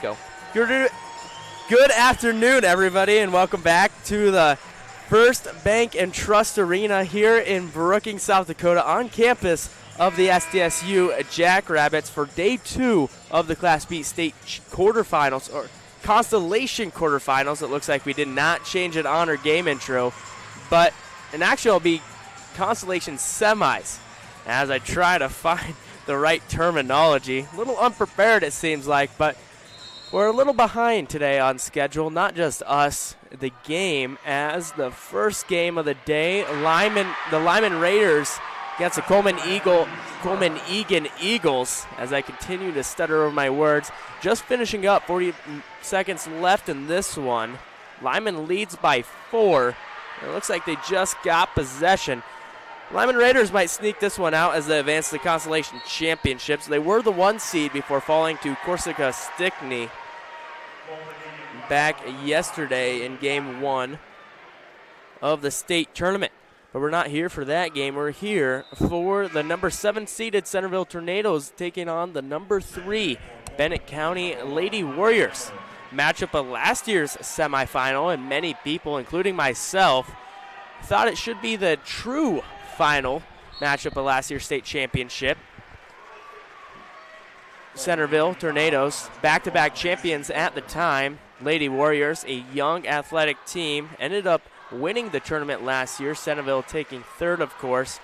Go. Good afternoon, everybody, and welcome back to the First Bank and Trust Arena here in Brookings, South Dakota, on campus of the SDSU Jackrabbits for day 2 of the Class B state quarterfinals, or Constellation quarterfinals. It looks like we did not change an honor game intro, but in actual it'll be Constellation semis, as I try to find the right terminology. A little unprepared, it seems like, but we're a little behind today on schedule. Not just us, the game, as the first game of the day, the Lyman Raiders against the Coleman Egan Eagles, as I continue to stutter over my words. Just finishing up, 40 seconds left in this one. Lyman leads by 4. It looks like they just got possession. Lyman Raiders might sneak this one out as they advance to the Constellation Championships. They were the 1 seed before falling to Corsica Stickney back yesterday in game 1 of the state tournament. But we're not here for that game. We're here for the number 7 seeded Centerville Tornadoes taking on the number 3 Bennett County Lady Warriors. Matchup of last year's semifinal, and many people, including myself, thought it should be the true final matchup of last year's state championship. Centerville Tornadoes, back-to-back champions at the time. Lady Warriors, a young athletic team, ended up winning the tournament last year. Centerville taking 3rd, of course.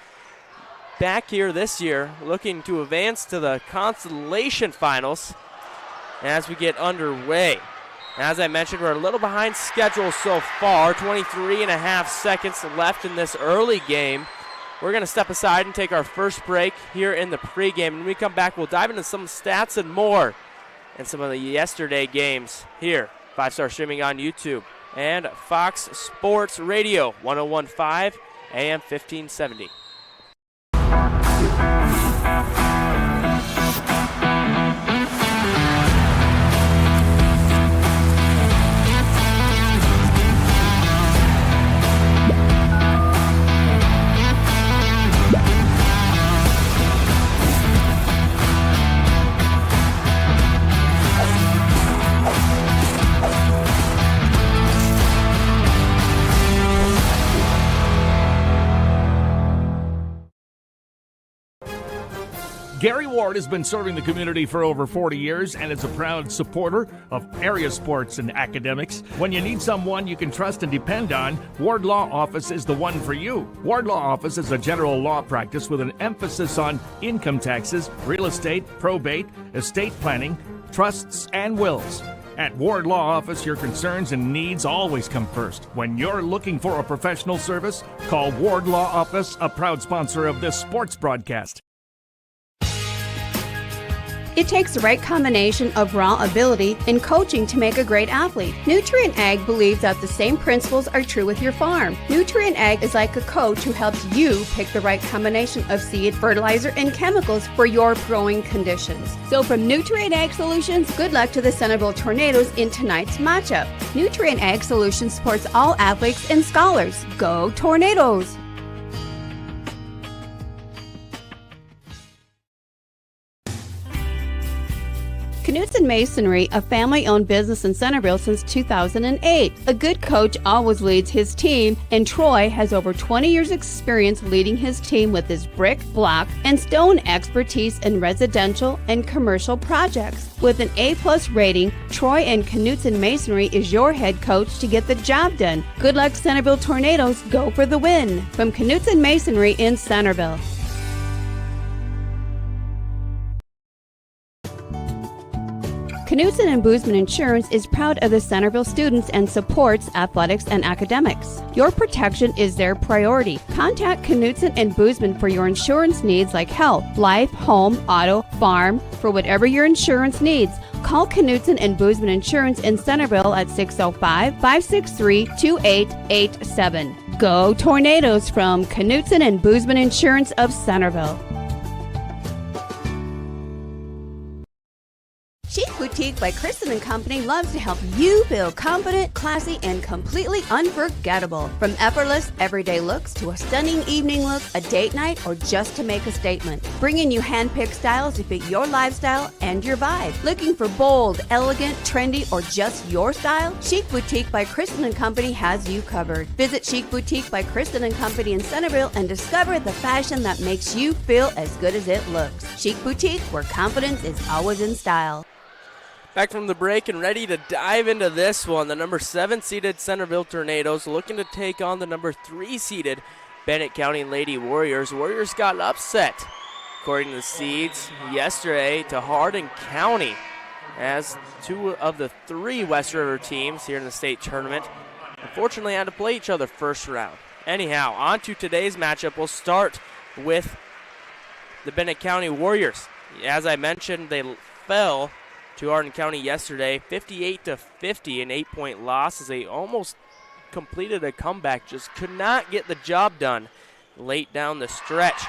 Back here this year, looking to advance to the Constellation finals as we get underway. As I mentioned, we're a little behind schedule so far. 23.5 seconds left in this early game. We're going to step aside and take our first break here in the pregame. When we come back, we'll dive into some stats and more and some of the yesterday games here. 5-star streaming on YouTube and Fox Sports Radio, 101.5 AM 1570. Gary Ward has been serving the community for over 40 years and is a proud supporter of area sports and academics. When you need someone you can trust and depend on, Ward Law Office is the one for you. Ward Law Office is a general law practice with an emphasis on income taxes, real estate, probate, estate planning, trusts, and wills. At Ward Law Office, your concerns and needs always come first. When you're looking for a professional service, call Ward Law Office, a proud sponsor of this sports broadcast. It takes the right combination of raw ability and coaching to make a great athlete. Nutrient Ag believes that the same principles are true with your farm. Nutrient Ag is like a coach who helps you pick the right combination of seed, fertilizer, and chemicals for your growing conditions. So from Nutrient Ag Solutions, good luck to the Centerville Tornadoes in tonight's matchup. Nutrient Ag Solutions supports all athletes and scholars. Go Tornadoes! Knutson Masonry, a family-owned business in Centerville since 2008. A good coach always leads his team, and Troy has over 20 years' experience leading his team with his brick, block, and stone expertise in residential and commercial projects. With an A+ rating, Troy and Knutson Masonry is your head coach to get the job done. Good luck, Centerville Tornadoes. Go for the win. From Knutson Masonry in Centerville. Knutson & Boozman Insurance is proud of the Centerville students and supports athletics and academics. Your protection is their priority. Contact Knutson & Boozman for your insurance needs like health, life, home, auto, farm, for whatever your insurance needs. Call Knutson & Boozman Insurance in Centerville at 605-563-2887. Go Tornadoes from Knutson & Boozman Insurance of Centerville. Chic Boutique by Kristen and Company loves to help you feel confident, classy, and completely unforgettable. From effortless, everyday looks to a stunning evening look, a date night, or just to make a statement. Bringing you hand-picked styles to fit your lifestyle and your vibe. Looking for bold, elegant, trendy, or just your style? Chic Boutique by Kristen and Company has you covered. Visit Chic Boutique by Kristen and Company in Centerville and discover the fashion that makes you feel as good as it looks. Chic Boutique, where confidence is always in style. Back from the break and ready to dive into this one. The number 7-seeded Centerville Tornadoes looking to take on the number 3-seeded Bennett County Lady Warriors. Warriors got upset, according to the seeds, yesterday to Hardin County, as 2 of the 3 West River teams here in the state tournament unfortunately had to play each other first round. Anyhow, on to today's matchup. We'll start with the Bennett County Warriors. As I mentioned, they fell to Hardin County yesterday, 58-50, an 8-point loss as they almost completed a comeback, just could not get the job done late down the stretch.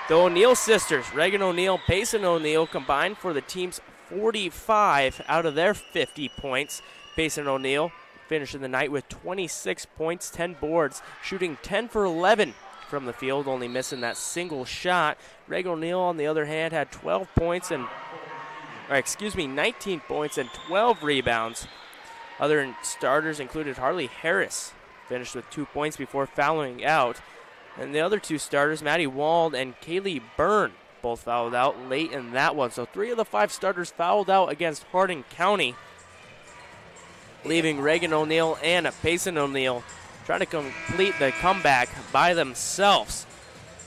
The O'Neill sisters, Reagan O'Neill, Payson O'Neill, combined for the team's 45 out of their 50 points. Payson O'Neill finishing the night with 26 points, 10 boards, shooting 10 for 11 from the field, only missing that single shot. Reagan O'Neill, on the other hand, had 19 points and 12 rebounds. Other starters included Harley Harris, finished with 2 points before fouling out. And the other 2 starters, Maddie Wald and Kaylee Byrne, both fouled out late in that one. So 3 of the 5 starters fouled out against Hardin County, leaving Reagan O'Neill and Payson O'Neill trying to complete the comeback by themselves.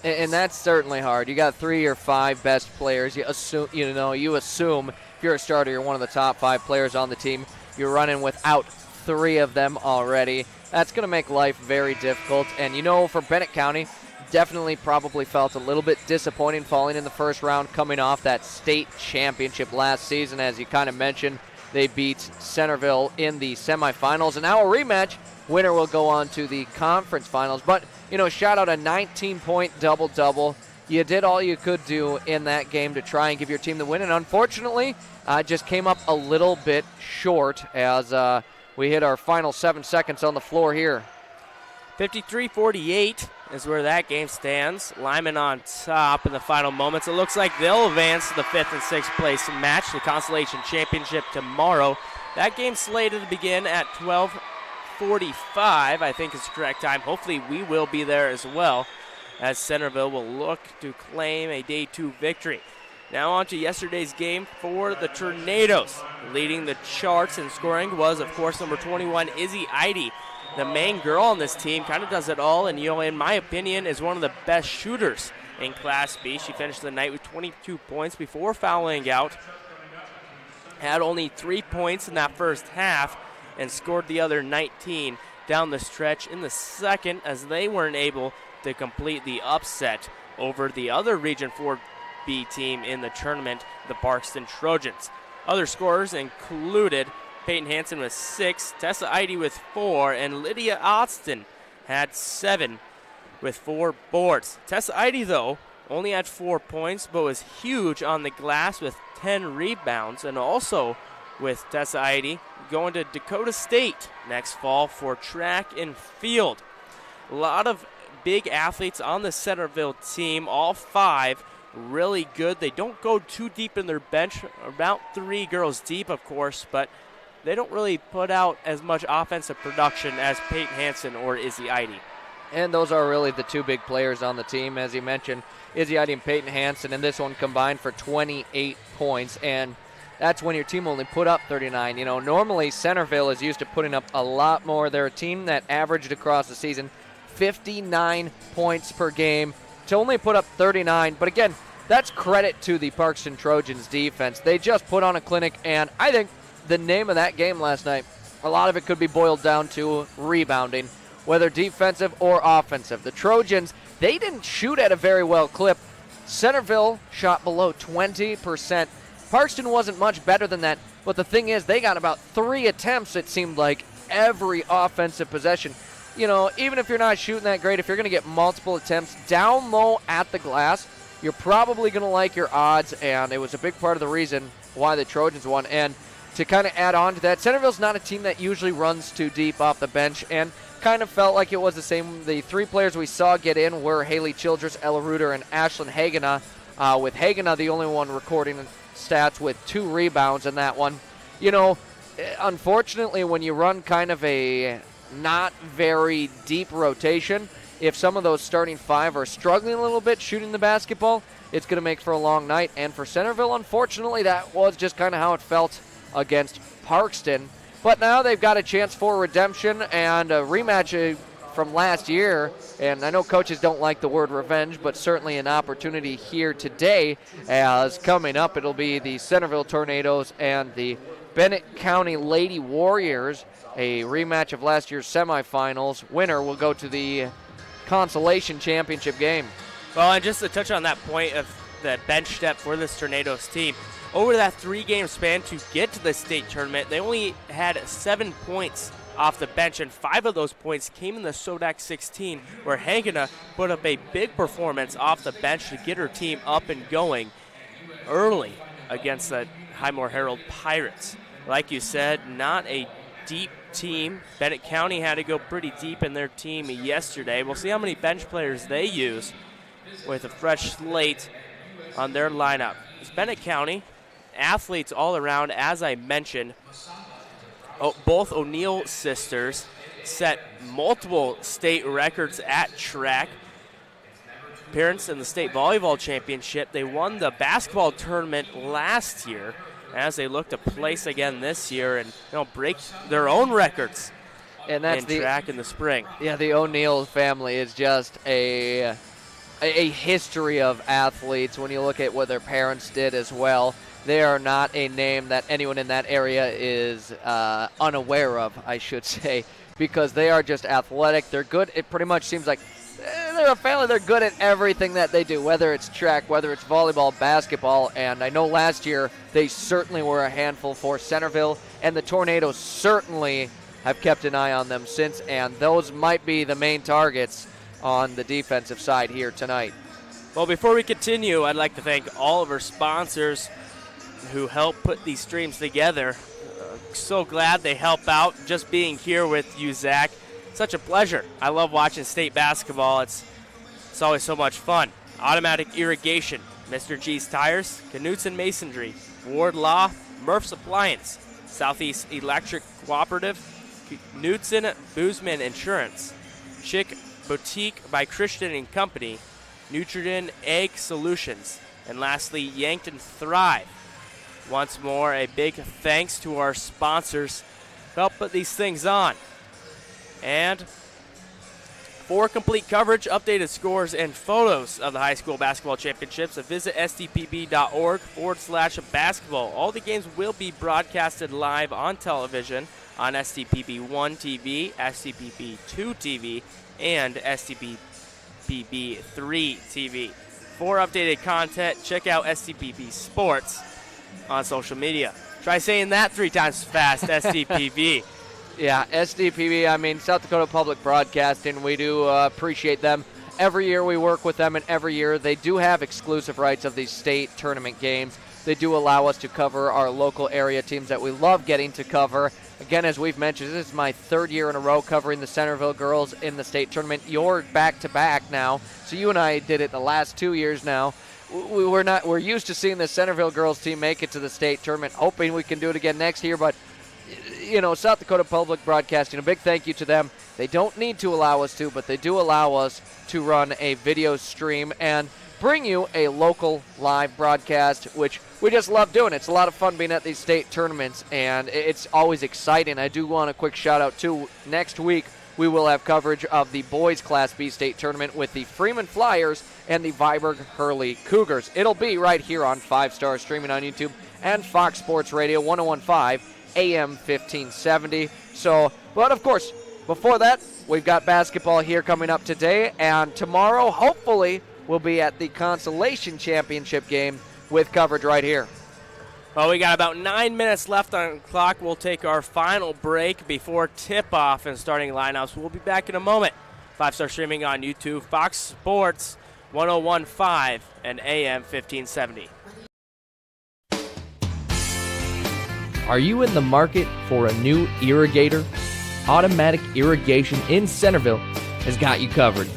And that's certainly hard. You got 3 or 5 best players. You assume if you're a starter, you're one of the top 5 players on the team. You're running without 3 of them already. That's going to make life very difficult. And for Bennett County, definitely probably felt a little bit disappointing falling in the first round, coming off that state championship last season. As you kind of mentioned, they beat Centerville in the semifinals. And now a rematch. Winner will go on to the conference finals. But, shout out a 19-point double-double. You did all you could do in that game to try and give your team the win. And unfortunately, just came up a little bit short as we hit our final 7 seconds on the floor here. 53-48 is where that game stands. Lyman on top in the final moments. It looks like they'll advance to the 5th and 6th place match, the Constellation Championship tomorrow. That game slated to begin at 12:45, I think is the correct time. Hopefully we will be there as well, as Centerville will look to claim a Day 2 victory. Now on to yesterday's game for the Tornadoes. Leading the charts in scoring was, of course, number 21, Izzy Eide. The main girl on this team kind of does it all, and in my opinion, is one of the best shooters in Class B. She finished the night with 22 points before fouling out. Had only 3 points in that first half and scored the other 19 down the stretch in the second, as they weren't able to complete the upset over the other Region 4B team in the tournament, the Barkston Trojans. Other scorers included Peyton Hansen with 6, Tessa Eide with 4, and Lydia Austin had 7 with 4 boards. Tessa Eide, though, only had 4 points, but was huge on the glass with 10 rebounds, and also with Tessa Eide going to Dakota State next fall for track and field. A lot of big athletes on the Centerville team, all 5 really good. They don't go too deep in their bench, about 3 girls deep, of course, but they don't really put out as much offensive production as Peyton Hansen or Izzy Eide. And those are really the 2 big players on the team, as you mentioned, Izzy Eide and Peyton Hansen, and this one combined for 28 points. And that's when your team only put up 39. Normally Centerville is used to putting up a lot more. They're a team that averaged across the season 59 points per game. To only put up 39, but again, that's credit to the Parkston Trojans defense. They just put on a clinic, and I think the name of that game last night, a lot of it could be boiled down to rebounding, whether defensive or offensive. The Trojans, they didn't shoot at a very well clip. Centerville shot below 20%. Parkston wasn't much better than that, but the thing is, they got about 3 attempts, it seemed like, every offensive possession. Even if you're not shooting that great, if you're going to get multiple attempts down low at the glass, you're probably going to like your odds, and it was a big part of the reason why the Trojans won. And to kind of add on to that, Centerville's not a team that usually runs too deep off the bench, and kind of felt like it was the same. The three players we saw get in were Haley Childress, Ella Reuter, and Ashlyn Hagena, with Hagena the only one recording stats with 2 rebounds in that one. You know, unfortunately, when you run kind of a not very deep rotation, if some of those starting 5 are struggling a little bit shooting the basketball, it's going to make for a long night. And for Centerville, unfortunately, that was just kind of how it felt against Parkston. But now they've got a chance for redemption and a rematch from last year. And I know coaches don't like the word revenge, but certainly an opportunity here today, as coming up it'll be the Centerville Tornadoes and the Bennett County Lady Warriors, a rematch of last year's semifinals. Winner will go to the consolation championship game. Well, and just to touch on that point of the bench depth for this Tornadoes team, over that 3-game span to get to the state tournament, they only had 7 points off the bench, and 5 of those points came in the Sodak 16, where Hagena put up a big performance off the bench to get her team up and going early against the Highmore Herald Pirates. Like you said, not a deep team. Bennett County had to go pretty deep in their team yesterday. We'll see how many bench players they use with a fresh slate on their lineup. It's Bennett County. Athletes all around, as I mentioned. Both O'Neill sisters set multiple state records at track. Appearance in the state volleyball championship. They won the basketball tournament last year, as they look to place again this year and break their own records and that's in track in the spring. Yeah, the O'Neill family is just a history of athletes. When you look at what their parents did as well, they are not a name that anyone in that area is unaware of, I should say, because they are just athletic. They're good. It pretty much seems like they're a family. They're good at everything that they do, whether it's track, whether it's volleyball, basketball. And I know last year they certainly were a handful for Centerville, and the Tornadoes certainly have kept an eye on them since, and those might be the main targets on the defensive side here tonight. Well, before we continue, I'd like to thank all of our sponsors who help put these streams together. So glad they help out. Just being here with you, Zach, such a pleasure. I love watching state basketball. It's always so much fun. Automatic Irrigation, Mr. G's Tires, Knutson Masonry, Ward Law, Murph's Appliance, Southeast Electric Cooperative, Knutson Boozman Insurance, Chick Boutique by Christian and Company, Nutrien Egg Solutions, and lastly, Yankton Thrive. Once more, a big thanks to our sponsors who help put these things on. And for complete coverage, updated scores, and photos of the high school basketball championships, visit stpb.org/basketball. All the games will be broadcasted live on television on STPB 1 TV, STPB 2 TV, and STPB 3 TV. For updated content, check out STPB Sports on social media. Try saying that 3 times fast, STPB. Yeah, SDPB, I mean, South Dakota Public Broadcasting, we do appreciate them. Every year we work with them, and every year they do have exclusive rights of these state tournament games. They do allow us to cover our local area teams that we love getting to cover. Again, as we've mentioned, this is my 3rd year in a row covering the Centerville girls in the state tournament. You're back-to-back now, so you and I did it the last 2 years now. We're used to seeing the Centerville girls team make it to the state tournament, hoping we can do it again next year, but South Dakota Public Broadcasting, a big thank you to them. They don't need to allow us to, but they do allow us to run a video stream and bring you a local live broadcast, which we just love doing. It's a lot of fun being at these state tournaments, and it's always exciting. I do want a quick shout-out, too. Next week, we will have coverage of the boys Class B state tournament with the Freeman Flyers and the Viborg Hurley Cougars. It'll be right here on 5 Star, streaming on YouTube and Fox Sports Radio 101.5 AM 1570. But of course, before that, we've got basketball here coming up today, and tomorrow, hopefully, we'll be at the Consolation Championship game with coverage right here. Well, we got about 9 minutes left on the clock. We'll take our final break before tip-off and starting lineups. We'll be back in a moment. 5 Star streaming on YouTube, Fox Sports 101.5 and AM 1570. Are you in the market for a new irrigator? Automatic Irrigation in Centerville has got you covered,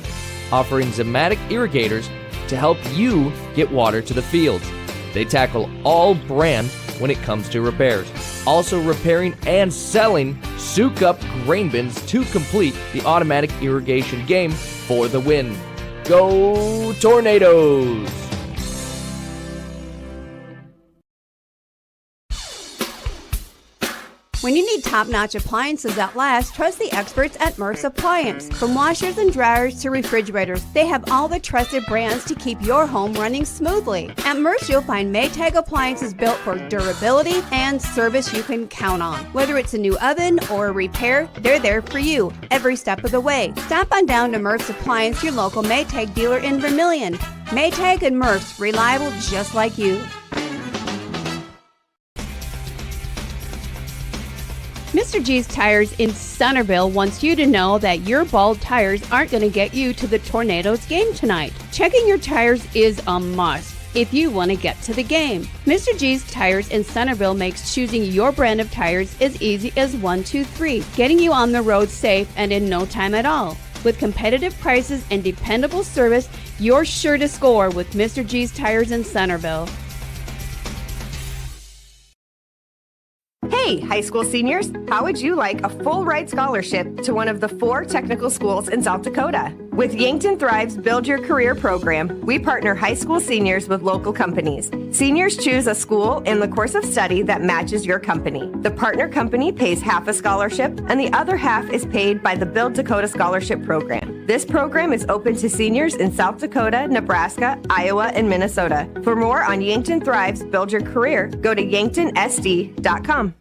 offering Zematic irrigators to help you get water to the fields. They tackle all brands when it comes to repairs, also repairing and selling soak-up grain bins to complete the automatic irrigation game for the win. Go Tornadoes! When you need top-notch appliances that last, trust the experts at Murph's Appliance. From washers and dryers to refrigerators, they have all the trusted brands to keep your home running smoothly. At Murph's, you'll find Maytag appliances built for durability and service you can count on. Whether it's a new oven or a repair, they're there for you every step of the way. Stop on down to Murph's Appliance, your local Maytag dealer in Vermilion. Maytag and Murph's, reliable just like you. Mr. G's Tires in Centerville wants you to know that your bald tires aren't going to get you to the Tornadoes game tonight. Checking your tires is a must if you want to get to the game. Mr. G's Tires in Centerville makes choosing your brand of tires as easy as 1, 2, 3, getting you on the road safe and in no time at all. With competitive prices and dependable service, you're sure to score with Mr. G's Tires in Centerville. Hey, high school seniors, how would you like a full ride scholarship to one of the 4 technical schools in South Dakota? With Yankton Thrive's Build Your Career program, we partner high school seniors with local companies. Seniors choose a school and the course of study that matches your company. The partner company pays half a scholarship, and the other half is paid by the Build Dakota Scholarship Program. This program is open to seniors in South Dakota, Nebraska, Iowa, and Minnesota. For more on Yankton Thrive's Build Your Career, go to yanktonsd.com.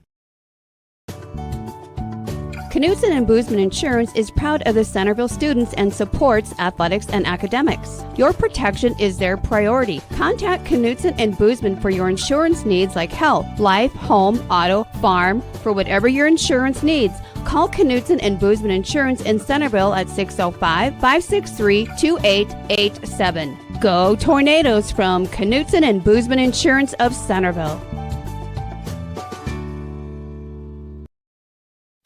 Knutson and Boozman Insurance is proud of the Centerville students and supports athletics and academics. Your protection is their priority. Contact Knutson and Boozman for your insurance needs like health, life, home, auto, farm, for whatever your insurance needs. Call Knutson and Boozman Insurance in Centerville at 605-563-2887. Go Tornadoes from Knutson and Boozman Insurance of Centerville.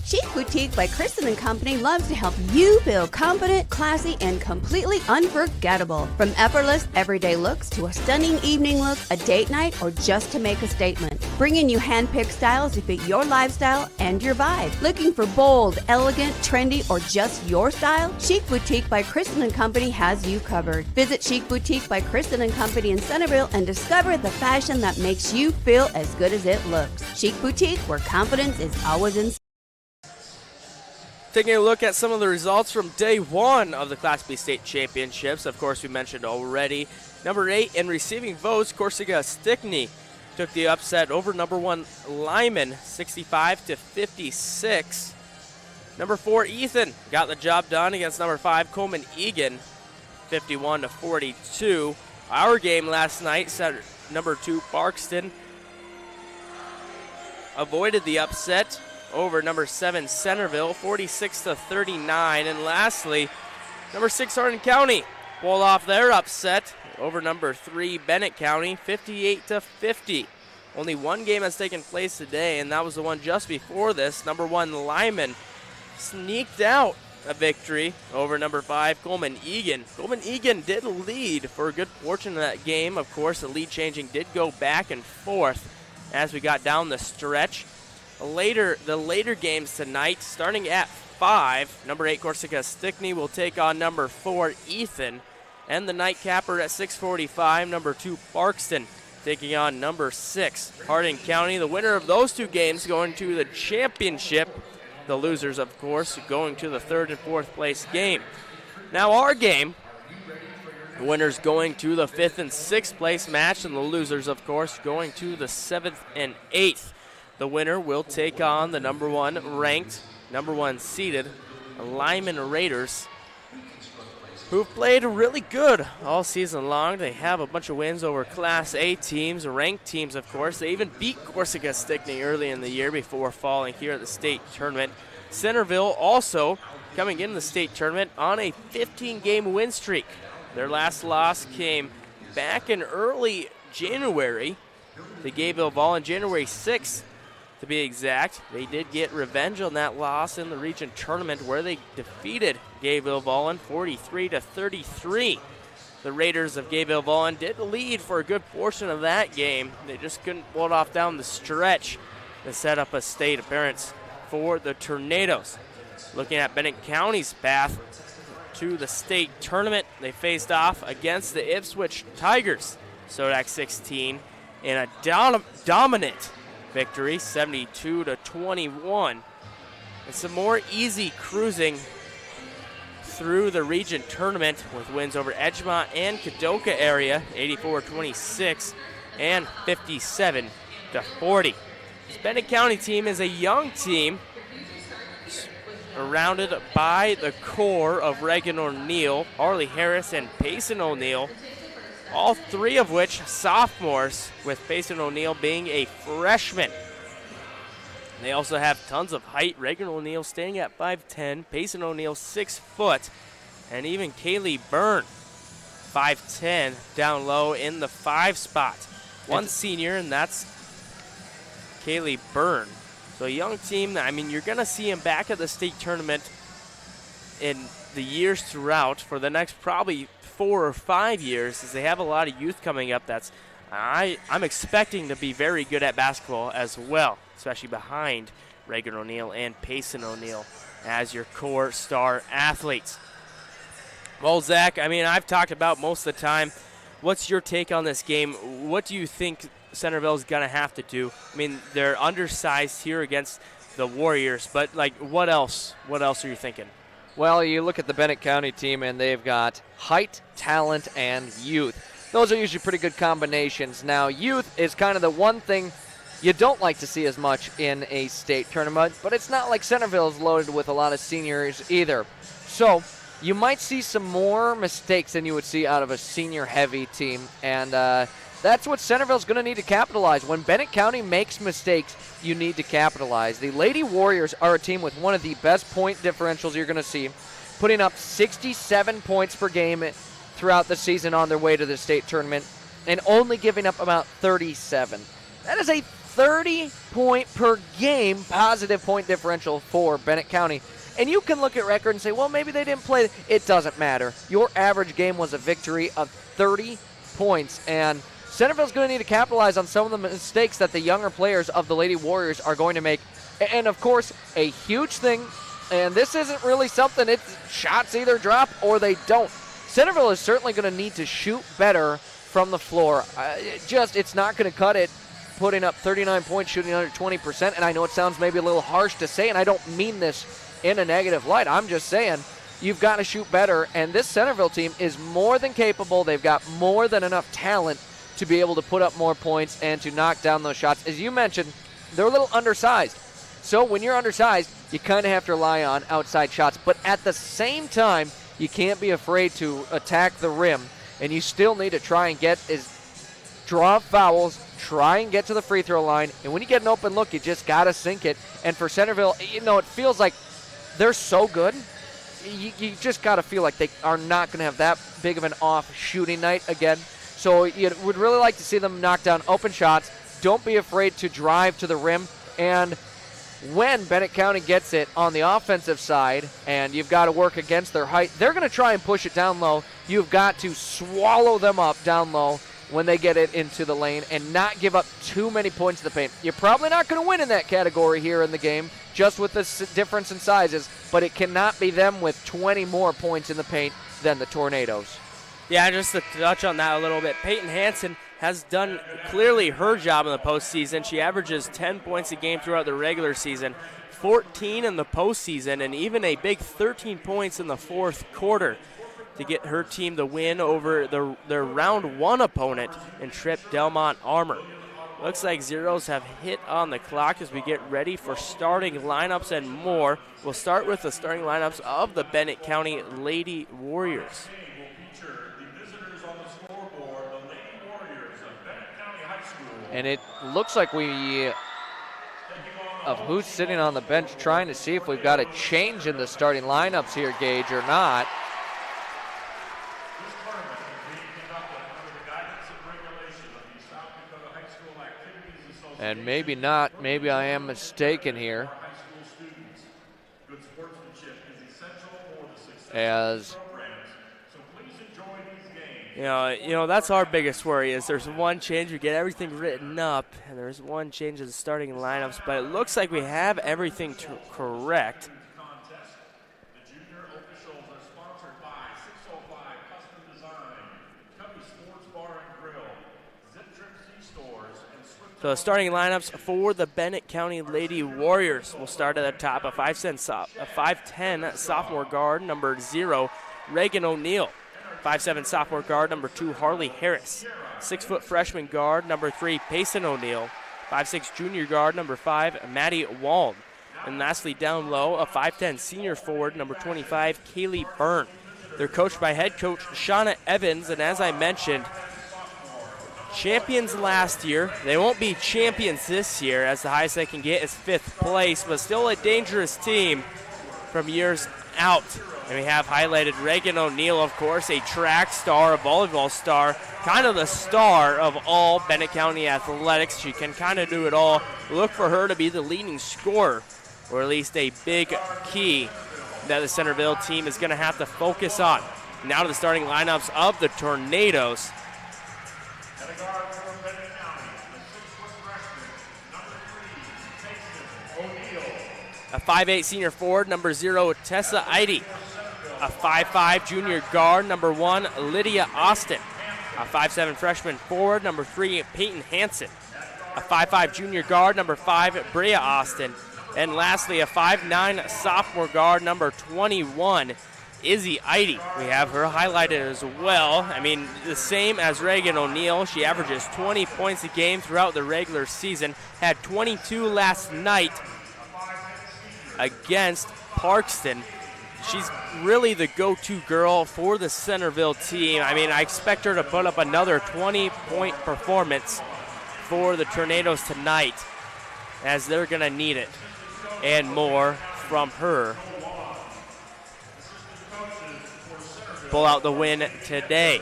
Chic Boutique by Kristen & Company loves to help you feel confident, classy, and completely unforgettable. From effortless, everyday looks to a stunning evening look, a date night, or just to make a statement. Bringing you hand-picked styles to fit your lifestyle and your vibe. Looking for bold, elegant, trendy, or just your style? Chic Boutique by Kristen & Company has you covered. Visit Chic Boutique by Kristen & Company in Centerville and discover the fashion that makes you feel as good as it looks. Chic Boutique, where confidence is always in. Taking a look at some of the results from day 1 of the Class B state championships. Of course, we mentioned already. Number 8 in receiving votes, Corsica Stickney took the upset over number 1 Lyman, 65-56. Number 4 Ethan got the job done against number 5 Coleman Egan, 51-42. Our game last night set number 2 Barkston avoided the upset over number 7 Centerville, 46-39. And lastly, number 6 Hardin County pulled off their upset over number 3 Bennett County, 58-50. Only one game has taken place today, and that was the one just before this. Number 1 Lyman sneaked out a victory over number 5 Coleman Egan. Coleman Egan did lead for good fortune in that game. Of course, the lead changing did go back and forth as we got down the stretch. The later games tonight, starting at 5, number 8 Corsica Stickney will take on number 4 Ethan, and the nightcapper at 6:45, number 2 Barkston taking on number 6 Hardin County. The winner of those 2 games going to the championship. The losers, of course, going to the 3rd and 4th place game. Now our game, the winners going to the 5th and 6th place match, and the losers, of course, going to the 7th and 8th. The winner will take on the number 1 ranked, number 1 seeded Lyman Raiders, who've played really good all season long. They have a bunch of wins over Class A teams, ranked teams, of course. They even beat Corsica Stickney early in the year before falling here at the state tournament. Centerville also coming in the state tournament on a 15-game win streak. Their last loss came back in early January. They gave Vol on January 6th, to be exact. They did get revenge on that loss in the region tournament where they defeated Gayville Vollen 43-33. The Raiders of Gayville Vollen did lead for a good portion of that game. They just couldn't pull it off down the stretch to set up a state appearance for the Tornadoes. Looking at Bennett County's path to the state tournament, they faced off against the Ipswich Tigers, Sodak 16, in a dominant victory, 72-21. And some more easy cruising through the region tournament with wins over Edgemont and Kadoka area, 84-26 and 57-40. This Bennett County team is a young team surrounded by the core of Reagan O'Neill, Harley Harris, and Payson O'Neill, all three of which sophomores, with Payson O'Neill being a freshman. They also have tons of height. Reagan O'Neill standing at 5'10", Payson O'Neill 6 foot, and even Kaylee Byrne, 5'10", down low in the 5 spot. One senior, and that's Kaylee Byrne. So a young team, I mean, you're going to see him back at the state tournament in the years throughout for the next probably 4 or 5 years, as they have a lot of youth coming up that's I'm expecting to be very good at basketball as well, especially behind Reagan O'Neill and Payson O'Neill as your core star athletes. Well, Zach, I mean, I've talked about most of the time. What's your take on this game? What do you think Centerville's going to have to do? I mean, they're undersized here against the Warriors, but, like, what else? What else are you thinking? Well, you look at the Bennett County team, and they've got height, talent, and youth. Those are usually pretty good combinations. Now, youth is kind of the one thing you don't like to see as much in a state tournament, but it's not like Centerville is loaded with a lot of seniors either. So you might see some more mistakes than you would see out of a senior-heavy team, and that's what Centerville's going to need to capitalize. When Bennett County makes mistakes, you need to capitalize. The Lady Warriors are a team with one of the best point differentials you're going to see, putting up 67 points per game throughout the season on their way to the state tournament, and only giving up about 37. That is a 30-point per game positive point differential for Bennett County. And you can look at record and say, well, maybe they didn't play. It doesn't matter. Your average game was a victory of 30 points, and Centerville's going to need to capitalize on some of the mistakes that the younger players of the Lady Warriors are going to make. And, of course, a huge thing, and this isn't really something, it's shots either drop or they don't. Centerville is certainly going to need to shoot better from the floor. It's not going to cut it putting up 39 points, shooting under 20%. And I know it sounds maybe a little harsh to say, and I don't mean this in a negative light. I'm just saying you've got to shoot better. And this Centerville team is more than capable. They've got more than enough talent to be able to put up more points and to knock down those shots. As you mentioned, they're a little undersized. So when you're undersized, you kind of have to rely on outside shots. But at the same time, you can't be afraid to attack the rim, and you still need to try and draw fouls, try and get to the free throw line, and when you get an open look, you just got to sink it. And for Centerville, it feels like they're so good, you just got to feel like they are not going to have that big of an off shooting night again. So you would really like to see them knock down open shots. Don't be afraid to drive to the rim, and when Bennett County gets it on the offensive side and you've got to work against their height, they're going to try and push it down low. You've got to swallow them up down low when they get it into the lane and not give up too many points to the paint. You're probably not going to win in that category here in the game, just with the difference in sizes, but it cannot be them with 20 more points in the paint than the Tornadoes. Yeah, just to touch on that a little bit, Peyton Hansen has done clearly her job in the postseason. She averages 10 points a game throughout the regular season, 14 in the postseason, and even a big 13 points in the fourth quarter to get her team the win over their round one opponent in Tripp Delmont Armor. Looks like zeros have hit on the clock as we get ready for starting lineups and more. We'll start with the starting lineups of the Bennett County Lady Warriors. And it looks like of who's sitting on the bench, trying to see if we've got a change in the starting lineups here, Gage, or not. And maybe not. Maybe I am mistaken here. As you know that's our biggest worry is there's one change. We get everything written up, and there's one change in the starting lineups, but it looks like we have everything correct. So the starting lineups for the Bennett County Lady Warriors will start at the top. A 5'10" sophomore guard, number 0, Reagan O'Neill. 5'7" sophomore guard, number 2, Harley Harris. 6-foot freshman guard, number 3, Payson O'Neill. 5'6" junior guard, number 5, Maddie Waln. And lastly, down low, a 5'10" senior forward, number 25, Kaylee Byrne. They're coached by head coach Shauna Evans, and as I mentioned, champions last year. They won't be champions this year, as the highest they can get is 5th place, but still a dangerous team from years out. And we have highlighted Reagan O'Neill, of course, a track star, a volleyball star, kind of the star of all Bennett County athletics. She can kind of do it all. Look for her to be the leading scorer, or at least a big key that the Centerville team is going to have to focus on. Now to the starting lineups of the Tornadoes. A 5'8" senior forward, number 0, Tessa Eide. A 5'5" junior guard, number 1, Lydia Austin. A 5'7" freshman forward, number 3, Peyton Hansen. A 5'5" junior guard, number 5, Brea Austin. And lastly, a 5'9" sophomore guard, number 21, Izzy Eide. We have her highlighted as well. I mean, the same as Reagan O'Neill. She averages 20 points a game throughout the regular season. Had 22 last night against Parkston. She's really the go-to girl for the Centerville team. I mean, I expect her to put up another 20-point performance for the Tornadoes tonight, as they're going to need it and more from her. Pull out the win today.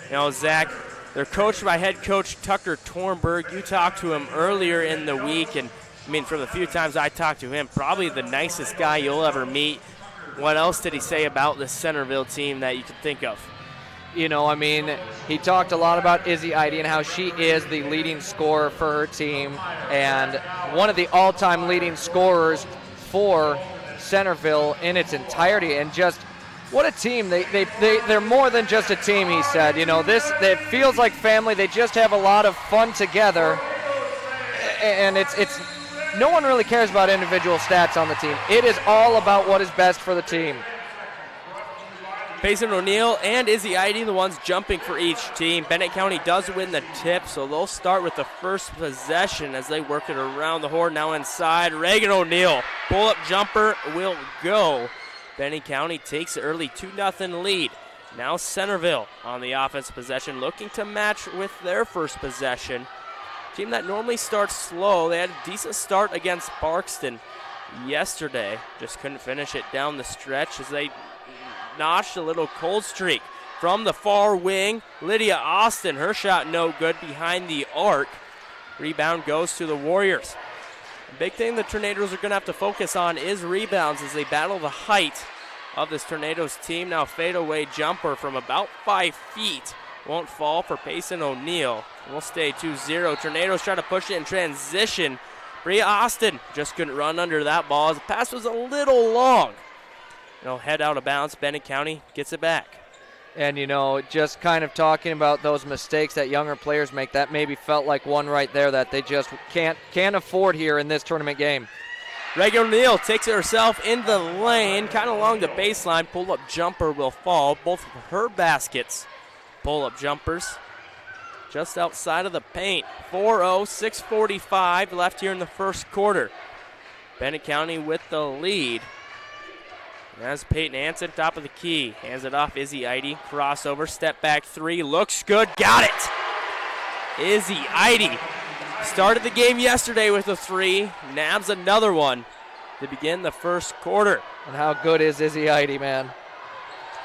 You know, Zach, they're coached by head coach Tucker Tornberg. You talked to him earlier in the week, and I mean, from the few times I talked to him, probably the nicest guy you'll ever meet. What else did he say about the Centerville team that you can think of? You know, I mean, he talked a lot about Izzy Eide and how she is the leading scorer for her team and one of the all-time leading scorers for Centerville in its entirety. And just what a team. They're more than just a team, he said. You know, it feels like family. They just have a lot of fun together. And it's no one really cares about individual stats on the team. It is all about what is best for the team. Payson O'Neill and Izzy Eide, the ones jumping for each team. Bennett County does win the tip, so they'll start with the first possession as they work it around the horn. Now inside, Reagan O'Neill. Pull-up jumper will go. Bennett County takes an early 2-0 lead. Now Centerville on the offensive possession, looking to match with their first possession. Team that normally starts slow. They had a decent start against Parkston yesterday. Just couldn't finish it down the stretch as they notched a little cold streak. From the far wing, Lydia Austin, her shot no good behind the arc. Rebound goes to the Warriors. The big thing the Tornadoes are going to have to focus on is rebounds as they battle the height of this Tornadoes team. Now fadeaway jumper from about 5 feet. Won't fall for Payson O'Neill. We'll stay 2-0. Tornadoes try to push it in transition. Brea Austin just couldn't run under that ball as the pass was a little long. It'll head out of bounds. Bennett County gets it back. And, you know, just kind of talking about those mistakes that younger players make, that maybe felt like one right there that they just can't afford here in this tournament game. Reagan O'Neill takes it herself in the lane, kind of along the baseline. Pull-up jumper will fall. Both of her baskets, pull-up jumpers, just outside of the paint. 4-0, 6:45 left here in the first quarter. Bennett County with the lead. As Peyton Hansen, top of the key. Hands it off, Izzy Eide. Crossover, step back three. Looks good, got it! Izzy Eide started the game yesterday with a three. Nabs another one to begin the first quarter. And how good is Izzy Eide, man?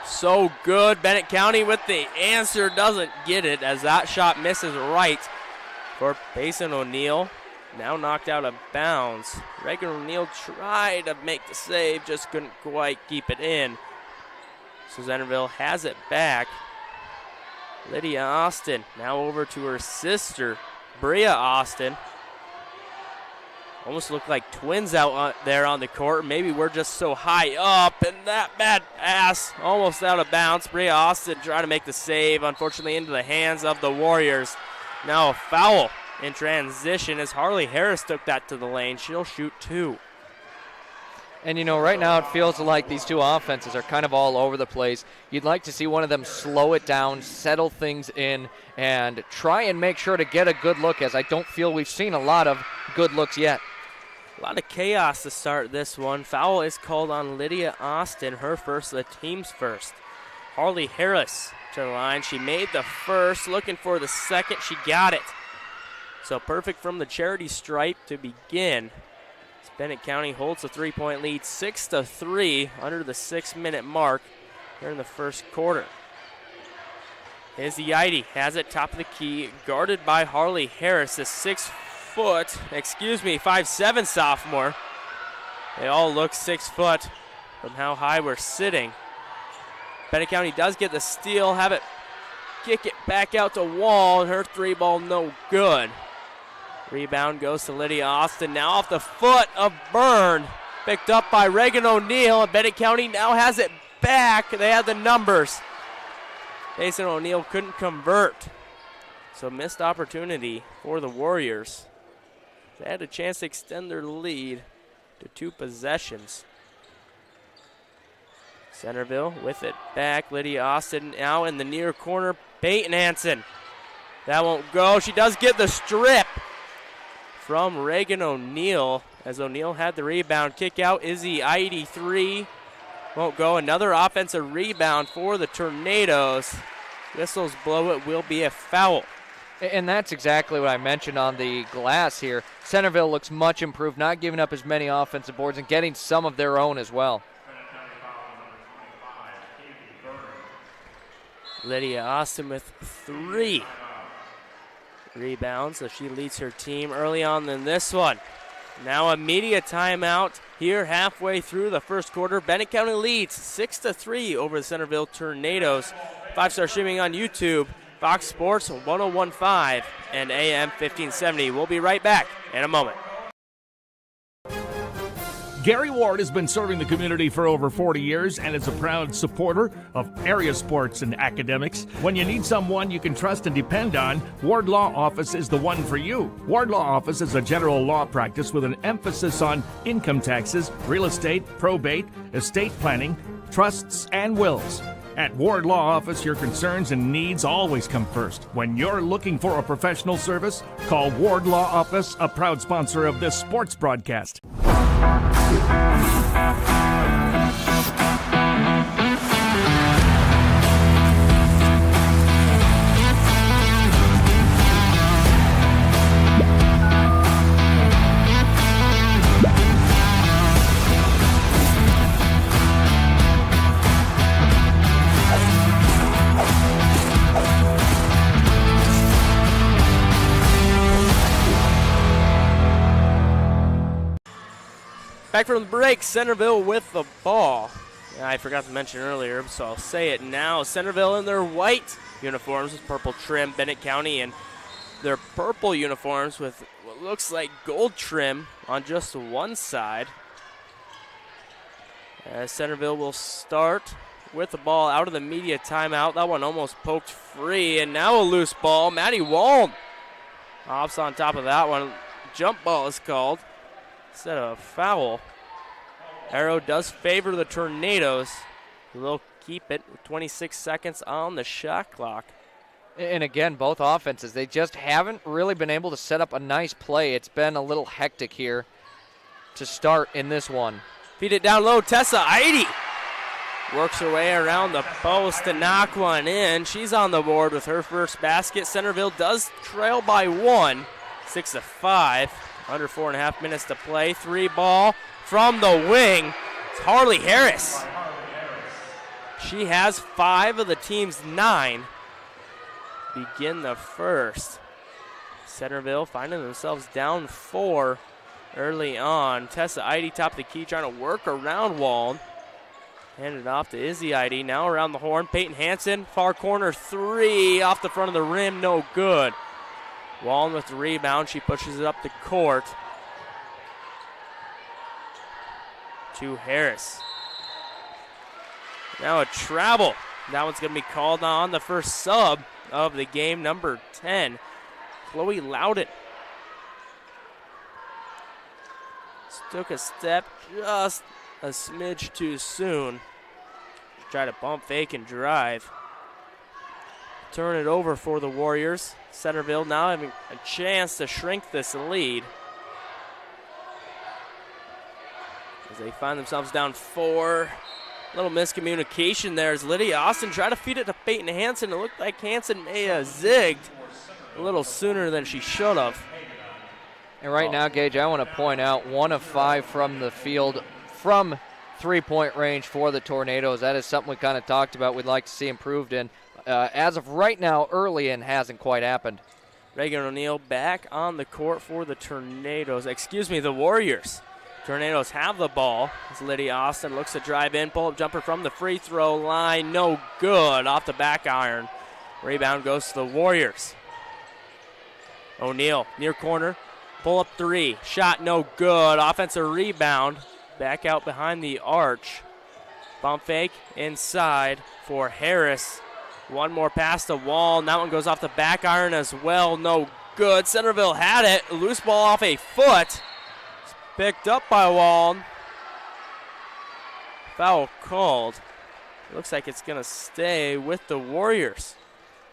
So good. Bennett County with the answer, doesn't get it as that shot misses right for Payson O'Neill. now knocked out of bounds. Reagan O'Neill tried to make the save, just couldn't quite keep it in. So Centerville has it back. Lydia Austin now over to her sister, Bria Austin. Almost look like twins out there on the court. Maybe we're just so high up, and that bad pass almost out of bounds. Bria Austin trying to make the save, unfortunately into the hands of the Warriors. Now a foul in transition as Harley Harris took that to the lane. She'll shoot 2. And, you know, right now it feels like these two offenses are kind of all over the place. You'd like to see one of them slow it down, settle things in, and try and make sure to get a good look, as I don't feel we've seen a lot of good looks yet. A lot of chaos to start this one. Foul is called on Lydia Austin, her first, the team's first. Harley Harris to the line. She made the first, looking for the second. She got it. So perfect from the charity stripe to begin. Bennett County holds the 3-point lead 6-3 under the 6-minute mark here in the first quarter. Izzy has it top of the key, guarded by Harley Harris, a 5'7" sophomore. They all look 6 foot from how high we're sitting. Bennett County does get the steal, have it kick it back out to Wall, and her 3-ball no good. Rebound goes to Lydia Austin, now off the foot of Byrne. Picked up by Reagan O'Neill, and Bennett County now has it back. They had the numbers. Mason O'Neill couldn't convert. So missed opportunity for the Warriors. They had a chance to extend their lead to 2 possessions. Centerville with it back. Lydia Austin now in the near corner. Peyton Hansen. That won't go. She does get the strip from Reagan O'Neill, as O'Neill had the rebound. Kick out, Izzy Idy 3. Won't go. Another offensive rebound for the Tornadoes. Whistles blow, it will be a foul. And that's exactly what I mentioned on the glass here. Centerville looks much improved, not giving up as many offensive boards and getting some of their own as well. Lydia Austin with 3 rebounds, so she leads her team early on in this one. Now a media timeout here halfway through the first quarter. Bennett County leads 6-3 over the Centerville Tornadoes. 5-star streaming on YouTube, Fox Sports 1015 and AM 1570. We'll be right back in a moment. Gary Ward has been serving the community for over 40 years and is a proud supporter of area sports and academics. When you need someone you can trust and depend on, Ward Law Office is the one for you. Ward Law Office is a general law practice with an emphasis on income taxes, real estate, probate, estate planning, trusts, and wills. At Ward Law Office, your concerns and needs always come first. When you're looking for a professional service, call Ward Law Office, a proud sponsor of this sports broadcast. Back from the break, Centerville with the ball. I forgot to mention earlier, so I'll say it now. Centerville in their white uniforms with purple trim, Bennett County in their purple uniforms with what looks like gold trim on just one side. As Centerville will start with the ball out of the media timeout. That one almost poked free, and now a loose ball. Maddie Walm hops on top of that one. Jump ball is called instead of a foul. Arrow does favor the Tornadoes. They'll keep it with 26 seconds on the shot clock. And again, both offenses, they just haven't really been able to set up a nice play. It's been a little hectic here to start in this one. Feed it down low. Tessa Idy works her way around the post to knock one in. She's on the board with her first basket. Centerville does trail by 1, 6-5. Under 4.5 minutes to play. 3 ball from the wing. It's Harley Harris. She has 5 of the team's 9. Begin the first. Centerville finding themselves down 4 early on. Tessa Eide top of the key trying to work around Wallen. Handed off to Izzy Eide. Now around the horn. Peyton Hansen, far corner 3 off the front of the rim. No good. Wallen with the rebound. She pushes it up the court to Harris. Now a travel. That one's going to be called on the first sub of the game, number 10, Chloe Loudon. Took a step just a smidge too soon. Try to bump fake and drive. Turn it over for the Warriors. Centerville now having a chance to shrink this lead as they find themselves down 4. Little miscommunication there as Lydia Austin tried to feed it to Peyton Hansen. It looked like Hansen may have zigged a little sooner than she should have. And right now, Gage, I want to point out 1 of 5 from the field from three-point range for the Tornadoes. That is something we kind of talked about we'd like to see improved in. As of right now, early in hasn't quite happened. Reagan O'Neill back on the court for the Tornadoes. Excuse me, the Warriors. Tornadoes have the ball as Lydia Austin looks to drive in. Pull-up jumper from the free throw line. No good. Off the back iron. Rebound goes to the Warriors. O'Neill near corner. Pull-up 3. Shot no good. Offensive rebound. Back out behind the arch. Bump fake inside for Harris. One more pass to Wall. That one goes off the back iron as well. No good. Centerville had it. Loose ball off a foot. Picked up by Wall. Foul called. Looks like it's going to stay with the Warriors.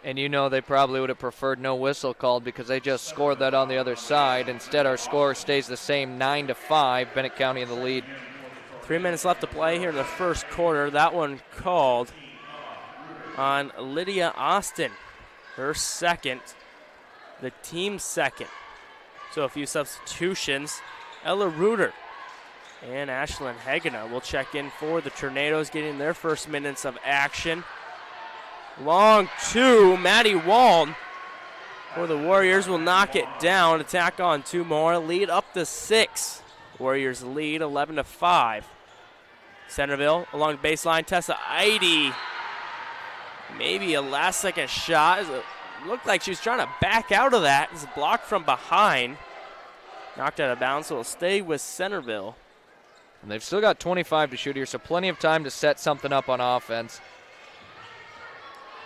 And you know they probably would have preferred no whistle called because they just scored that on the other side. Instead, our score stays the same, 9-5. Bennett County in the lead. 3 minutes left to play here in the first quarter. That one called on Lydia Austin. Her second. The team's second. So a few substitutions. Ella Reuter and Ashlyn Hegena will check in for the Tornadoes, getting their first minutes of action. Long 2, Maddie Wallen for the Warriors will knock it down. Attack on 2 more, lead up to 6. Warriors lead 11-5. Centerville along the baseline, Tessa Eide. Maybe a last-second shot. It looked like she was trying to back out of that. It's blocked from behind. Knocked out of bounds, so it'll stay with Centerville. And they've still got 25 to shoot here, so plenty of time to set something up on offense.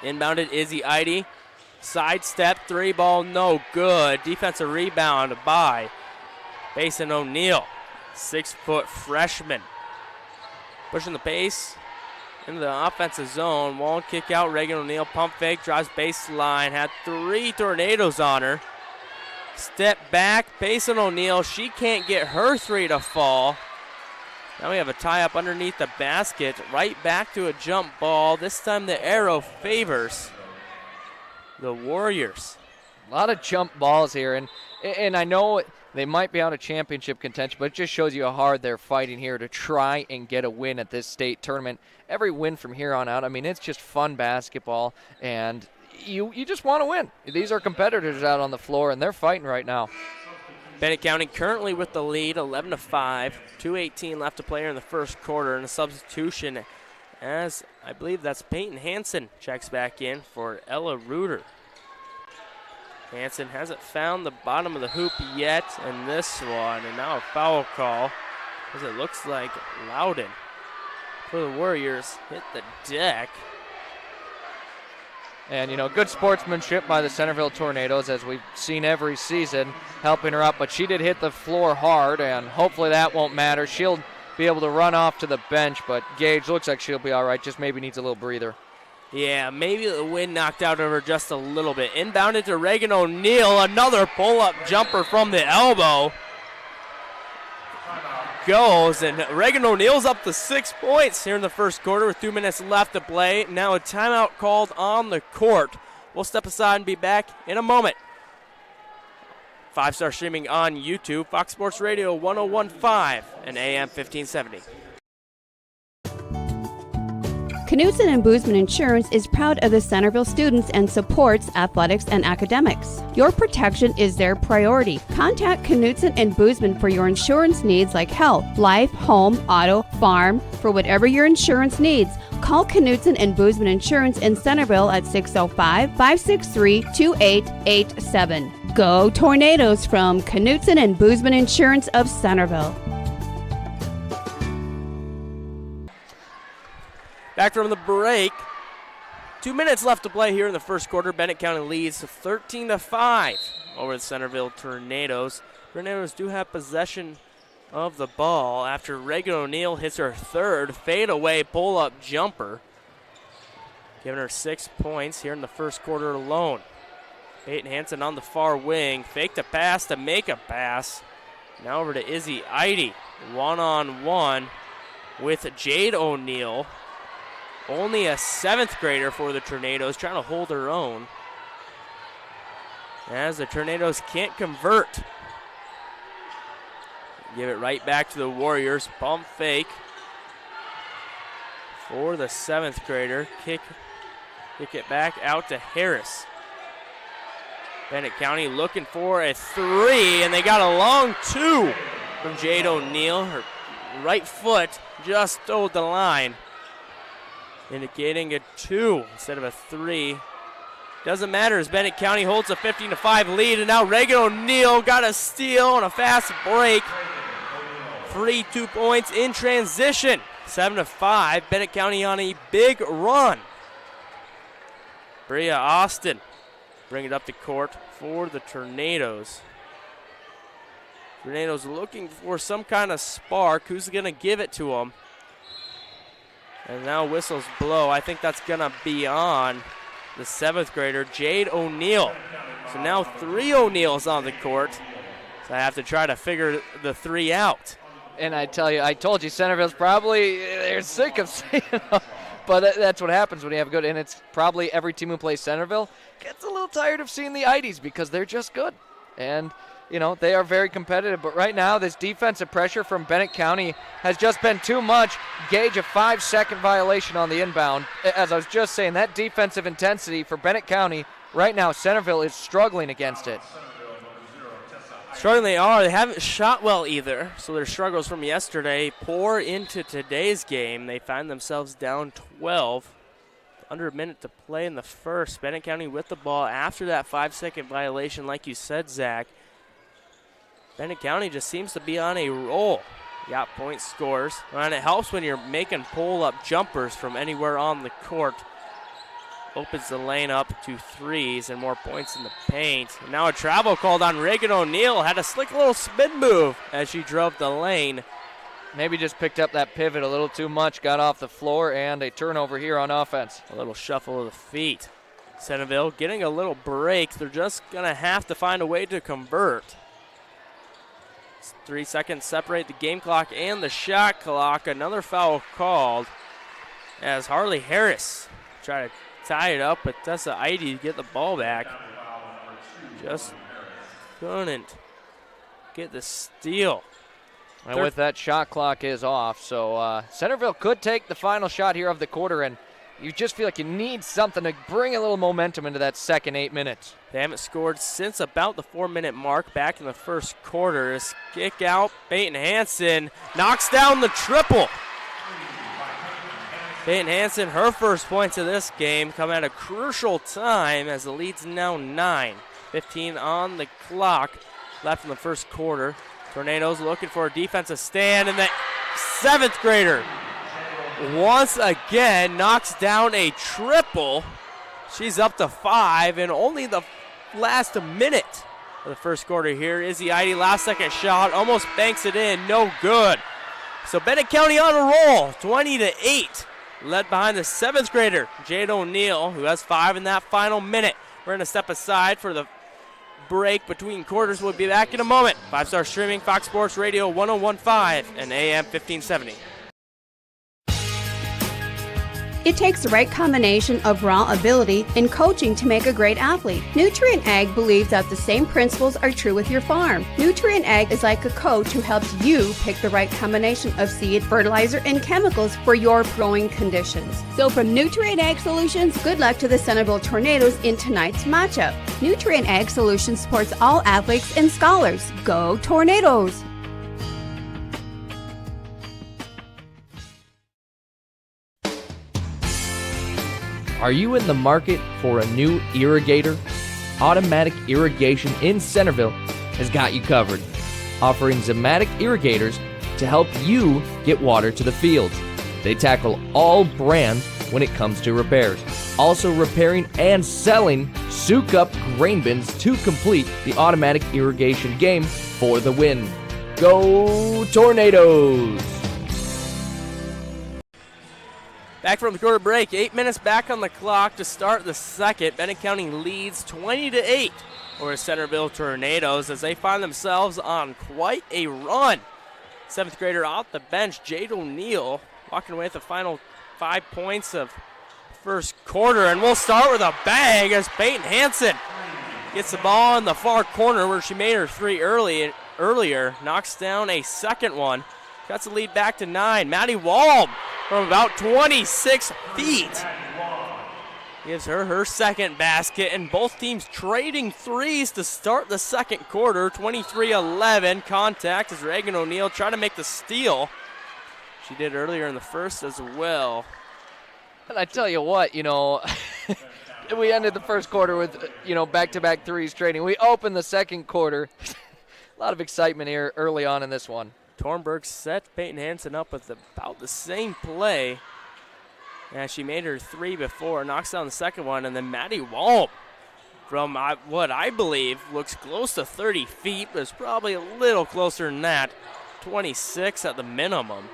Inbounded Izzy Eide. Sidestep, 3 ball, no good. Defensive rebound by Basin O'Neill. 6-foot freshman. Pushing the pace into the offensive zone. Wall kick out, Reagan O'Neill pump fake, drives baseline. Had 3 Tornadoes on her. Step back, Basin O'Neill. She can't get her 3 to fall. Now we have a tie-up underneath the basket. Right back to a jump ball. This time the arrow favors the Warriors. A lot of jump balls here, and I know they might be out of championship contention, but it just shows you how hard they're fighting here to try and get a win at this state tournament. Every win from here on out, I mean, it's just fun basketball, and you just want to win. These are competitors out on the floor, and they're fighting right now. Bennett County currently with the lead, 11-5. 2:18 left to play here in the first quarter, and a substitution as I believe that's Peyton Hansen checks back in for Ella Reuter. Hansen hasn't found the bottom of the hoop yet in this one, and now a foul call as it looks like Loudon for the Warriors hit the deck. And, you know, good sportsmanship by the Centerville Tornadoes, as we've seen every season, helping her up. But she did hit the floor hard, and hopefully that won't matter. She'll be able to run off to the bench, but Gage looks like she'll be all right, just maybe needs a little breather. Yeah, maybe the wind knocked out of her just a little bit. Inbounded to Reagan O'Neill, another pull-up jumper from the elbow. Goes, and Reagan O'Neill's up to 6 points here in the first quarter with 2 minutes left to play. Now a timeout called on the court. We'll step aside and be back in a moment. 5-star streaming on YouTube, Fox Sports Radio 101.5 and AM 1570. Knutson and Boozman Insurance is proud of the Centerville students and supports athletics and academics. Your protection is their priority. Contact Knutson and Boozman for your insurance needs like health, life, home, auto, farm, for whatever your insurance needs. Call Knutson and Boozman Insurance in Centerville at 605-563-2887. Go Tornadoes from Knutson and Boozman Insurance of Centerville. Back from the break. 2 minutes left to play here in the first quarter. Bennett County leads 13-5 over the Centerville Tornadoes. Tornadoes do have possession of the ball after Reagan O'Neill hits her third fadeaway pull-up jumper, giving her 6 points here in the first quarter alone. Peyton Hansen on the far wing, faked a pass to make a pass. Now over to Izzy Eide, one-on-one with Jade O'Neill. Only a 7th grader for the Tornadoes, trying to hold her own, as the Tornadoes can't convert. Give it right back to the Warriors. Pump fake for the 7th grader. Kick it back out to Harris. Bennett County looking for a 3, and they got a long 2 from Jade O'Neill. Her right foot just stole the line, indicating a 2 instead of a 3. Doesn't matter as Bennett County holds a 15-5 lead, and now Reagan O'Neill got a steal on a fast break. Free 2 points in transition. 7-5. Bennett County on a big run. Bria Austin bring it up the court for the Tornadoes. Tornadoes looking for some kind of spark. Who's going to give it to them? And now whistles blow. I think that's going to be on the 7th grader, Jade O'Neill. So now 3 O'Neills on the court. So I have to try to figure the 3 out. And I told you, Centerville's probably, they're sick of saying it, but that's what happens when you have good, and it's probably every team who plays Centerville gets a little tired of seeing the Ides because they're just good. And, they are very competitive, but right now this defensive pressure from Bennett County has just been too much. Gage, a 5-second violation on the inbound. As I was just saying, that defensive intensity for Bennett County, right now Centerville is struggling against it. Struggling they are. They haven't shot well either, so their struggles from yesterday pour into today's game. They find themselves down 12. Under a minute to play in the first. Bennett County with the ball after that 5-second violation, like you said, Zach. Bennett County just seems to be on a roll. Got point scores, and it helps when you're making pull-up jumpers from anywhere on the court. Opens the lane up to 3s and more points in the paint. And now a travel called on Reagan O'Neill. Had a slick little spin move as she drove the lane. Maybe just picked up that pivot a little too much, got off the floor, and a turnover here on offense. A little shuffle of the feet. Centerville getting a little break. They're just going to have to find a way to convert. 3 seconds separate the game clock and the shot clock. Another foul called as Harley Harris tried to tie it up, but Tessa Eide to get the ball back. Just couldn't get the steal. And with that, shot clock is off, so Centerville could take the final shot here of the quarter, and you just feel like you need something to bring a little momentum into that second 8 minutes. They haven't scored since about the 4-minute mark back in the first quarter. Kick out, Peyton Hansen knocks down the triple. Peyton Hansen, her first points of this game come at a crucial time as the lead's now 9. 15 on the clock left in the first quarter. Tornadoes looking for a defensive stand, and the 7th grader once again knocks down a triple. She's up to 5 in only the last minute of the first quarter here. Izzy Eide, last second shot, almost banks it in, no good. So Bennett County on a roll, 20-8. Led behind the 7th grader, Jade O'Neill, who has 5 in that final minute. We're going to step aside for the break between quarters. We'll be back in a moment. 5-Star Streaming, Fox Sports Radio 1015 and AM 1570. It takes the right combination of raw ability and coaching to make a great athlete. Nutrient Ag believes that the same principles are true with your farm. Nutrient Ag is like a coach who helps you pick the right combination of seed, fertilizer, and chemicals for your growing conditions. So from Nutrient Ag Solutions, good luck to the Centerville Tornadoes in tonight's matchup. Nutrient Ag Solutions supports all athletes and scholars. Go Tornadoes! Are you in the market for a new irrigator? Automatic Irrigation in Centerville has got you covered, offering Zematic irrigators to help you get water to the fields. They tackle all brands when it comes to repairs, also repairing and selling soak-up grain bins to complete the automatic irrigation game for the win. Go Tornadoes! Back from the quarter break, 8 minutes back on the clock to start the second. Bennett County leads 20-8 over Centerville Tornadoes as they find themselves on quite a run. Seventh grader off the bench, Jade O'Neill, walking away with the final 5 points of first quarter. And we'll start with a bang as Peyton Hansen gets the ball in the far corner where she made her three earlier, knocks down a second one, cuts the lead back to 9. Maddie Walb from about 26 feet gives her second basket, and both teams trading threes to start the second quarter. 23-11 contact as Reagan O'Neill tried to make the steal. She did earlier in the first as well. And I tell you what, we ended the first quarter with, back-to-back threes trading. We opened the second quarter. A lot of excitement here early on in this one. Tornberg set Peyton Hansen up with about the same play. And she made her three before, knocks down the second one, and then Maddie Walp from what I believe looks close to 30 feet, but it's probably a little closer than that. 26 at the minimum.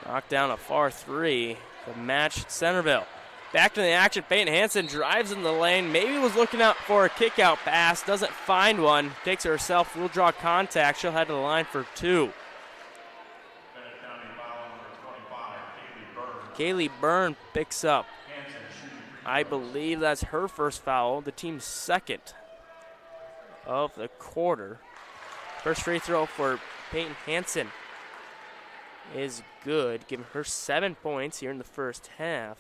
Knocked down a far three to match Centerville. Back to the action, Peyton Hansen drives in the lane, maybe was looking out for a kick-out pass, doesn't find one, takes it herself, will draw contact, she'll head to the line for two. Kaylee Byrne picks up, I believe that's her first foul, the team's second of the quarter. First free throw for Peyton Hansen is good, giving her 7 points here in the first half.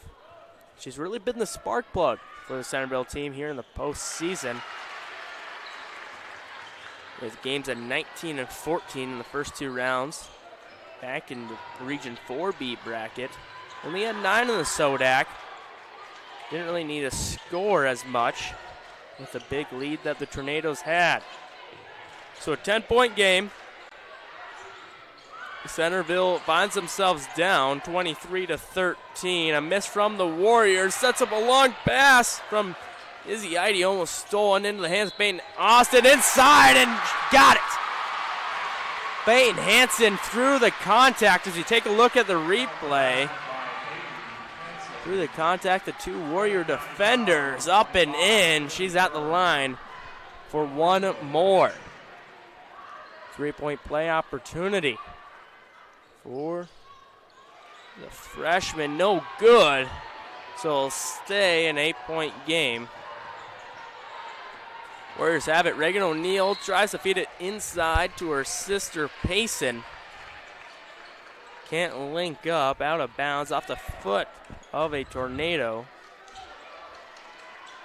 She's really been the spark plug for the Centerville team here in the postseason, with games at 19 and 14 in the first two rounds. Back in the Region 4B bracket. Only had 9 in the Sodak. Didn't really need to score as much with the big lead that the Tornadoes had. So a 10-point game. Centerville finds themselves down 23-13. A miss from the Warriors. Sets up a long pass from Izzy Idy. Almost stolen into the hands of Peyton Austin. Inside and got it. Peyton Hansen through the contact. As you take a look at the replay, through the contact, the two Warrior defenders up and in. She's at the line for one more. 3-point play opportunity for the freshman, no good. So it'll stay an 8-point game. Warriors have it. Reagan O'Neill tries to feed it inside to her sister Payson. Can't link up, out of bounds, off the foot of a Tornado.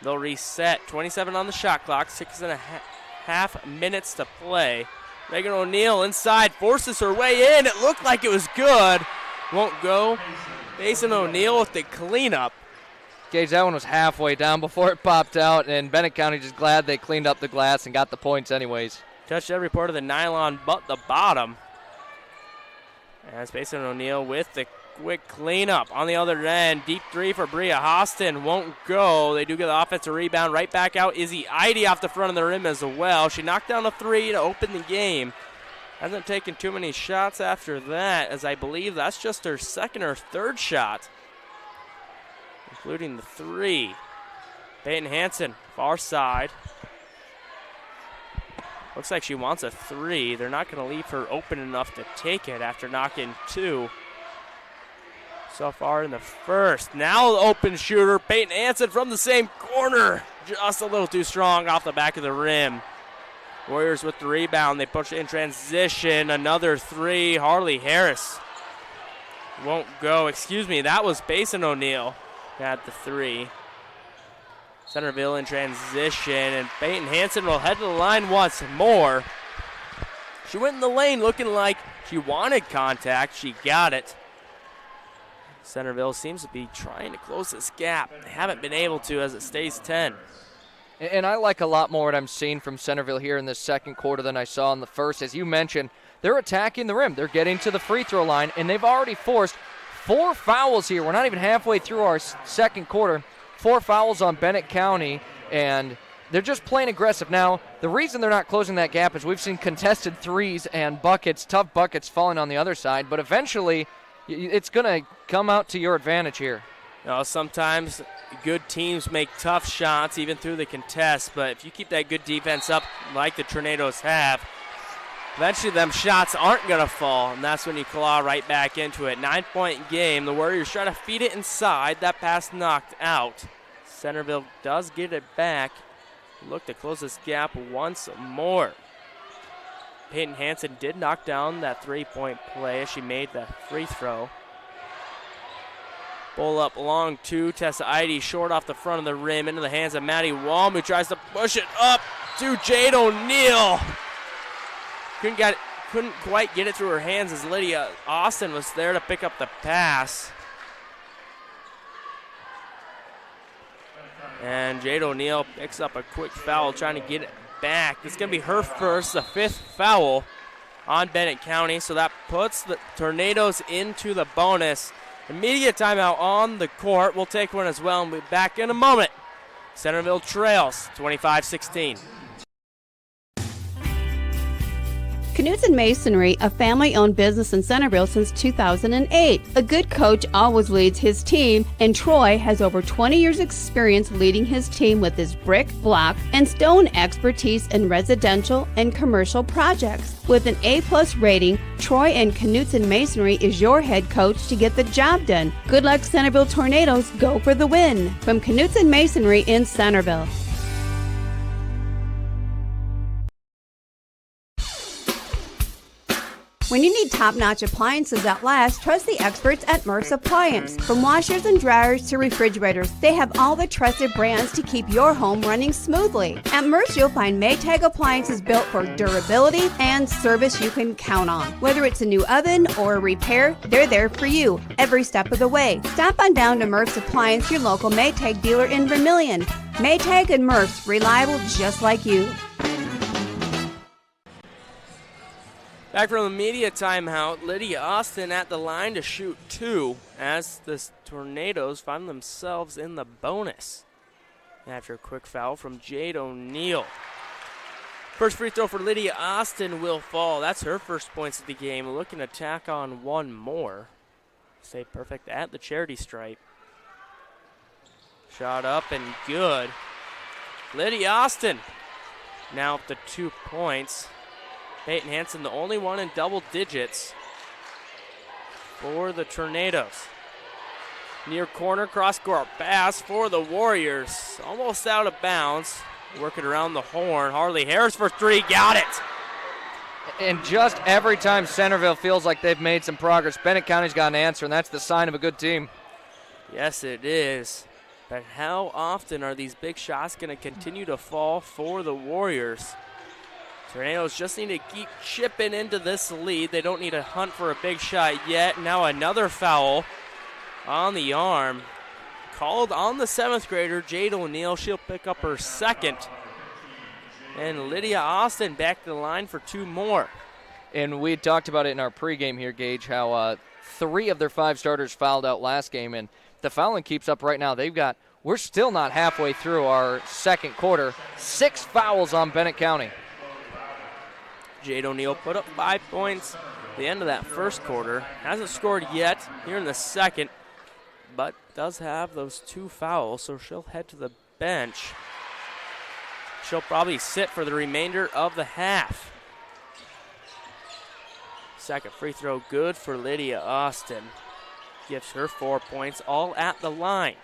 They'll reset. 27 on the shot clock, 6.5 minutes to play. Reagan O'Neill inside, forces her way in. It looked like it was good. Won't go. Mason O'Neill with the cleanup. Gage, that one was halfway down before it popped out, and Bennett County just glad they cleaned up the glass and got the points anyways. Touched every part of the nylon but the bottom. As Mason O'Neill with the quick cleanup on the other end. Deep three for Bria Hostin. Won't go. They do get the offensive rebound. Right back out. Izzy Idy off the front of the rim as well. She knocked down a three to open the game. Hasn't taken too many shots after that, as I believe that's just her second or third shot, including the three. Peyton Hansen, far side. Looks like she wants a three. They're not going to leave her open enough to take it after knocking two. so far in the first. Now the open shooter, Peyton Hansen from the same corner. Just a little too strong off the back of the rim. Warriors with the rebound. They push it in transition. Another three. Harley Harris won't go. Excuse me, that was Basin O'Neill who had the three. Centerville in transition, and Peyton Hansen will head to the line once more. She went in the lane looking like she wanted contact. She got it. Centerville seems to be trying to close this gap. They haven't been able to as it stays 10. And I like a lot more what I'm seeing from Centerville here in this second quarter than I saw in the first. As you mentioned, they're attacking the rim. They're getting to the free throw line, and they've already forced 4 fouls here. We're not even halfway through our second quarter. 4 fouls on Bennett County, and they're just playing aggressive. Now, the reason they're not closing that gap is we've seen contested threes and buckets, tough buckets falling on the other side, but eventually it's going to come out to your advantage here. You know, sometimes good teams make tough shots even through the contest, but if you keep that good defense up like the Tornadoes have, eventually them shots aren't going to fall, and that's when you claw right back into it. 9-point game. The Warriors try to feed it inside. That pass knocked out. Centerville does get it back. Look to close this gap once more. Peyton Hansen did knock down that three-point play as she made the free throw. Pull up long two. Tessa Eide short off the front of the rim into the hands of Maddie Walm, who tries to push it up to Jade O'Neill. Couldn't quite get it through her hands as Lydia Austin was there to pick up the pass. And Jade O'Neill picks up a quick foul trying to get it back. It's going to be her first, the 5th foul on Bennett County. So that puts the Tornadoes into the bonus. Immediate timeout on the court. We'll take one as well and we'll be back in a moment. Centerville trails 25-16. Knutson Masonry, a family-owned business in Centerville since 2008. A good coach always leads his team, and Troy has over 20 years' experience leading his team with his brick, block, and stone expertise in residential and commercial projects. With an A+ rating, Troy and Knutson Masonry is your head coach to get the job done. Good luck, Centerville Tornadoes. Go for the win. From Knutson Masonry in Centerville. When you need top-notch appliances that last, trust the experts at Murph's Appliance. From washers and dryers to refrigerators, they have all the trusted brands to keep your home running smoothly. At Murph's, you'll find Maytag appliances built for durability and service you can count on. Whether it's a new oven or a repair, they're there for you every step of the way. Stop on down to Murph's Appliance, your local Maytag dealer in Vermillion. Maytag and Murph's, reliable just like you. Back from the media timeout, Lydia Austin at the line to shoot 2 as the Tornadoes find themselves in the bonus after a quick foul from Jade O'Neill. First free throw for Lydia Austin will fall. That's her first points of the game. Looking to tack on one more. Stay perfect at the charity stripe. Shot up and good. Lydia Austin now up to 2 points. Peyton Hansen, the only one in double digits for the Tornadoes. Near corner, cross-court pass for the Warriors. Almost out of bounds. Working around the horn. Harley Harris for 3, got it. And just every time Centerville feels like they've made some progress, Bennett County's got an answer, and that's the sign of a good team. Yes, it is. But how often are these big shots going to continue to fall for the Warriors? Tornadoes just need to keep chipping into this lead. They don't need to hunt for a big shot yet. Now another foul on the arm. Called on the 7th grader, Jade O'Neill. She'll pick up her second. And Lydia Austin back to the line for 2 more. And we talked about it in our pregame here, Gage, how 3 of their 5 starters fouled out last game. And the fouling keeps up right now. We're still not halfway through our second quarter. 6 fouls on Bennett County. Jade O'Neill put up 5 points at the end of that first quarter. Hasn't scored yet here in the second, but does have those 2 fouls, so she'll head to the bench. She'll probably sit for the remainder of the half. Second free throw good for Lydia Austin. gives her 4 points, all at the line.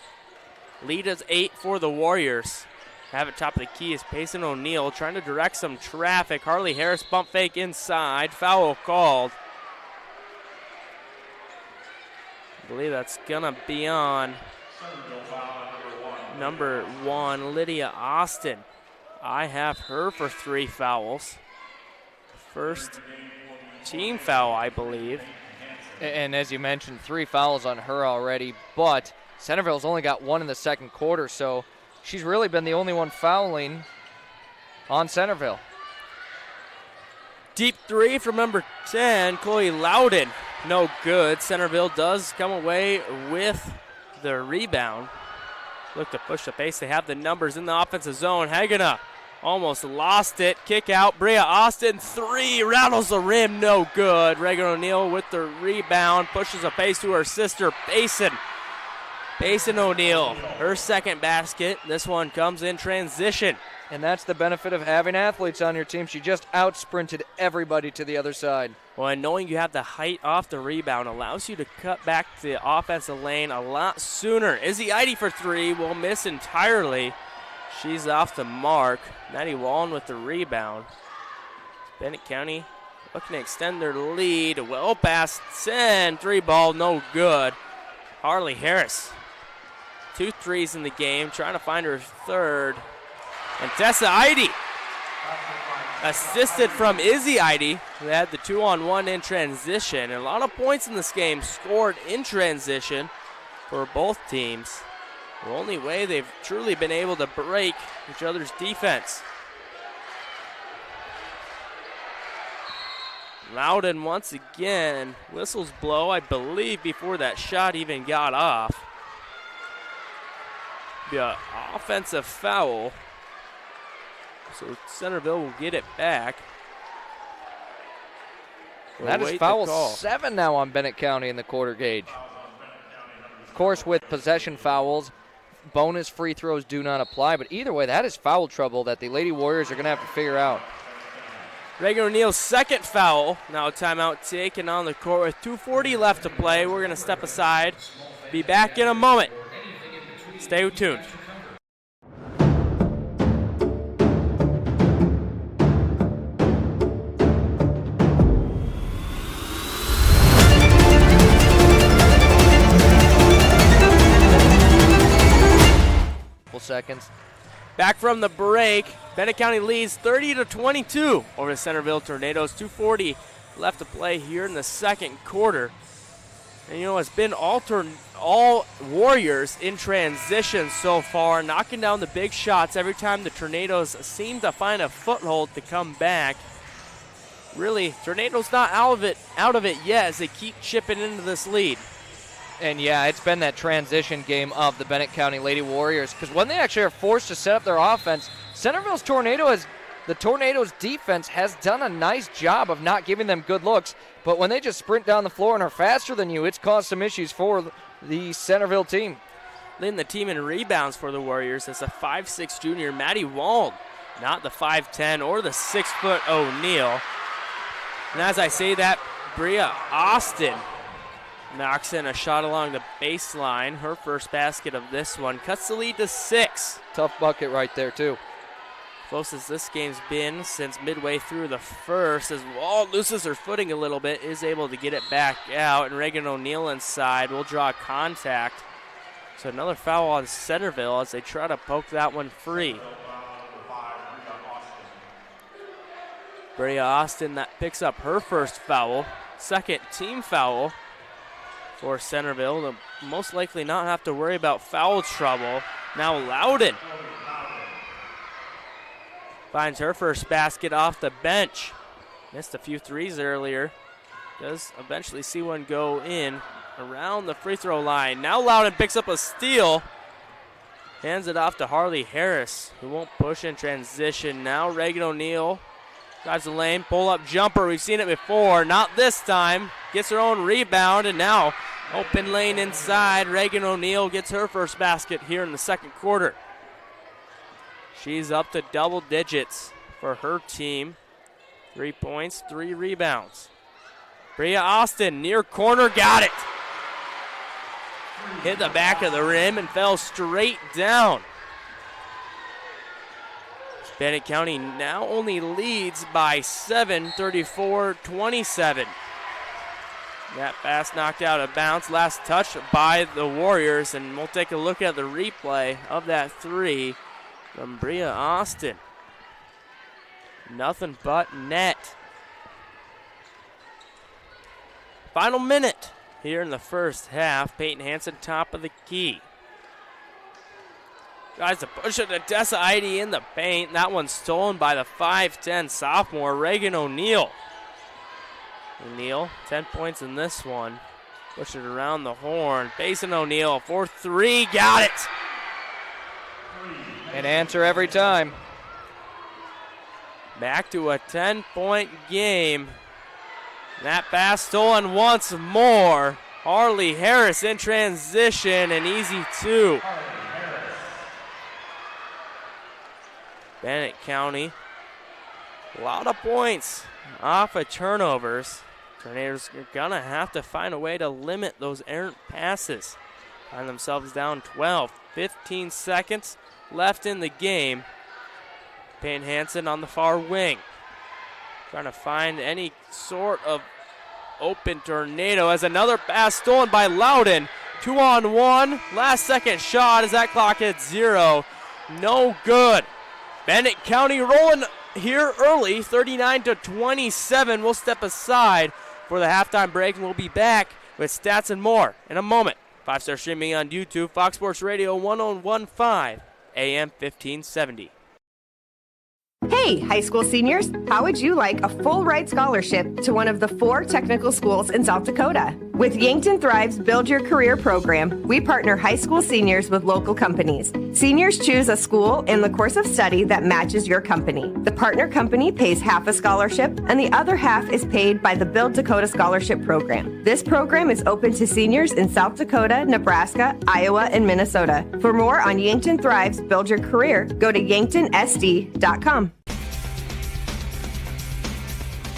Lead is 8 for the Warriors. Have it top of the key is Payson O'Neill trying to direct some traffic. Harley Harris bump fake inside. Foul called. I believe that's going to be on number 1, Lydia Austin. I have her for 3 fouls. First team foul, I believe. And as you mentioned, 3 fouls on her already, but Centerville's only got 1 in the second quarter, so she's really been the only one fouling on Centerville. Deep 3 from number 10, Chloe Loudon. No good. Centerville does come away with the rebound. Look to push the pace. They have the numbers in the offensive zone. Haganah almost lost it. Kick out. Brea Austin, 3. Rattles the rim. No good. Reagan O'Neill with the rebound. Pushes a pace to her sister, Payson. Payson O'Neill, her second basket. This one comes in transition. And that's the benefit of having athletes on your team. She just out-sprinted everybody to the other side. Well, and knowing you have the height off the rebound allows you to cut back to the offensive lane a lot sooner. Izzy Eide for 3 will miss entirely. She's off the mark. Maddie Wallen with the rebound. Bennett County looking to extend their lead. Well past 10. 3 ball, no good. Harley Harris, 2 threes in the game, trying to find her third. And Tessa Eide, assisted from Izzy Eide, who had the 2-on-1 in transition. And a lot of points in this game scored in transition for both teams. The only way they've truly been able to break each other's defense. Loudon once again, whistles blow, I believe, before that shot even got off. Be an offensive foul. So Centerville will get it back. That is foul 7 now on Bennett County in the quarter, Gage. Of course, with possession fouls, bonus free throws do not apply, but either way, that is foul trouble that the Lady Warriors are going to have to figure out. Reagan O'Neill's second foul. Now a timeout taken on the court with 2:40 left to play. We're going to step aside. Be back in a moment. Stay tuned. Seconds. Back from the break, Bennett County leads 30-22 over the Centerville Tornadoes. 2:40 left to play here in the second quarter. And you know, it's been all Warriors in transition so far, knocking down the big shots every time the Tornadoes seem to find a foothold to come back. Really, Tornadoes not out of it yet as they keep chipping into this lead. And yeah, it's been that transition game of the Bennett County Lady Warriors, because when they actually are forced to set up their offense, Centerville's the Tornadoes defense has done a nice job of not giving them good looks, but when they just sprint down the floor and are faster than you, it's caused some issues for the Centerville team. Leading the team in rebounds for the Warriors is a 5'6" junior, Maddie Wald, not the 5'10" or the 6-foot O'Neill. And as I say that, Brea Austin knocks in a shot along the baseline. Her first basket of this one cuts the lead to 6. Tough bucket right there, too. Closest this game's been since midway through the first, as Wald loses her footing a little bit, is able to get it back out, and Reagan O'Neill inside will draw contact. So another foul on Centerville as they try to poke that one free. Brea Austin that picks up her first foul, second team foul for Centerville. They'll most likely not have to worry about foul trouble. Now Loudon finds her first basket off the bench. Missed a few threes earlier. Does eventually see one go in around the free throw line. Now Loudon picks up a steal. Hands it off to Harley Harris, who won't push in transition. Now Reagan O'Neill drives the lane, pull-up jumper. We've seen it before. Not this time. Gets her own rebound, and now open lane inside. Reagan O'Neill gets her first basket here in the second quarter. She's up to double digits for her team. 3 points, 3 rebounds. Brea Austin, near corner, got it. hit the back of the rim and fell straight down. Bennett County now only leads by 7, 34-27. That pass knocked out of bounds. Last touch by the Warriors, and we'll take a look at the replay of that three from Bria Austin. Nothing but net. Final minute here in the first half. Peyton Hansen top of the key. Tries to push it to Tessa Eide in the paint. That one's stolen by the 5'10 sophomore, Reagan O'Neill. O'Neill, 10 points in this one. Push it around the horn. Basin O'Neill, 4-3, got it. An answer every time. Back to a 10-point game. That pass stolen once more. Harley Harris in transition, an easy two. Bennett County, a lot of points off of turnovers. Tornadoes are gonna have to find a way to limit those errant passes. Find themselves down 12, 15 seconds left in the game. Payne Hansen on the far wing, trying to find any sort of open tornado as another pass stolen by Loudon. 2-on-1, last second shot as that clock hits 0. No good. Bennett County rolling here early, 39-27. We'll step aside for the halftime break, and we'll be back with stats and more in a moment. 5-star streaming on YouTube, Fox Sports Radio 1015, AM 1570. Hey, high school seniors, how would you like a full ride scholarship to one of the 4 technical schools in South Dakota? With Yankton Thrive's Build Your Career program, we partner high school seniors with local companies. Seniors choose a school and the course of study that matches your company. The partner company pays half a scholarship, and the other half is paid by the Build Dakota Scholarship Program. This program is open to seniors in South Dakota, Nebraska, Iowa, and Minnesota. For more on Yankton Thrive's Build Your Career, go to yanktonsd.com.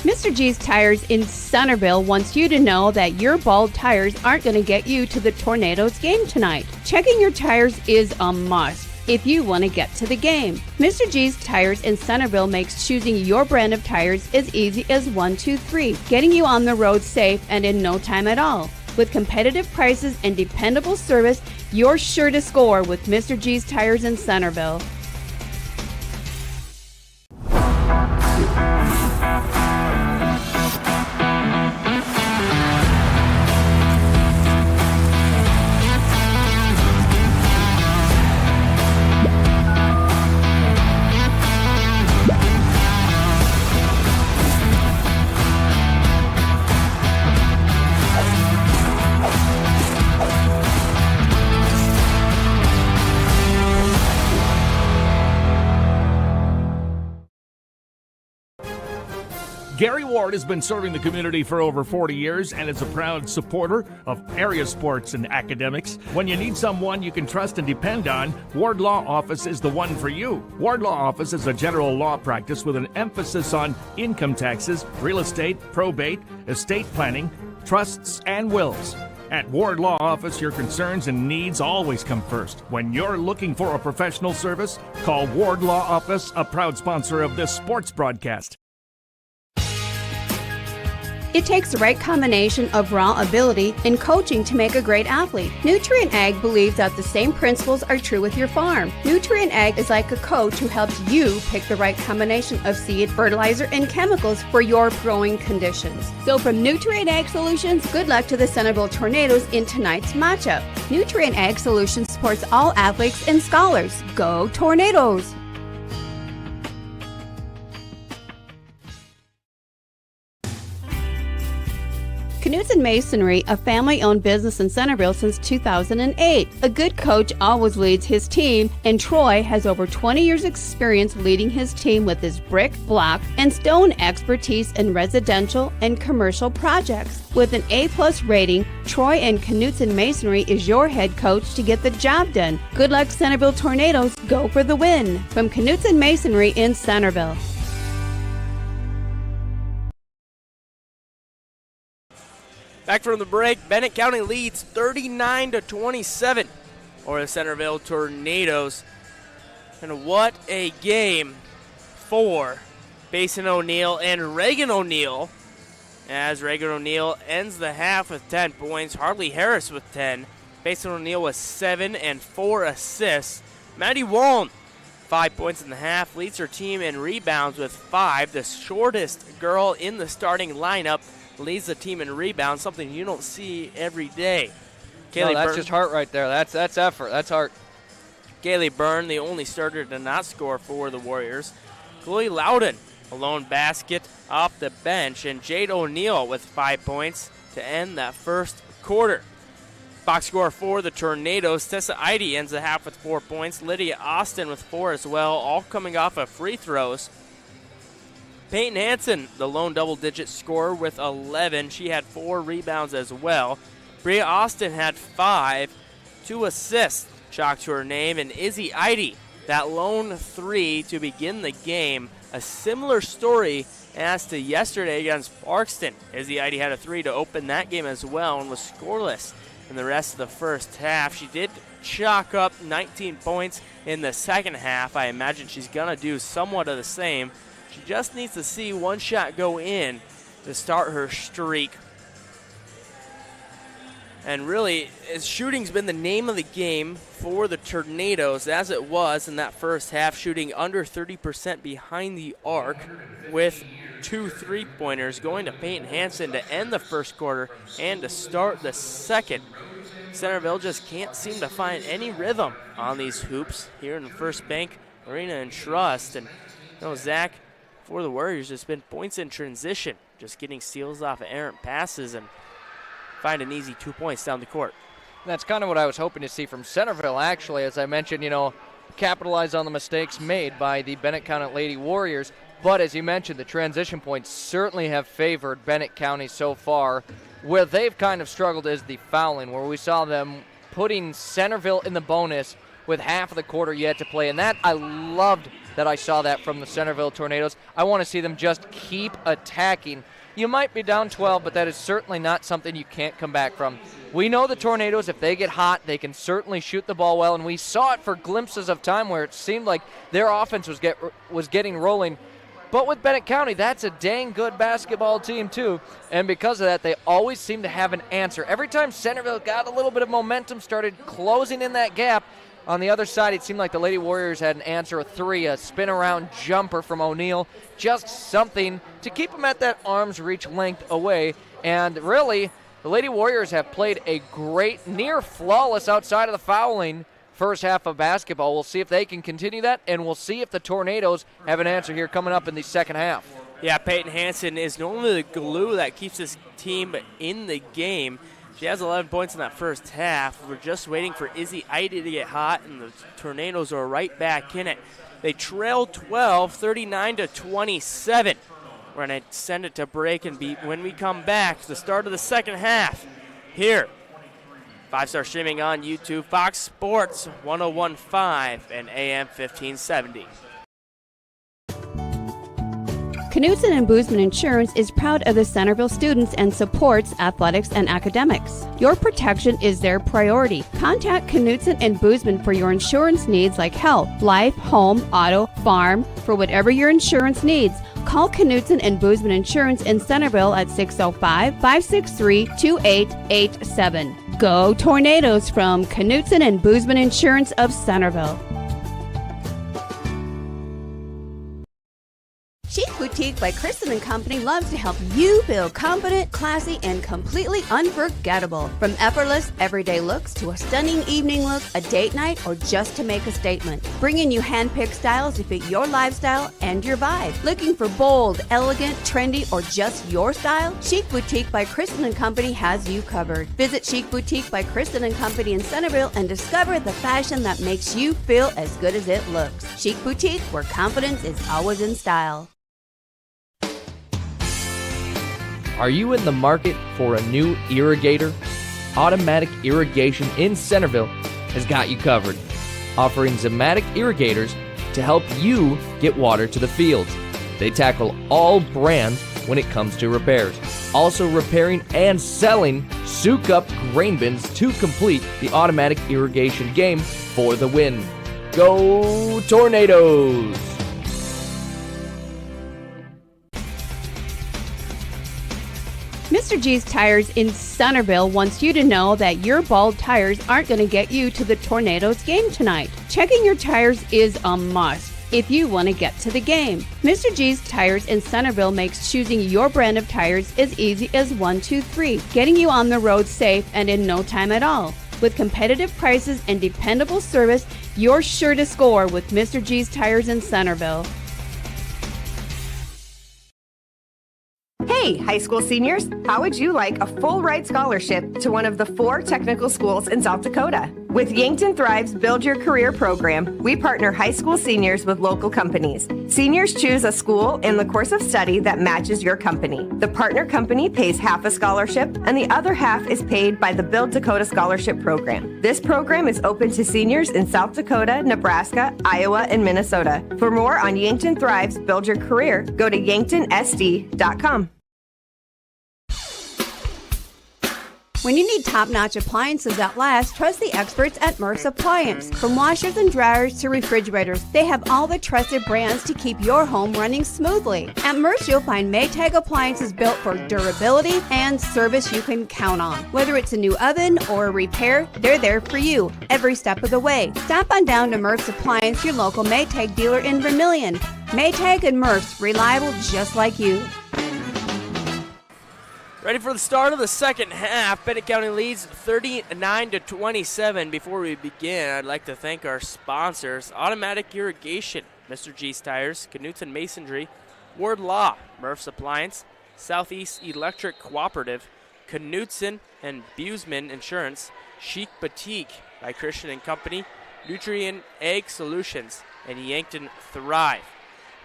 Mr. G's Tires in Centerville wants you to know that your bald tires aren't going to get you to the Tornadoes game tonight. Checking your tires is a must if you want to get to the game. Mr. G's Tires in Centerville makes choosing your brand of tires as easy as 1, 2, 3, getting you on the road safe and in no time at all. With competitive prices and dependable service, you're sure to score with Mr. G's Tires in Centerville. Gary Ward has been serving the community for over 40 years and is a proud supporter of area sports and academics. When you need someone you can trust and depend on, Ward Law Office is the one for you. Ward Law Office is a general law practice with an emphasis on income taxes, real estate, probate, estate planning, trusts, and wills. At Ward Law Office, your concerns and needs always come first. When you're looking for a professional service, call Ward Law Office, a proud sponsor of this sports broadcast. It takes the right combination of raw ability and coaching to make a great athlete. Nutrient Ag believes that the same principles are true with your farm. Nutrient Ag is like a coach who helps you pick the right combination of seed, fertilizer, and chemicals for your growing conditions. So from Nutrient Ag Solutions, good luck to the Centerville Tornadoes in tonight's matchup. Nutrient Ag Solutions supports all athletes and scholars. Go Tornadoes! Knutson Masonry, a family-owned business in Centerville since 2008. A good coach always leads his team, and Troy has over 20 years' experience leading his team with his brick, block, and stone expertise in residential and commercial projects. With an A+ rating, Troy and Knutson Masonry is your head coach to get the job done. Good luck, Centerville Tornadoes. Go for the win. From Knutson Masonry in Centerville. Back from the break, Bennett County leads 39-27 over the Centerville Tornadoes. And what a game for Basin O'Neill and Reagan O'Neill, as Reagan O'Neill ends the half with 10 points. Harley Harris with 10. Basin O'Neill with 7 and 4 assists. Maddie Wallen, 5 points in the half, leads her team in rebounds with 5. The shortest girl in the starting lineup leads the team in rebounds, something you don't see every day. No, that's just heart right there. That's effort. That's heart. Kaylee Byrne, the only starter to not score for the Warriors. Chloe Loudon, a lone basket off the bench. And Jade O'Neill with 5 points to end that first quarter. Box score for the Tornadoes. Tessa Eide ends the half with 4 points. Lydia Austin with 4 as well, all coming off of free throws. Peyton Hansen, the lone double-digit scorer with 11. She had 4 rebounds as well. Bria Austin had 5, 2 assists chalked to her name. And Izzy Eide, that lone 3 to begin the game. A similar story as to yesterday against Parkston. Izzy Eide had a 3 to open that game as well and was scoreless in the rest of the first half. She did chalk up 19 points in the second half. I imagine she's going to do somewhat of the same. She just needs to see one shot go in to start her streak. And really, shooting's been the name of the game for the Tornadoes, as it was in that first half, shooting under 30% behind the arc with 2 3-pointers, going to Peyton Hansen to end the first quarter and to start the second. Centerville just can't seem to find any rhythm on these hoops here in the First Bank Arena and Trust. And Zach, for the Warriors, it's been points in transition, just getting steals off of errant passes and find an easy 2 points down the court. That's kind of what I was hoping to see from Centerville, actually. As I mentioned, capitalize on the mistakes made by the Bennett County Lady Warriors. But as you mentioned, the transition points certainly have favored Bennett County so far. Where they've kind of struggled is the fouling, where we saw them putting Centerville in the bonus with half of the quarter yet to play. And that, I loved that I saw that from the Centerville Tornadoes. I want to see them just keep attacking. You might be down 12, but that is certainly not something you can't come back from. We know the Tornadoes, if they get hot, they can certainly shoot the ball well, and we saw it for glimpses of time where it seemed like their offense was getting rolling. But with Bennett County, that's a dang good basketball team too, and because of that, they always seem to have an answer. Every time Centerville got a little bit of momentum, started closing in that gap, on the other side, it seemed like the Lady Warriors had an answer, a 3, a spin-around jumper from O'Neill, just something to keep them at that arm's reach length away. And really, the Lady Warriors have played a great, near flawless outside of the fouling first half of basketball. We'll see if they can continue that, and we'll see if the Tornadoes have an answer here coming up in the second half. Yeah, Peyton Hansen is normally the glue that keeps this team in the game. She has 11 points in that first half. We're just waiting for Izzy Eide to get hot, and the Tornadoes are right back in it. They trail 12, 39-27. We're going to send it to break, and when we come back, the start of the second half here. 5-star streaming on YouTube, Fox Sports 101.5 and AM 1570. Knudsen and Boozman Insurance is proud of the Centerville students and supports athletics and academics. Your protection is their priority. Contact Knudsen and Boozman for your insurance needs like health, life, home, auto, farm, for whatever your insurance needs. Call Knudsen and Boozman Insurance in Centerville at 605-563-2887. Go Tornadoes from Knudsen and Boozman Insurance of Centerville. Chic Boutique by Kristen & Company loves to help you feel confident, classy, and completely unforgettable. From effortless, everyday looks to a stunning evening look, a date night, or just to make a statement. Bringing you hand-picked styles to fit your lifestyle and your vibe. Looking for bold, elegant, trendy, or just your style? Chic Boutique by Kristen & Company has you covered. Visit Chic Boutique by Kristen & Company in Centerville and discover the fashion that makes you feel as good as it looks. Chic Boutique, where confidence is always in style. Are you in the market for a new irrigator? Automatic Irrigation in Centerville has got you covered, offering Zematic irrigators to help you get water to the fields. They tackle all brands when it comes to repairs. also repairing and selling Souk-Up grain bins to complete the automatic irrigation game for the win. Go Tornadoes! Mr. G's Tires in Centerville wants you to know that your bald tires aren't going to get you to the Tornadoes game tonight. Checking your tires is a must if you want to get to the game. Mr. G's Tires in Centerville makes choosing your brand of tires as easy as 1, 2, 3, getting you on the road safe and in no time at all. With competitive prices and dependable service, you're sure to score with Mr. G's Tires in Centerville. Hey, high school seniors, how would you like a full ride scholarship to one of the 4 technical schools in South Dakota? With Yankton Thrive's Build Your Career program, we partner high school seniors with local companies. Seniors choose a school and the course of study that matches your company. The partner company pays half a scholarship, and the other half is paid by the Build Dakota Scholarship Program. This program is open to seniors in South Dakota, Nebraska, Iowa, and Minnesota. For more on Yankton Thrive's Build Your Career, go to yanktonsd.com. When you need top-notch appliances that last, trust the experts at Murph's Appliance. From washers and dryers to refrigerators, they have all the trusted brands to keep your home running smoothly. At Murph's, you'll find Maytag appliances built for durability and service you can count on. Whether it's a new oven or a repair, they're there for you every step of the way. Stop on down to Murph's Appliance, your local Maytag dealer in Vermillion. Maytag and Murph's, reliable just like you. Ready for the start of the second half. Bennett County leads 39-27. Before we begin, I'd like to thank our sponsors: Automatic Irrigation, Mr. G's Tires, Knutson Masonry, Ward Law, Murph's Appliance, Southeast Electric Cooperative, Knutson and Buseman Insurance, Chic Boutique by Christian & Company, Nutrient Egg Solutions, and Yankton Thrive.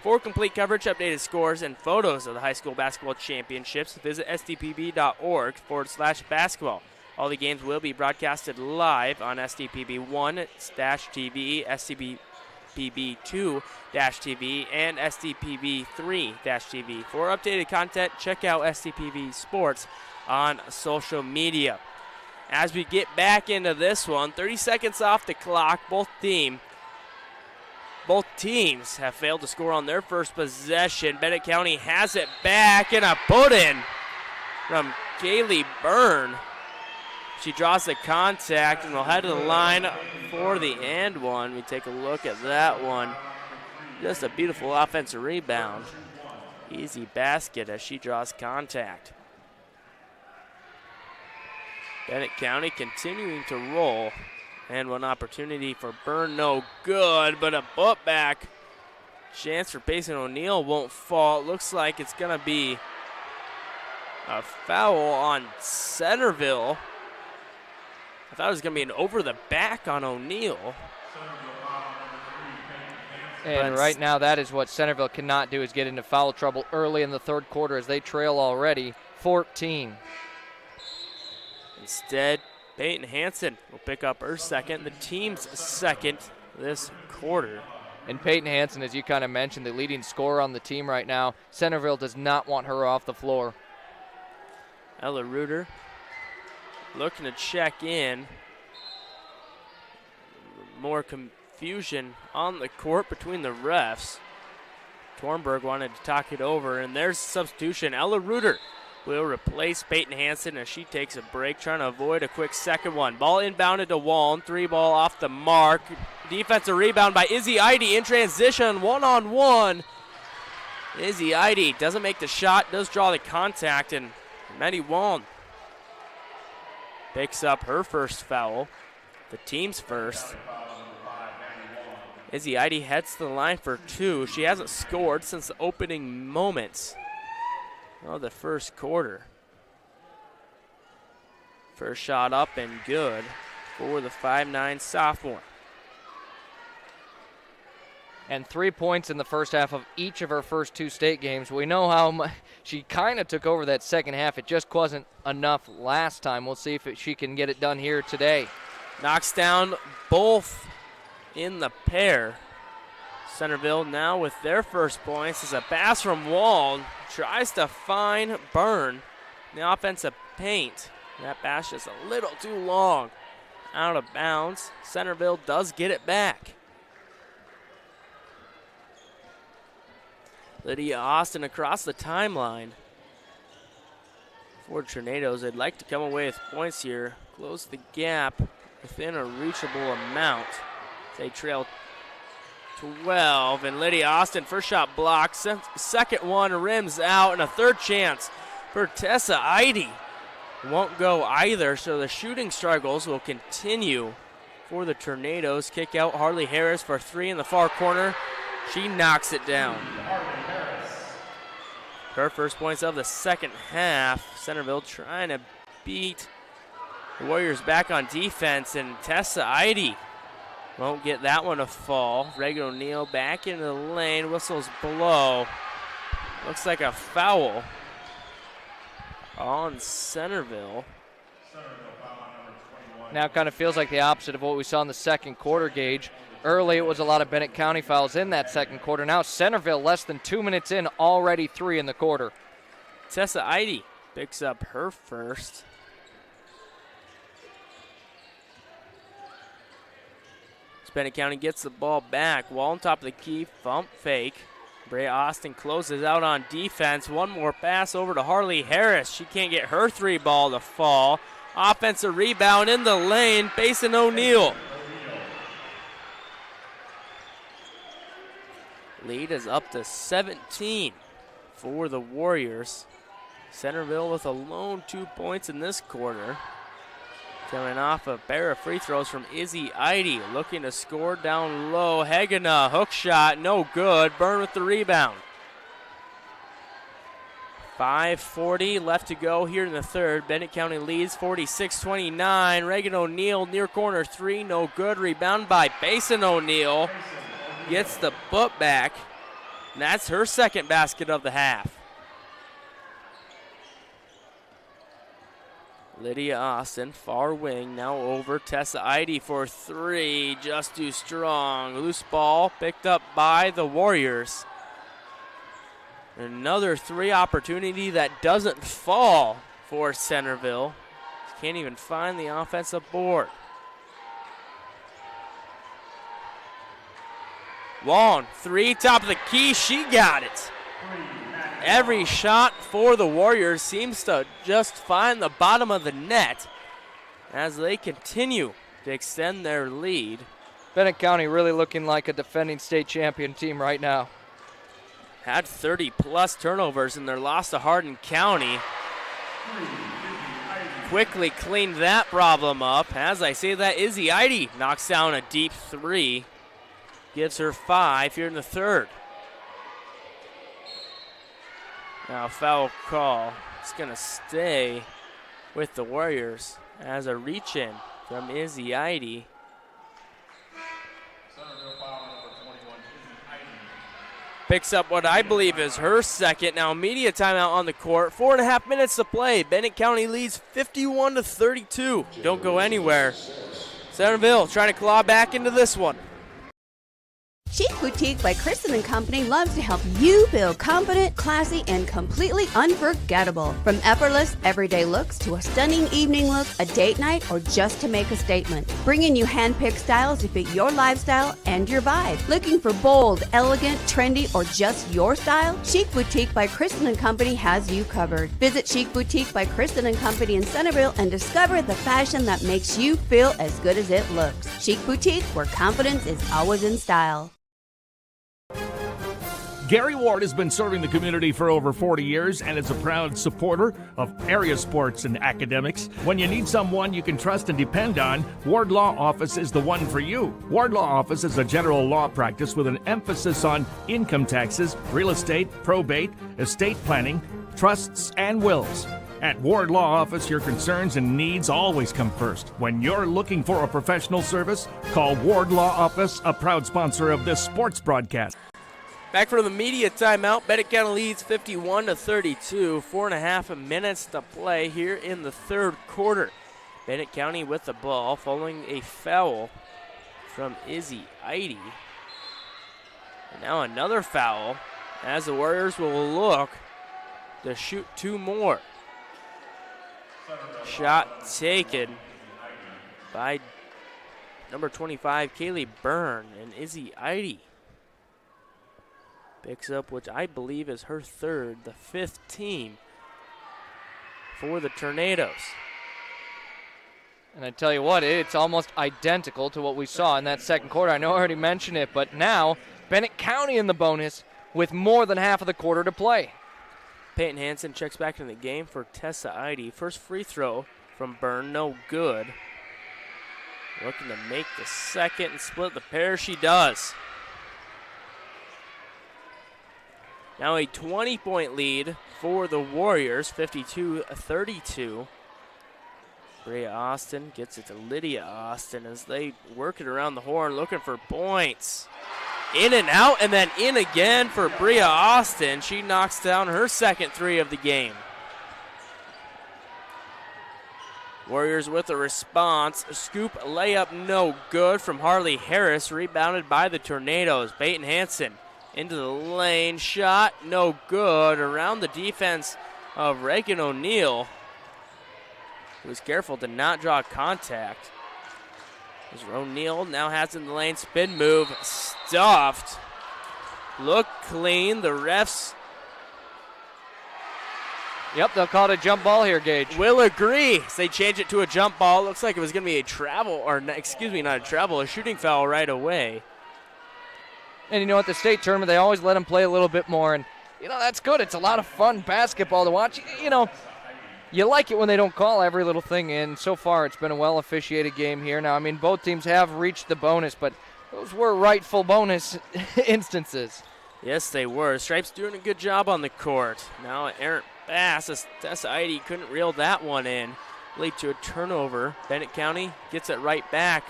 For complete coverage, updated scores, and photos of the high school basketball championships, visit sdpb.org/basketball. All the games will be broadcasted live on SDPB1-TV, SDPB2-TV, and SDPB3-TV. For updated content, check out SDPB Sports on social media. As we get back into this one, 30 seconds off the clock, both teams have failed to score on their first possession. Bennett County has it back, and a put-in from Kaylee Byrne. She draws the contact, and will head to the line for the and one. We take a look at that one. Just a beautiful offensive rebound. Easy basket as she draws contact. Bennett County continuing to roll. And one opportunity for Byrne, no good, but a putback. Chance for Payson O'Neill won't fall. It looks like it's going to be a foul on Centerville. I thought it was going to be an over the back on O'Neill. And right now, that is what Centerville cannot do, is get into foul trouble early in the third quarter as they trail already 14. Instead, Peyton Hansen will pick up her second, the team's second this quarter. And Peyton Hansen, as you kind of mentioned, the leading scorer on the team right now. Centerville does not want her off the floor. Ella Reuter looking to check in. More confusion on the court between the refs. Tornberg wanted to talk it over, and there's substitution. Ella Reuter will replace Peyton Hansen as she takes a break, trying to avoid a quick second one. Ball inbounded to Wallen. 3 ball off the mark. Defensive rebound by Izzy Eide in transition. One-on-one. Izzy Eide doesn't make the shot, does draw the contact, and Maddie Wallen picks up her first foul, the team's first. Izzy Eide heads to the line for 2. She hasn't scored since the opening moments of the first quarter. First shot up and good for the 5'9" sophomore. And 3 points in the first half of each of her first 2 state games. We know how much she kind of took over that second half. It just wasn't enough last time. We'll see if she can get it done here today. Knocks down both in the pair. Centerville now with their first points. Is a pass from Wall. Tries to find Byrne. in the offensive paint. That pass just a little too long. Out of bounds. Centerville does get it back. Lydia Austin across the timeline. For Tornadoes, they'd like to come away with points here. Close the gap within a reachable amount. They trail 12, and Lydia Austin, first shot blocked. Second one rims out, and a third chance for Tessa Eide. Won't go either, so the shooting struggles will continue for the Tornadoes. Kick out Harley Harris for three in the far corner. She knocks it down. Her first points of the second half. Centerville trying to beat the Warriors back on defense, and Tessa Eide won't get that one to fall. Reagan O'Neill back into the lane. Whistles blow. Looks like a foul on Centerville. Now kind of feels like the opposite of what we saw in the second quarter, Gage. Early, it was a lot of Bennett County fouls in that second quarter. Now Centerville, less than 2 minutes in, already 3 in the quarter. Tessa Eide picks up her first. Bennett County gets the ball back. Wall on top of the key, bump fake. Brea Austin closes out on defense. One more pass over to Harley Harris. She can't get her three ball to fall. Offensive rebound in the lane, Basin O'Neill. Lead is up to 17 for the Warriors. Centerville with a lone 2 points in this quarter. Coming off a pair of free throws from Izzy Eide. Looking to score down low. Hegena, hook shot, no good. Byrne with the rebound. 5:40 left to go here in the third. Bennett County leads 46-29. Reagan O'Neill near corner three, no good. Rebound by Basin O'Neill. Gets the put back. And that's her second basket of the half. Lydia Austin, far wing, now over. Tessa Eide for three, just too strong. Loose ball picked up by the Warriors. Another three opportunity that doesn't fall for Centerville. Can't even find the offensive board. Long, three, top of the key, she got it. Every shot for the Warriors seems to just find the bottom of the net as they continue to extend their lead. Bennett County really looking like a defending state champion team right now. Had 30-plus turnovers in their loss to Hardin County. Quickly cleaned that problem up. As I say that, Izzy Eide knocks down a deep three. Gives her 5 here in the third. Now foul call. It's going to stay with the Warriors as a reach-in from Izzy Eide. Picks up what I believe is her second. Now immediate timeout on the court. 4.5 minutes to play. Bennett County leads 51-32. Don't go anywhere. Centerville trying to claw back into this one. Chic Boutique by Kristen & Company loves to help you feel confident, classy, and completely unforgettable. From effortless, everyday looks to a stunning evening look, a date night, or just to make a statement. Bringing you hand-picked styles to fit your lifestyle and your vibe. Looking for bold, elegant, trendy, or just your style? Chic Boutique by Kristen & Company has you covered. Visit Chic Boutique by Kristen & Company in Centerville and discover the fashion that makes you feel as good as it looks. Chic Boutique, where confidence is always in style. Gary Ward has been serving the community for over 40 years and is a proud supporter of area sports and academics. When you need someone you can trust and depend on, Ward Law Office is the one for you. Ward Law Office is a general law practice with an emphasis on income taxes, real estate, probate, estate planning, trusts, and wills. At Ward Law Office, your concerns and needs always come first. When you're looking for a professional service, call Ward Law Office, a proud sponsor of this sports broadcast. Back from the media timeout, Bennett County leads 51-32. 4.5 minutes to play here in the third quarter. Bennett County with the ball following a foul from Izzy Eide. And now another foul as the Warriors will look to shoot two more. Shot taken by number 25, Kaylee Byrne, and Izzy Eide picks up, which I believe is her third, the 5th team for the Tornadoes. And I tell you what, it's almost identical to what we saw in that second quarter. I know I already mentioned it, but now Bennett County in the bonus with more than half of the quarter to play. Peyton Hansen checks back in the game for Tessa Eide. First free throw from Byrne, no good. Looking to make the second and split the pair. She does. Now a 20-point lead for the Warriors, 52-32. Bria Austin gets it to Lydia Austin as they work it around the horn, looking for points. In and out, and then in again for Bria Austin. She knocks down her second three of the game. Warriors with a response. A scoop layup, no good from Harley Harris, rebounded by the Tornadoes. Peyton Hansen into the lane, shot, no good. Around the defense of Reagan O'Neill, who was careful to not draw contact. As O'Neill now has in the lane, spin move, stuffed. Look clean, the refs. Yep, they'll call it a jump ball here, Gage. Will agree. As they change it to a jump ball. Looks like it was going to be a travel, or excuse me, not a travel, a shooting foul right away. And you know, at the state tournament, they always let them play a little bit more. And, you know, that's good. It's a lot of fun basketball to watch. You know, you like it when they don't call every little thing. And so far, it's been a well-officiated game here. Now, I mean, both teams have reached the bonus, but those were rightful bonus instances. Yes, they were. Stripes doing a good job on the court. Now, errant pass as Tessa Eide couldn't reel that one in. Lead to a turnover. Bennett County gets it right back.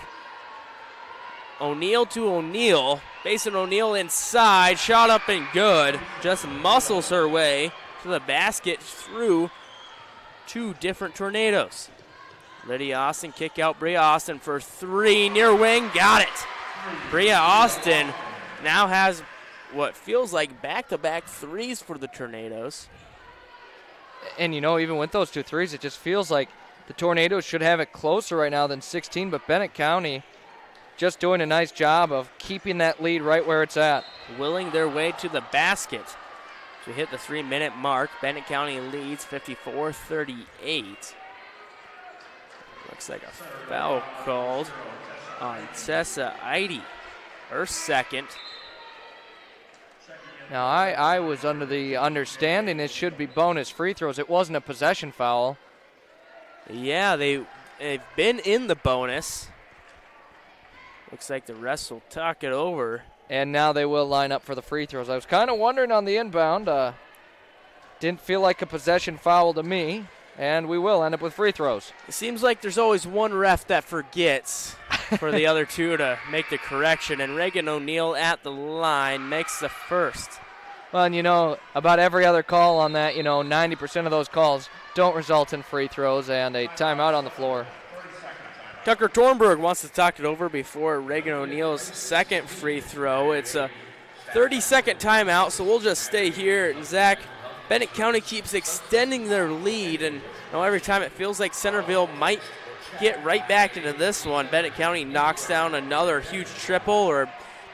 O'Neill to O'Neill. Mason O'Neill inside. Shot up and good. Just muscles her way to the basket through two different Tornadoes. Lydia Austin kick out Bria Austin for three. Near wing. Got it. Bria Austin now has what feels like back-to-back threes for the Tornadoes. And, you know, even with those 2 threes, it just feels like the Tornadoes should have it closer right now than 16, but Bennett County just doing a nice job of keeping that lead right where it's at. Willing their way to the basket to hit the 3-minute mark. Bennett County leads 54-38. Looks like a foul called on Tessa Eide, her second. Now, I was under the understanding it should be bonus free throws. It wasn't a possession foul. Yeah, they've been in the bonus. Looks like the refs will talk it over. And now they will line up for the free throws. I was kind of wondering on the inbound. Didn't feel like a possession foul to me. And we will end up with free throws. It seems like there's always one ref that forgets for the other two to make the correction. And Reagan O'Neill at the line makes the first. Well, and you know, about every other call on that, 90% of those calls don't result in free throws and a timeout on the floor. Tucker Tornberg wants to talk it over before Reagan O'Neill's second free throw. It's a 30-second timeout, so we'll just stay here. And Zach, Bennett County keeps extending their lead, and every time it feels like Centerville might get right back into this one, Bennett County knocks down another huge triple or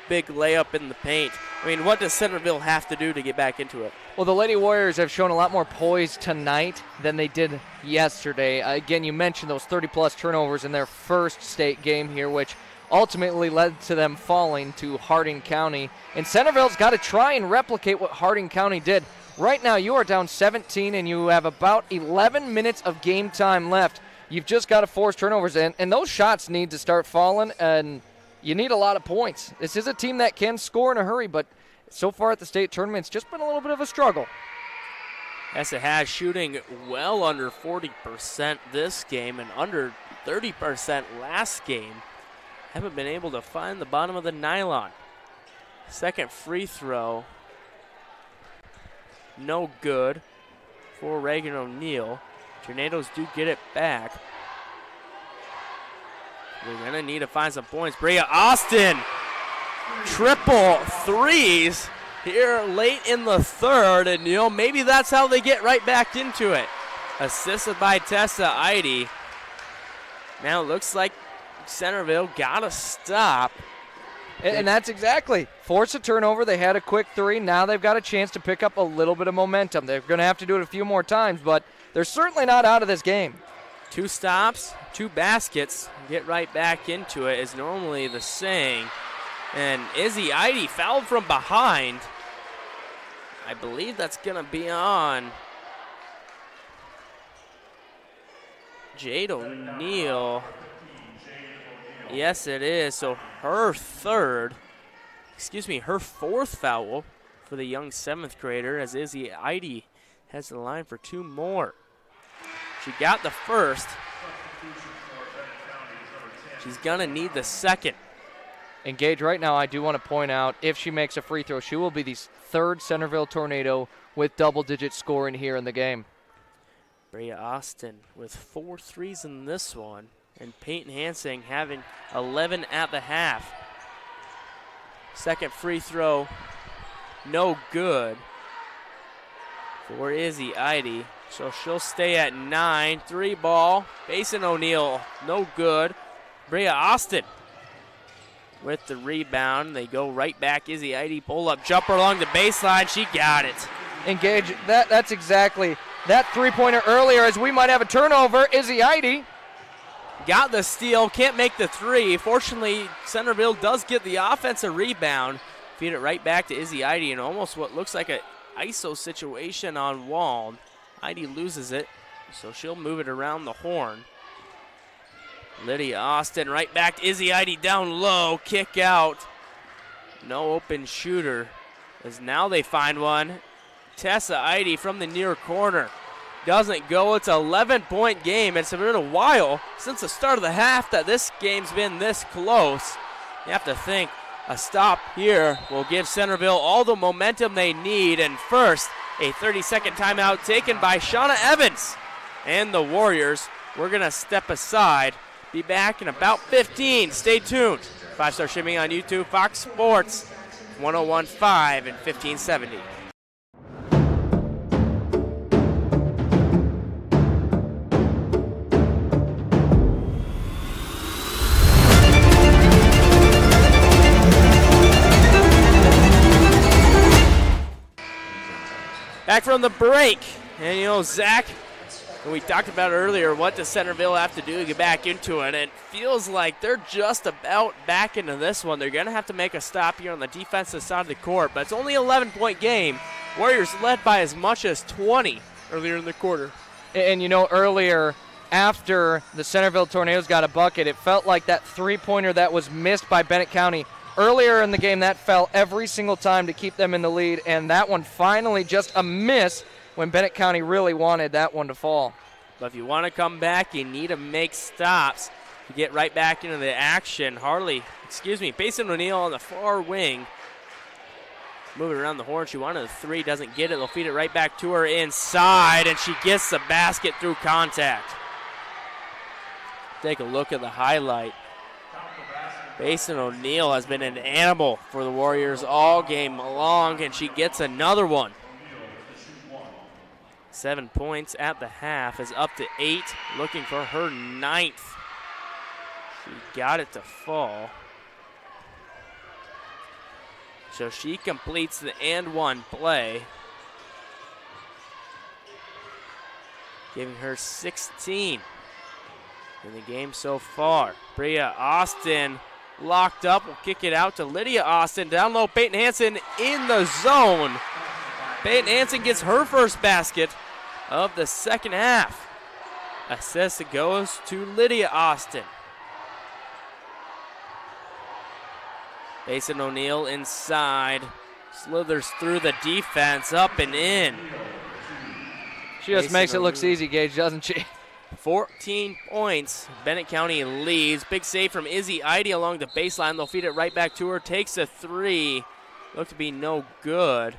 big layup in the paint. I mean, what does Centerville have to do to get back into it? Well, the Lady Warriors have shown a lot more poise tonight than they did yesterday. Again, you mentioned those 30-plus turnovers in their first state game here, which ultimately led to them falling to Harding County. And Centerville's got to try and replicate what Harding County did. Right now, you are down 17, and you have about 11 minutes of game time left. You've just got to force turnovers, and those shots need to start falling, and you need a lot of points. This is a team that can score in a hurry, but so far at the state tournament, it's just been a little bit of a struggle. Yes, it has, shooting well under 40% this game and under 30% last game. Haven't been able to find the bottom of the nylon. Second free throw, no good for Reagan O'Neill. Tornadoes do get it back. They're going to need to find some points. Bria Austin, triple threes here late in the third, and maybe that's how they get right back into it. assisted by Tessa Eide. Now it looks like Centerville got to stop. And that's exactly. Force a turnover. They had a quick 3. Now they've got a chance to pick up a little bit of momentum. They're going to have to do it a few more times, but they're certainly not out of this game. 2 stops, 2 baskets. Get right back into it is normally the saying. And Izzy Eide fouled from behind. I believe that's going to be on Jade O'Neill. Yes, it is. So her fourth foul for the young 7th grader as Izzy Eide heads to the line for 2 more. She got the first. She's going to need the second. And Gage, right now I do want to point out, if she makes a free throw, she will be the 3rd Centerville Tornado with double-digit scoring here in the game. Brea Austin with 4 threes in this one. And Peyton Hansing having 11 at the half. Second free throw, no good for Izzy Eide. So she'll stay at 9. 3 ball. Basin O'Neill, no good. Brea Austin with the rebound. They go right back. Izzy Eide pull up jumper along the baseline. She got it. Engage. That's exactly that 3-pointer earlier as we might have a turnover. Izzy Eide got the steal, can't make the 3. Fortunately, Centerville does get the offensive rebound. Feed it right back to Izzy Eide in almost what looks like an ISO situation on Wald. Eide loses it, so she'll move it around the horn. Lydia Austin right back to Izzy Eide down low, kick out. No open shooter, as now they find one. Tessa Eide from the near corner. Doesn't go. It's an 11-point game. It's been a while since the start of the half that this game's been this close. You have to think a stop here will give Centerville all the momentum they need. And first, a 30-second timeout taken by Shauna Evans. And the Warriors, we're going to step aside. Be back in about 15. Stay tuned. 5-Star Shipping on YouTube, Fox Sports, 101.5 and 1570. Back from the break, and Zach, we talked about earlier, what does Centerville have to do to get back into it? It feels like they're just about back into this one. They're going to have to make a stop here on the defensive side of the court, but it's only an 11-point game. Warriors led by as much as 20 earlier in the quarter. And earlier, after the Centerville Tornadoes got a bucket, it felt like that 3-pointer that was missed by Bennett County earlier in the game, that fell every single time to keep them in the lead, and that one finally just a miss when Bennett County really wanted that one to fall. But if you want to come back, you need to make stops to get right back into the action. Basin O'Neill on the far wing. Moving around the horn, she wanted a 3, doesn't get it. They'll feed it right back to her inside, and she gets the basket through contact. Take a look at the highlight. Basin O'Neill has been an animal for the Warriors all game long, and she gets another one. 7 points at the half, is up to 8, looking for her 9th. She got it to fall. So she completes the and one play, giving her 16 in the game so far. Brea Austin locked up, will kick it out to Lydia Austin. Down low, Peyton Hansen in the zone. Peyton Hansen gets her first basket of the second half. Assist goes to Lydia Austin. Basin O'Neill inside. Slithers through the defense, up and in. She just makes it look easy, Gage, doesn't she? 14 points. Bennett County leads. Big save from Izzy Eide along the baseline. They'll feed it right back to her. Takes a 3. Looked to be no good.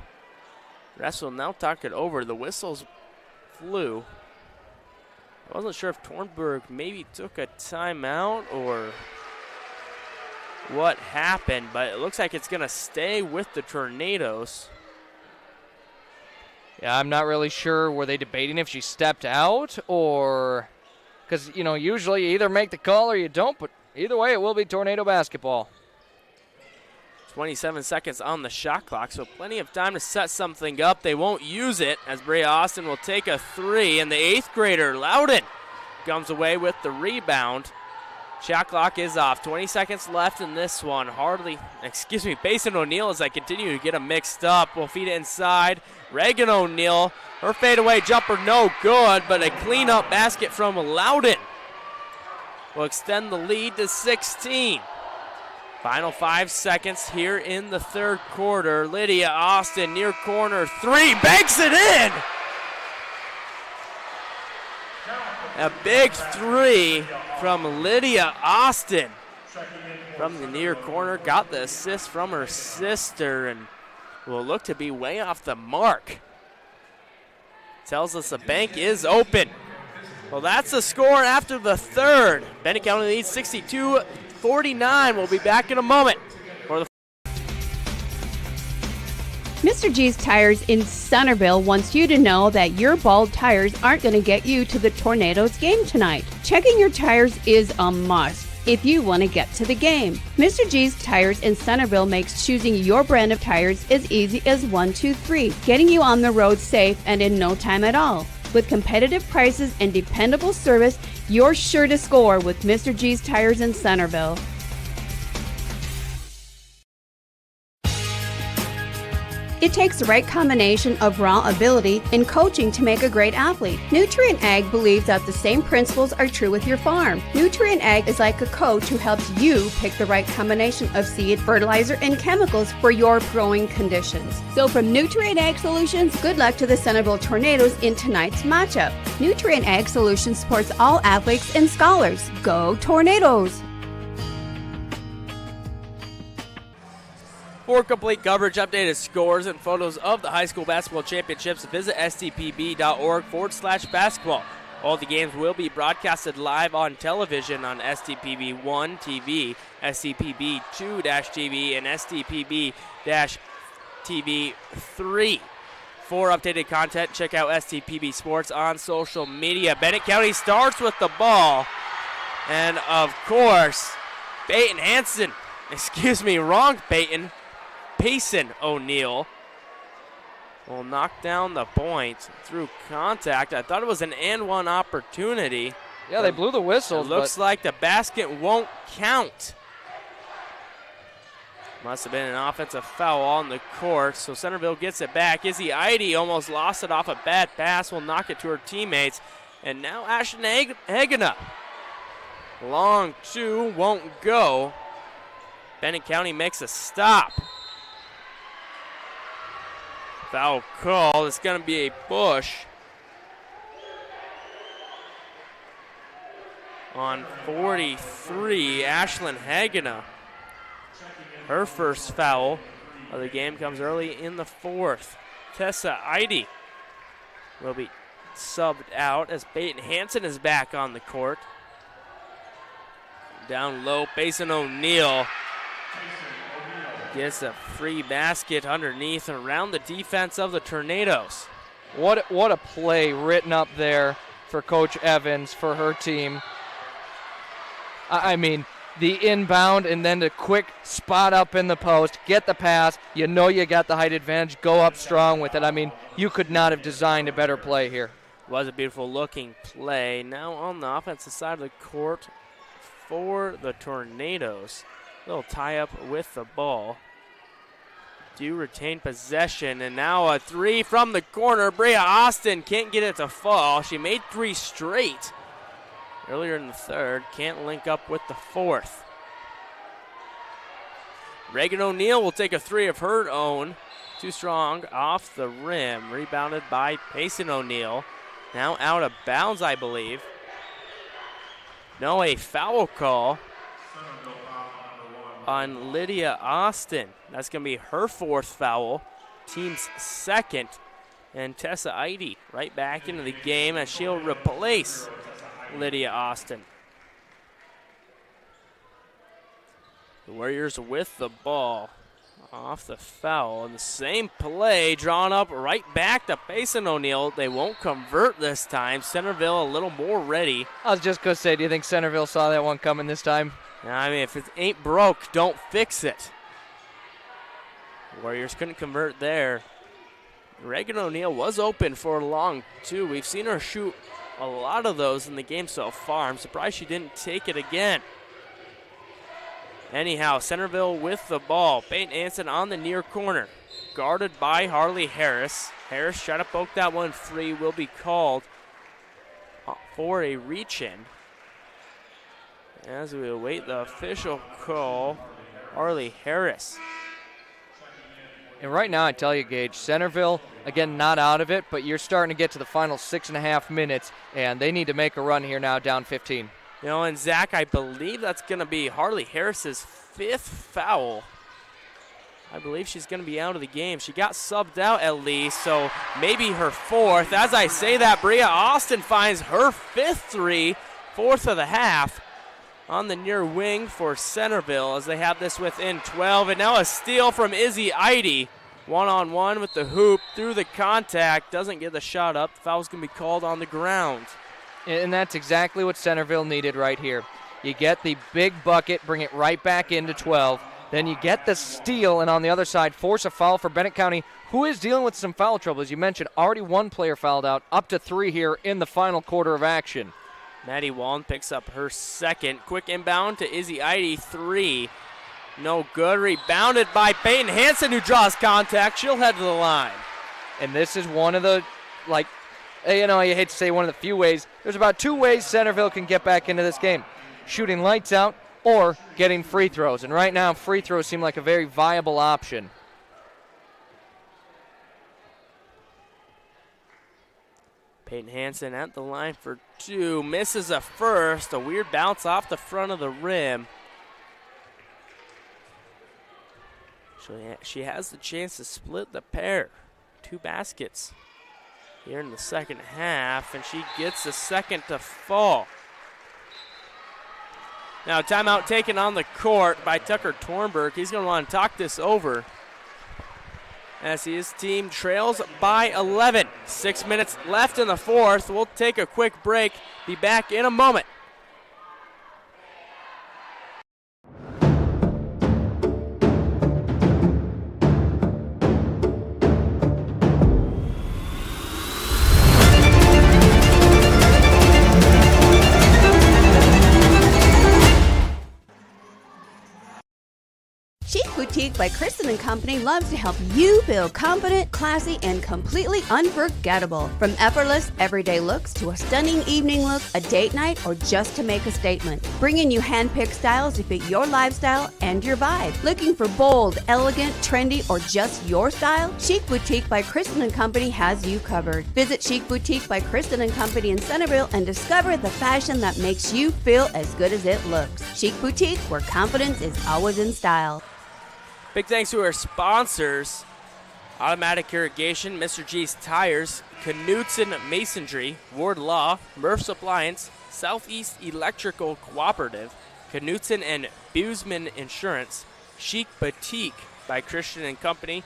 Refs will now talk it over. The whistles flew. I wasn't sure if Tornberg maybe took a timeout or what happened, but it looks like it's going to stay with the Tornadoes. Yeah, I'm not really sure. Were they debating if she stepped out or – because, usually you either make the call or you don't, but either way it will be Tornado basketball. 27 seconds on the shot clock, so plenty of time to set something up. They won't use it as Brea Austin will take a 3, and the 8th grader, Loudon, comes away with the rebound. Shot clock is off. 20 seconds left in this one. Payson O'Neill as I continue to get them mixed up. We'll feed it inside. Reagan O'Neill, her fadeaway jumper no good, but a cleanup basket from Loudon will extend the lead to 16. Final 5 seconds here in the third quarter. Lydia Austin near corner 3, banks it in! A big 3 from Lydia Austin from the near corner. Got the assist from her sister and will look to be way off the mark. Tells us the bank is open. Well, that's the score after the third. Bennett County leads 62-49. We'll be back in a moment for the Mr. G's Tires in Centerville wants you to know that your bald tires aren't going to get you to the Tornadoes game tonight. Checking your tires is a must if you want to get to the game. Mr. G's Tires in Centerville makes choosing your brand of tires as easy as 1, 2, 3, getting you on the road safe and in no time at all. With competitive prices and dependable service, you're sure to score with Mr. G's Tires in Centerville. It takes the right combination of raw ability and coaching to make a great athlete. Nutrient Ag believes that the same principles are true with your farm. Nutrient Ag is like a coach who helps you pick the right combination of seed, fertilizer, and chemicals for your growing conditions. So from Nutrient Ag Solutions, good luck to the Centerville Tornadoes in tonight's matchup. Nutrient Ag Solutions supports all athletes and scholars. Go Tornadoes! For complete coverage, updated scores, and photos of the high school basketball championships, visit stpb.org/basketball. All the games will be broadcasted live on television on STPB1 TV, STPB2-TV, and STPB-TV3. For updated content, check out STPB Sports on social media. Bennett County starts with the ball. And, of course, Payson O'Neill will knock down the point through contact. I thought it was an and one opportunity. Yeah, they blew the whistle. It looks like the basket won't count. Must have been an offensive foul on the court, so Centerville gets it back. Izzy Eide almost lost it off a bad pass. Will knock it to her teammates. And now Ashton Hagenna. Long two won't go. Bennett County makes a stop. Foul call. It's going to be a push on 43, Ashlyn Hagenna. Her first foul of the game comes early in the fourth. Tessa Eide will be subbed out as Peyton Hansen is back on the court. Down low, Payson O'Neill gets a free basket underneath around the defense of the Tornadoes. What a play written up there for Coach Evans, for her team. I mean, the inbound and then the quick spot up in the post, get the pass, you know you got the height advantage, go up strong with it. I mean, you could not have designed a better play here. Was a beautiful looking play. Now on the offensive side of the court for the Tornadoes. Little tie up with the ball. Do retain possession, and now a three from the corner. Brea Austin can't get it to fall. She made 3 straight earlier in the third. Can't link up with the fourth. Reagan O'Neill will take a 3 of her own. Too strong off the rim. Rebounded by Payson O'Neill. Now out of bounds, I believe. No, a foul call on Lydia Austin. That's going to be her 4th foul, team's 2nd. And Tessa Eide right back into the game as she'll replace Lydia Austin. The Warriors with the ball. off the foul. And the same play drawn up right back to Payson O'Neill. They won't convert this time. Centerville a little more ready. I was just going to say, do you think Centerville saw that one coming this time? I mean, if it ain't broke, don't fix it. Warriors couldn't convert there. Reagan O'Neill was open for a long two. We've seen her shoot a lot of those in the game so far. I'm surprised she didn't take it again. Anyhow, Centerville with the ball. Peyton Hansen on the near corner. Guarded by Harley Harris. Harris trying to poke that one free. Will be called for a reach-in. As we await the official call, Harley Harris. And right now, I tell you, Gage, Centerville, again, not out of it, but you're starting to get to the final 6.5 minutes, and they need to make a run here now, down 15. You know, and Zach, I believe that's going to be Harley Harris's 5th foul. I believe she's going to be out of the game. She got subbed out at least, so maybe her 4th. As I say that, Bria Austin finds her 5th three, 4th of the half, on the near wing for Centerville as they have this within 12. And now a steal from Izzy Eide. One-on-one with the hoop through the contact. Doesn't get the shot up. The foul's going to be called on the ground. And that's exactly what Centerville needed right here. You get the big bucket, bring it right back into 12. Then you get the steal, and on the other side, force a foul for Bennett County, who is dealing with some foul trouble. As you mentioned, already one player fouled out, up to 3 here in the final quarter of action. Maddie Wallen picks up her 2nd. Quick inbound to Izzy Eide, 3. No good. Rebounded by Peyton Hansen, who draws contact. She'll head to the line. And this is one of the, you hate to say one of the few ways. There's about 2 ways Centerville can get back into this game. Shooting lights out or getting free throws. And right now, free throws seem like a very viable option. Peyton Hansen at the line for 2. Misses a first. A weird bounce off the front of the rim. She has the chance to split the pair. 2 baskets here in the second half, and she gets the 2nd to fall. Now timeout taken on the court by Tucker Tornberg. He's going to want to talk this over as his team trails by 11. 6 minutes left in the 4th. We'll take a quick break. Be back in a moment. Boutique by Kristen & Company loves to help you feel confident, classy, and completely unforgettable. From effortless, everyday looks to a stunning evening look, a date night, or just to make a statement. Bringing you hand-picked styles to fit your lifestyle and your vibe. Looking for bold, elegant, trendy, or just your style? Chic Boutique by Kristen & Company has you covered. Visit Chic Boutique by Kristen & Company in Centerville and discover the fashion that makes you feel as good as it looks. Chic Boutique, where confidence is always in style. Big thanks to our sponsors, Automatic Irrigation, Mr. G's Tires, Knutson Masonry, Ward Law, Murph's Appliance, Southeast Electrical Cooperative, Knutson and Buseman Insurance, Chic Boutique by Christian & Company,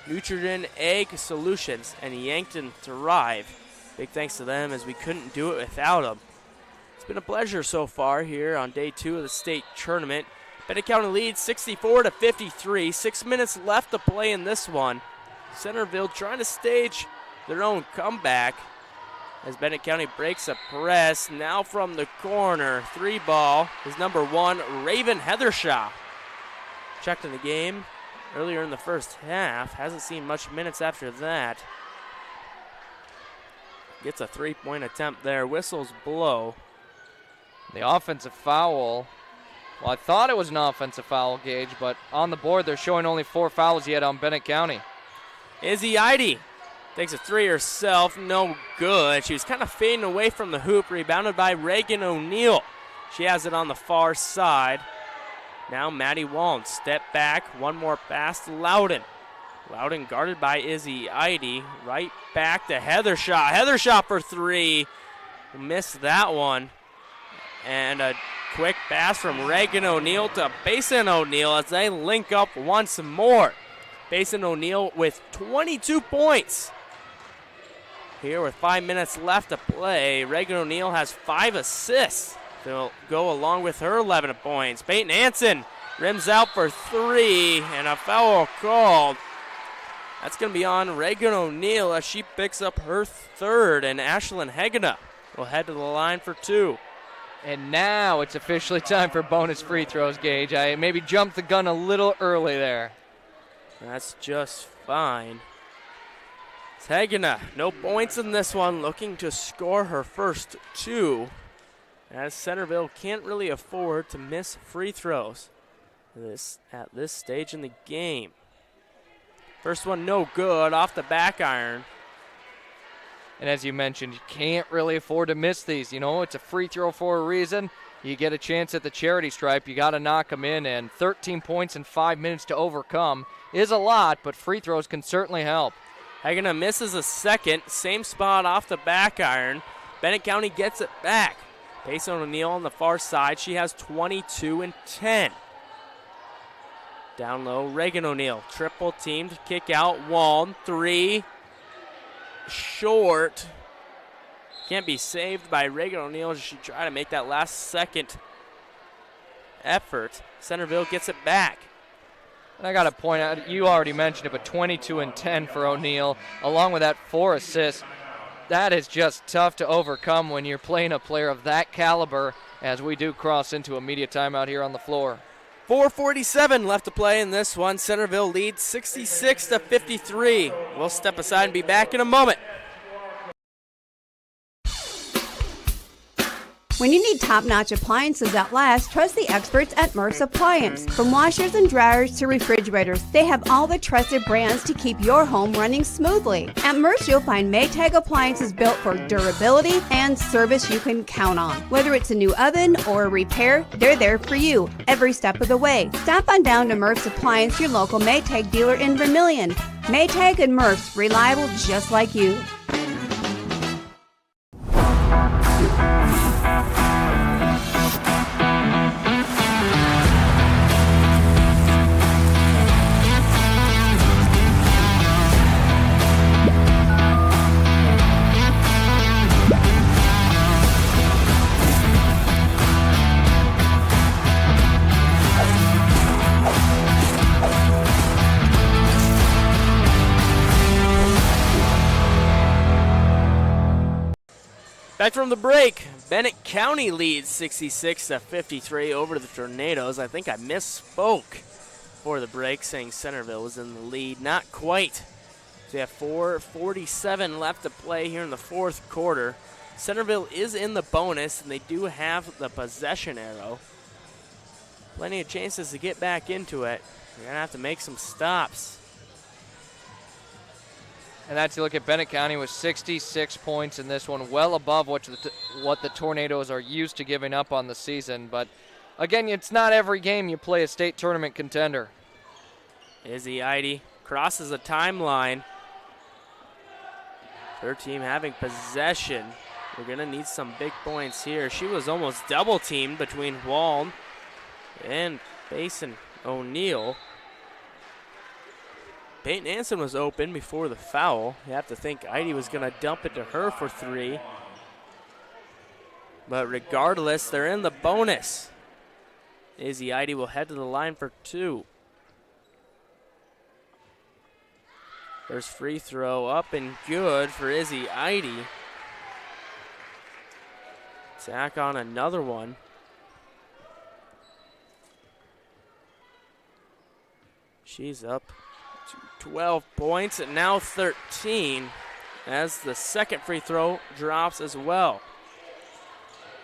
Nutrien Egg Solutions, and Yankton Thrive. Big thanks to them as we couldn't do it without them. It's been a pleasure so far here on day 2 of the state tournament. Bennett County leads 64-53. 6 minutes left to play in this one. Centerville trying to stage their own comeback as Bennett County breaks a press. Now from the corner, 3 ball is number 1, Raven Heathershaw. Checked in the game earlier in the first half. Hasn't seen much minutes after that. Gets a 3-point attempt there. Whistles blow. The offensive foul. Well, I thought it was an offensive foul, Gage, but on the board they're showing only 4 fouls yet on Bennett County. Izzy Eide takes a 3 herself, no good. She was kind of fading away from the hoop, rebounded by Reagan O'Neill. She has it on the far side. Now Maddie Wallen, step back, one more pass to Loudon. Loudon guarded by Izzy Eide, right back to Heathershaw. Heathershaw for 3, missed that one. And a quick pass from Reagan O'Neill to Payson O'Neill as they link up once more. Basin O'Neill with 22 points. Here with 5 minutes left to play, Reagan O'Neill has 5 assists. They'll go along with her 11 points. Peyton Hansen rims out for 3, and a foul called. That's going to be on Reagan O'Neill as she picks up her 3rd, and Ashlyn Hegena will head to the line for 2. And now it's officially time for bonus free throws, Gage. I maybe jumped the gun a little early there. That's just fine. Hegena, no points in this one, looking to score her first 2, as Centerville can't really afford to miss free throws at this stage in the game. First one no good, off the back iron. And as you mentioned, you can't really afford to miss these. You know, it's a free throw for a reason. You get a chance at the charity stripe, you got to knock them in, and 13 points in 5 minutes to overcome is a lot, but free throws can certainly help. Hegena misses a second, same spot off the back iron. Bennett County gets it back. Payson O'Neill on the far side, she has 22 and 10. Down low, Reagan O'Neill, triple teamed, kick out, Waln, 3, short. Can't be saved by Reagan O'Neill as she tried to make that last second effort. Centerville gets it back. And I got to point out, you already mentioned it, but 22 and 10 for O'Neill, along with that 4 assists. That is just tough to overcome when you're playing a player of that caliber, as we do cross into a media timeout here on the floor. 4:47 left to play in this one. Centerville leads 66-53. We'll step aside and be back in a moment. When you need top-notch appliances that last, trust the experts at Murph's Appliance. From washers and dryers to refrigerators, they have all the trusted brands to keep your home running smoothly. At Murph's, you'll find Maytag appliances built for durability and service you can count on. Whether it's a new oven or a repair, they're there for you every step of the way. Stop on down to Murph's Appliance, your local Maytag dealer in Vermilion. Maytag and Murph's, reliable just like you. Back from the break, Bennett County leads 66-53 over the Tornadoes. I think I misspoke for the break, saying Centerville was in the lead. Not quite. So we have 4:47 left to play here in the fourth quarter. Centerville is in the bonus, and they do have the possession arrow. Plenty of chances to get back into it. They're going to have to make some stops. And that's, you look at Bennett County with 66 points in this one, well above what the Tornadoes are used to giving up on the season. But again, it's not every game you play a state tournament contender. Izzy Eide crosses a timeline. Her team having possession. We're going to need some big points here. She was almost double teamed between Waln and Basin O'Neill. Peyton Hansen was open before the foul. You have to think Eide was going to dump it to her for 3. But regardless, they're in the bonus. Izzy Eide will head to the line for 2. First free throw up and good for Izzy Eide. Tack on another one. She's up to 12 points and now 13 as the second free throw drops as well.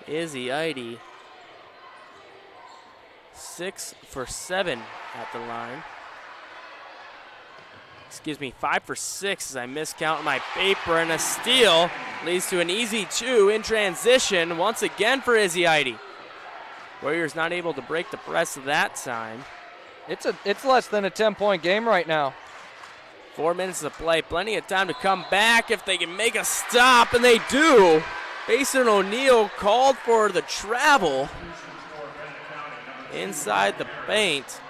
Izzy Eide 6 for 7 at the line. Excuse me, 5 for 6 as I miscount my paper, and a steal leads to an easy 2 in transition once again for Izzy Eide. Warriors not able to break the press that time. It's less than a 10-point game right now. 4 minutes to play, plenty of time to come back if they can make a stop, and they do. Basin O'Neill called for the travel inside the paint.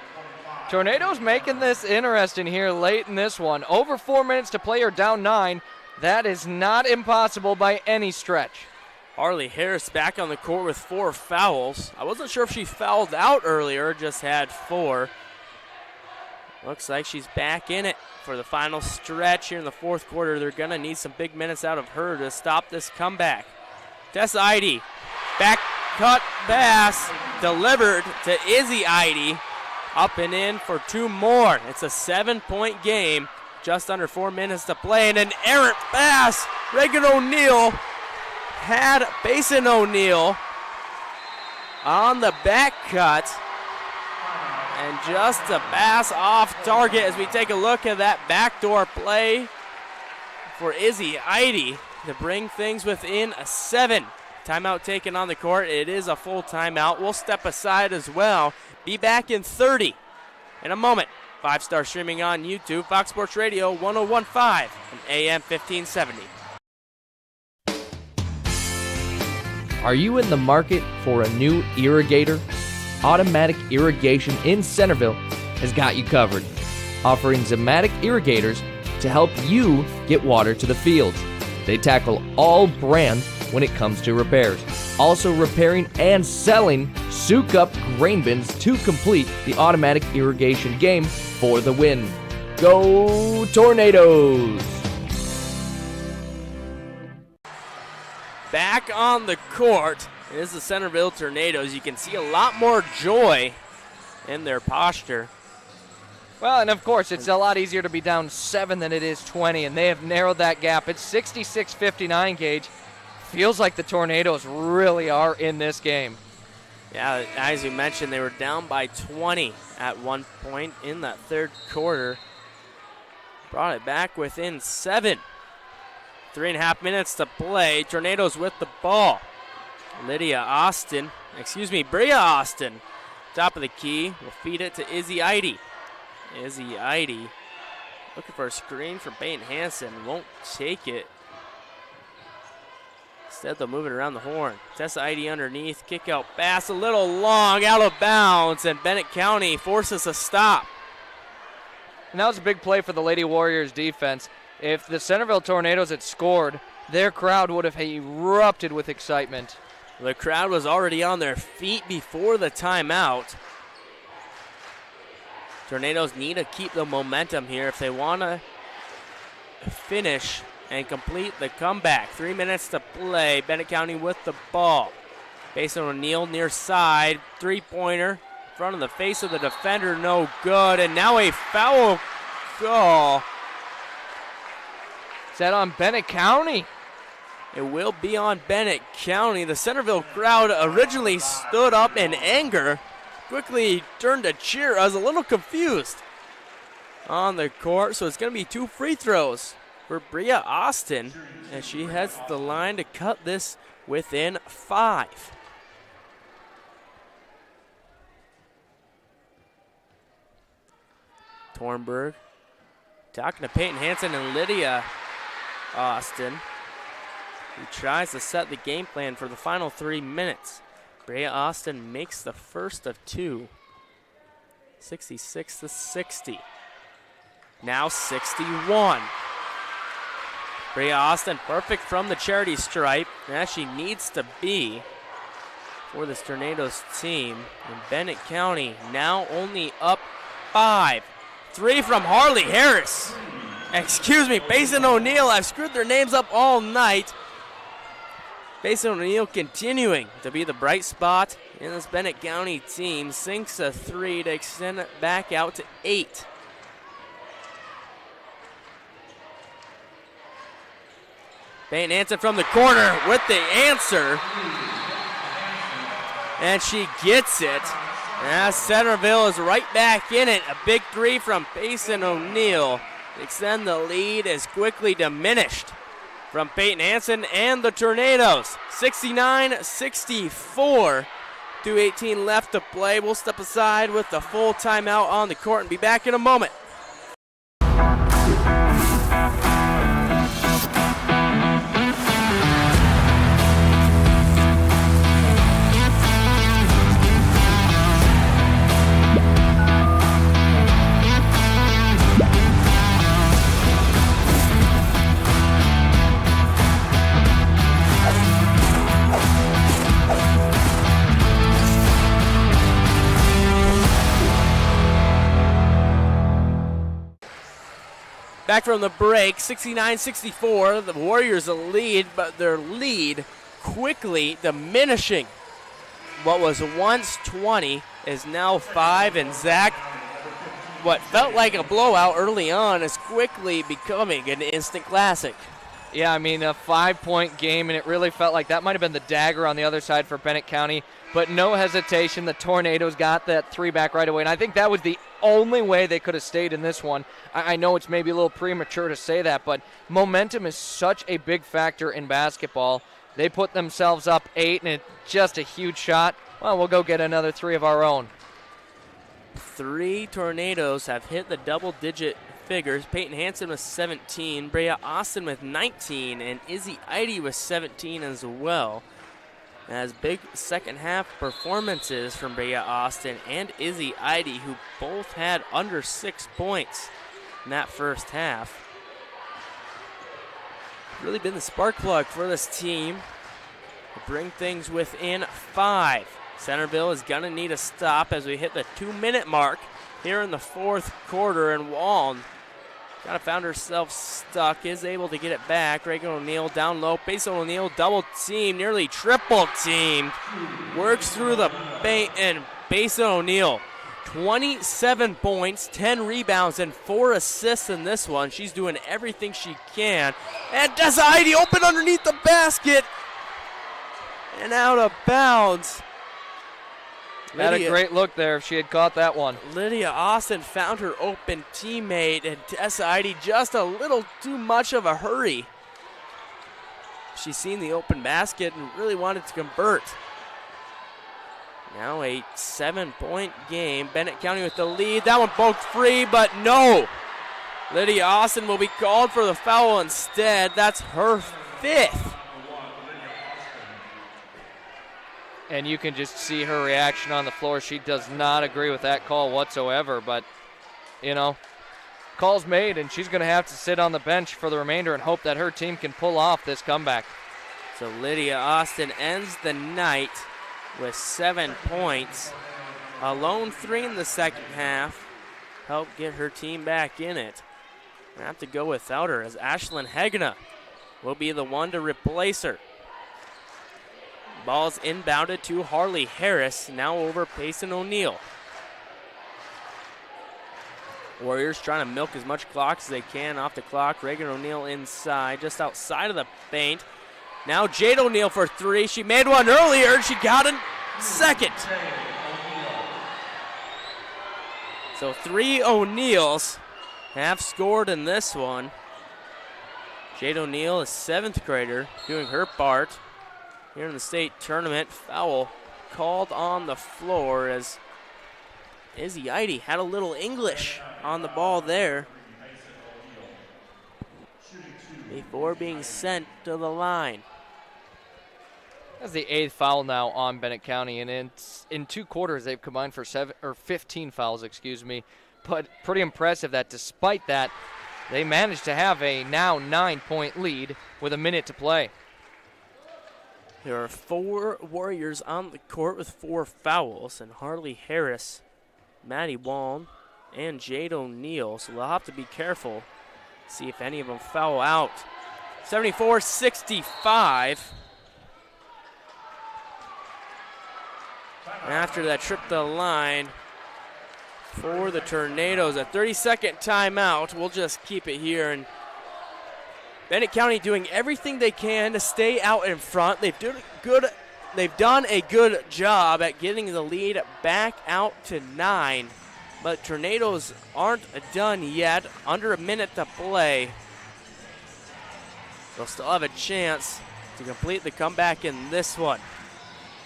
Tornadoes making this interesting here late in this one. Over 4 minutes to play or down 9. That is not impossible by any stretch. Harley Harris back on the court with 4 fouls. I wasn't sure if she fouled out earlier, just had 4. Looks like she's back in it for the final stretch here in the fourth quarter. They're going to need some big minutes out of her to stop this comeback. Tessa Eide, back cut pass, delivered to Izzy Eide. Up and in for 2 more. It's a 7-point game. Just under 4 minutes to play. And an errant pass. Reagan O'Neill had Basin O'Neill on the back cut. And just a pass off target as we take a look at that backdoor play for Izzy Eide to bring things within a 7. Timeout taken on the court. It is a full timeout. We'll step aside as well. Be back in 30 in a moment. 5-star streaming on YouTube, Fox Sports Radio 101.5 and AM 1570. Are you in the market for a new irrigator? Automatic Irrigation in Centerville has got you covered, offering Zematic irrigators to help you get water to the fields. They tackle all brands when it comes to repairs, also repairing and selling soak-up grain bins to complete the automatic irrigation game for the win. Go Tornadoes! Back on the court is the Centerville Tornadoes. You can see a lot more joy in their posture. Well, and of course, it's a lot easier to be down 7 than it is 20, and they have narrowed that gap. It's 66-59, Gage. Feels like the Tornadoes really are in this game. Yeah, as you mentioned, they were down by 20 at one point in that third quarter. Brought it back within 7. 3.5 minutes to play. Tornadoes with the ball. Bria Austin, top of the key, will feed it to Izzy Eide. Izzy Eide looking for a screen from Peyton Hansen, won't take it. Instead, they'll move it around the horn. Tessa Eide underneath, kick out pass, a little long, out of bounds, and Bennett County forces a stop. And that was a big play for the Lady Warriors defense. If the Centerville Tornadoes had scored, their crowd would have erupted with excitement. The crowd was already on their feet before the timeout. Tornadoes need to keep the momentum here if they want to finish and complete the comeback. 3 minutes to play. Bennett County with the ball. Basin O'Neill near side. Three-pointer in front of the face of the defender. No good. And now a foul call. Is that on Bennett County? It will be on Bennett County. The Centerville crowd originally stood up in anger, quickly turned to cheer. I was a little confused on the court, so it's going to be 2 free throws for Bria Austin as she heads to the line to cut this within 5. Tornberg talking to Peyton Hansen and Lydia Austin, who tries to set the game plan for the final 3 minutes. Bria Austin makes the first of 2. 66-60. Now 61. Bria Austin perfect from the charity stripe, as she needs to be for this Tornadoes team. And Bennett County now only up 5. 3 from Harley Harris. Basin O'Neill. I've screwed their names up all night. Basin O'Neill continuing to be the bright spot in this Bennett County team. Sinks a 3 to extend it back out to 8. Peyton Hansen from the corner with the answer. And she gets it. As Centerville is right back in it. A big 3 from Basin O'Neill. Extend the lead is quickly diminished from Peyton Hansen and the Tornadoes. 69-64. 2:18 left to play. We'll step aside with the full timeout on the court and be back in a moment. Back from the break, 69-64. The Warriors lead, but their lead quickly diminishing. What was once 20 is now 5, and Zach, what felt like a blowout early on, is quickly becoming an instant classic. Yeah, I mean, a 5-point game, and it really felt like that might have been the dagger on the other side for Bennett County, but no hesitation. The Tornadoes got that 3 back right away, and I think that was the only way they could have stayed in this one. I know it's maybe a little premature to say that, but momentum is such a big factor in basketball. They put themselves up 8, and it's just a huge shot. Well, we'll go get another 3 of our own. 3 Tornadoes have hit the double-digit figures. Peyton Hansen with 17, Brea Austin with 19, and Izzy Eide with 17 as well. As big second half performances from Brea Austin and Izzy Eide, who both had under 6 points in that first half. Really been the spark plug for this team to bring things within 5. Centerville is going to need a stop as we hit the 2-minute mark here in the fourth quarter, and Wallen kind of found herself stuck, is able to get it back. Reagan O'Neill down low. Basin O'Neill double team, nearly triple team. Works through the paint, and Basin O'Neill, 27 points, 10 rebounds, and 4 assists in this one. She's doing everything she can. And Dessa Eide open underneath the basket and out of bounds. Had a great look there if she had caught that one. Lydia Austin found her open teammate, and Dessa Eide just a little too much of a hurry. She's seen the open basket and really wanted to convert. Now a 7-point game. Bennett County with the lead. That one poked free, but no. Lydia Austin will be called for the foul instead. That's her 5th. And you can just see her reaction on the floor. She does not agree with that call whatsoever. But, you know, call's made, and she's going to have to sit on the bench for the remainder and hope that her team can pull off this comeback. So Lydia Austin ends the night with 7 points. A lone 3 in the second half. Helped get her team back in it. I have to go without her as Ashlyn Hegna will be the one to replace her. Ball's inbounded to Harley Harris, now over Payson O'Neill. Warriors trying to milk as much clock as they can off the clock. Reagan O'Neill inside, just outside of the paint. Now Jade O'Neill for 3. She made one earlier, and she got a second. So 3 O'Neills have scored in this one. Jade O'Neill, a 7th grader, doing her part here in the state tournament. Foul called on the floor as Izzy Eide had a little English on the ball there before being sent to the line. That's the 8th foul now on Bennett County, and in 2 quarters they've combined for 15 fouls, But pretty impressive that despite that, they managed to have a now 9-point lead with a minute to play. There are 4 Warriors on the court with 4 fouls, and Harley Harris, Maddie Wallen, and Jade O'Neill, so they'll have to be careful, see if any of them foul out. 74-65. After that trip to the line for the Tornadoes, a 30-second timeout. We'll just keep it here, and Bennett County doing everything they can to stay out in front. They've done a good job at getting the lead back out to 9. But Tornadoes aren't done yet. Under a minute to play. They'll still have a chance to complete the comeback in this one.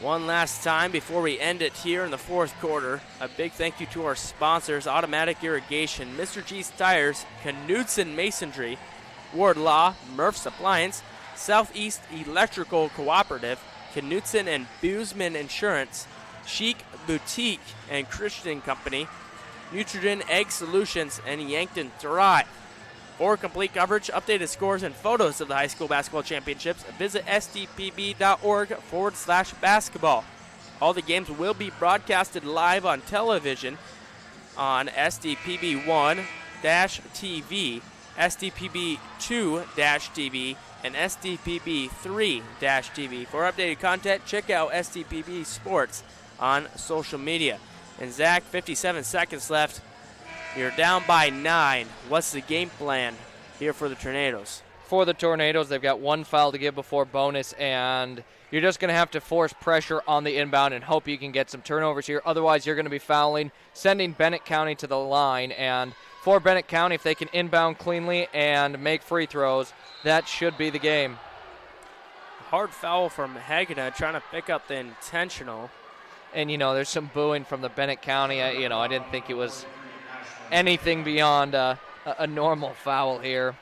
One last time before we end it here in the fourth quarter, a big thank you to our sponsors, Automatic Irrigation, Mr. G's Tires, Knudsen Masonry, Ward Law, Murph's Appliance, Southeast Electrical Cooperative, Knudsen and Boozman Insurance, Chic Boutique and Christian Company, Nutrigen Egg Solutions, and Yankton Thrive. For complete coverage, updated scores, and photos of the high school basketball championships, visit sdpb.org/basketball. All the games will be broadcasted live on television on SDPB1-TV SDPB2-TV, and SDPB3-TV. For updated content, check out SDPB Sports on social media. And Zach, 57 seconds left. You're down by 9. What's the game plan here for the Tornadoes? For the Tornadoes, they've got one foul to give before bonus, and you're just going to have to force pressure on the inbound and hope you can get some turnovers here. Otherwise, you're going to be fouling, sending Bennett County to the line. And for Bennett County, if they can inbound cleanly and make free throws, that should be the game. Hard foul from Hagena, trying to pick up the intentional. And, there's some booing from the Bennett County. I didn't think it was anything beyond a normal foul here,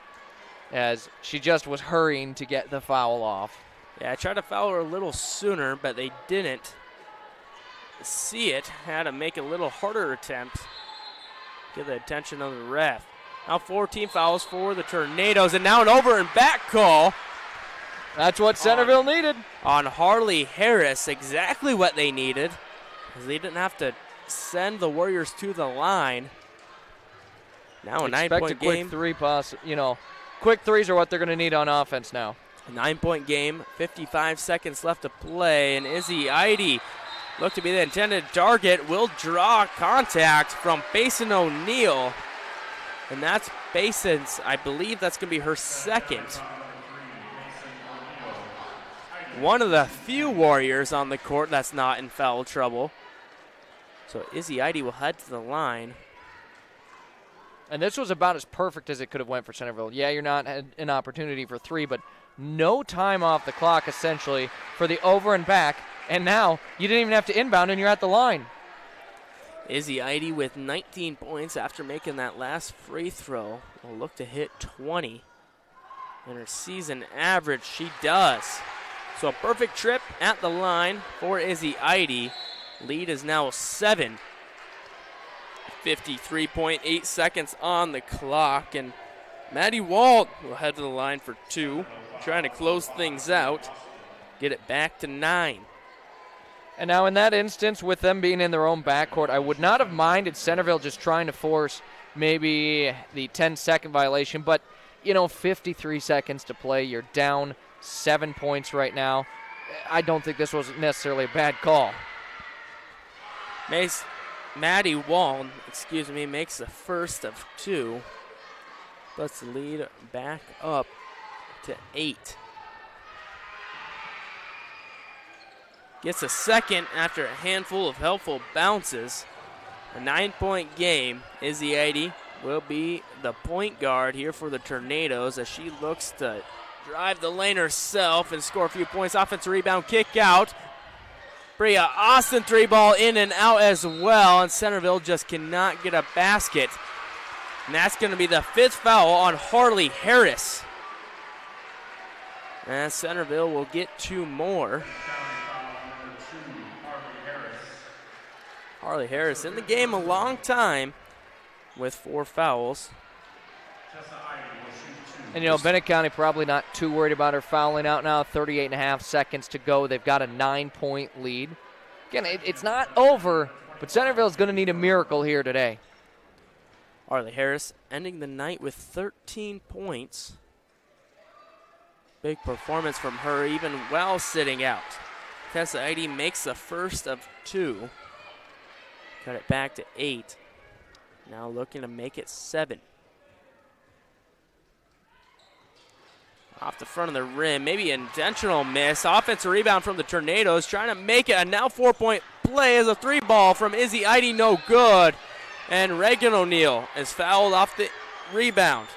as she just was hurrying to get the foul off. Yeah, I tried to foul her a little sooner, but they didn't see it. Had to make a little harder attempt. Get the attention of the ref. Now 14 fouls for the Tornadoes, and now an over and back call. That's what Centerville needed. On Harley Harris, exactly what they needed, because they didn't have to send the Warriors to the line. Now a 9-point game. Quick threes are what they're going to need on offense now. A 9-point game, 55 seconds left to play, and Izzy Eide, look to be the intended target, will draw contact from Basin O'Neill. And that's Basin's, I believe that's going to be her second. One of the few Warriors on the court that's not in foul trouble. So Izzy Eide will head to the line. And this was about as perfect as it could have went for Centerville. Yeah, you're not had an opportunity for three, but no time off the clock, essentially, for the over and back. And now you didn't even have to inbound, and you're at the line. Izzy Eide with 19 points after making that last free throw. Will look to hit 20. And her season average, she does. So a perfect trip at the line for Izzy Eide. Lead is now 7. 53.8 seconds on the clock, and Maddie Walt will head to the line for 2, trying to close things out, get it back to 9. And now in that instance, with them being in their own backcourt, I would not have minded Centerville just trying to force maybe the 10-second violation, but 53 seconds to play, you're down 7 points right now. I don't think this was necessarily a bad call. Maddie Wall, makes the first of 2. Puts the lead back up to 8. Gets a second after a handful of helpful bounces. A 9-point game. Izzy Eide will be the point guard here for the Tornadoes as she looks to drive the lane herself and score a few points. Offensive rebound, kick out. Bria Austin 3-ball in and out as well, and Centerville just cannot get a basket. And that's going to be the 5th foul on Harley Harris. And Centerville will get 2 more. Harley Harris in the game a long time with 4 fouls. And, Bennett County probably not too worried about her fouling out now. 38.5 seconds to go. They've got a 9-point lead. Again, it's not over, but Centerville's going to need a miracle here today. Harley Harris ending the night with 13 points. Big performance from her, even while sitting out. Tessa Eide makes the first of 2. Cut it back to 8. Now looking to make it 7. Off the front of the rim, maybe intentional miss. Offensive rebound from the Tornadoes, trying to make it a now 4-point play as a 3-ball from Izzy Eide, no good. And Reagan O'Neill is fouled off the rebound.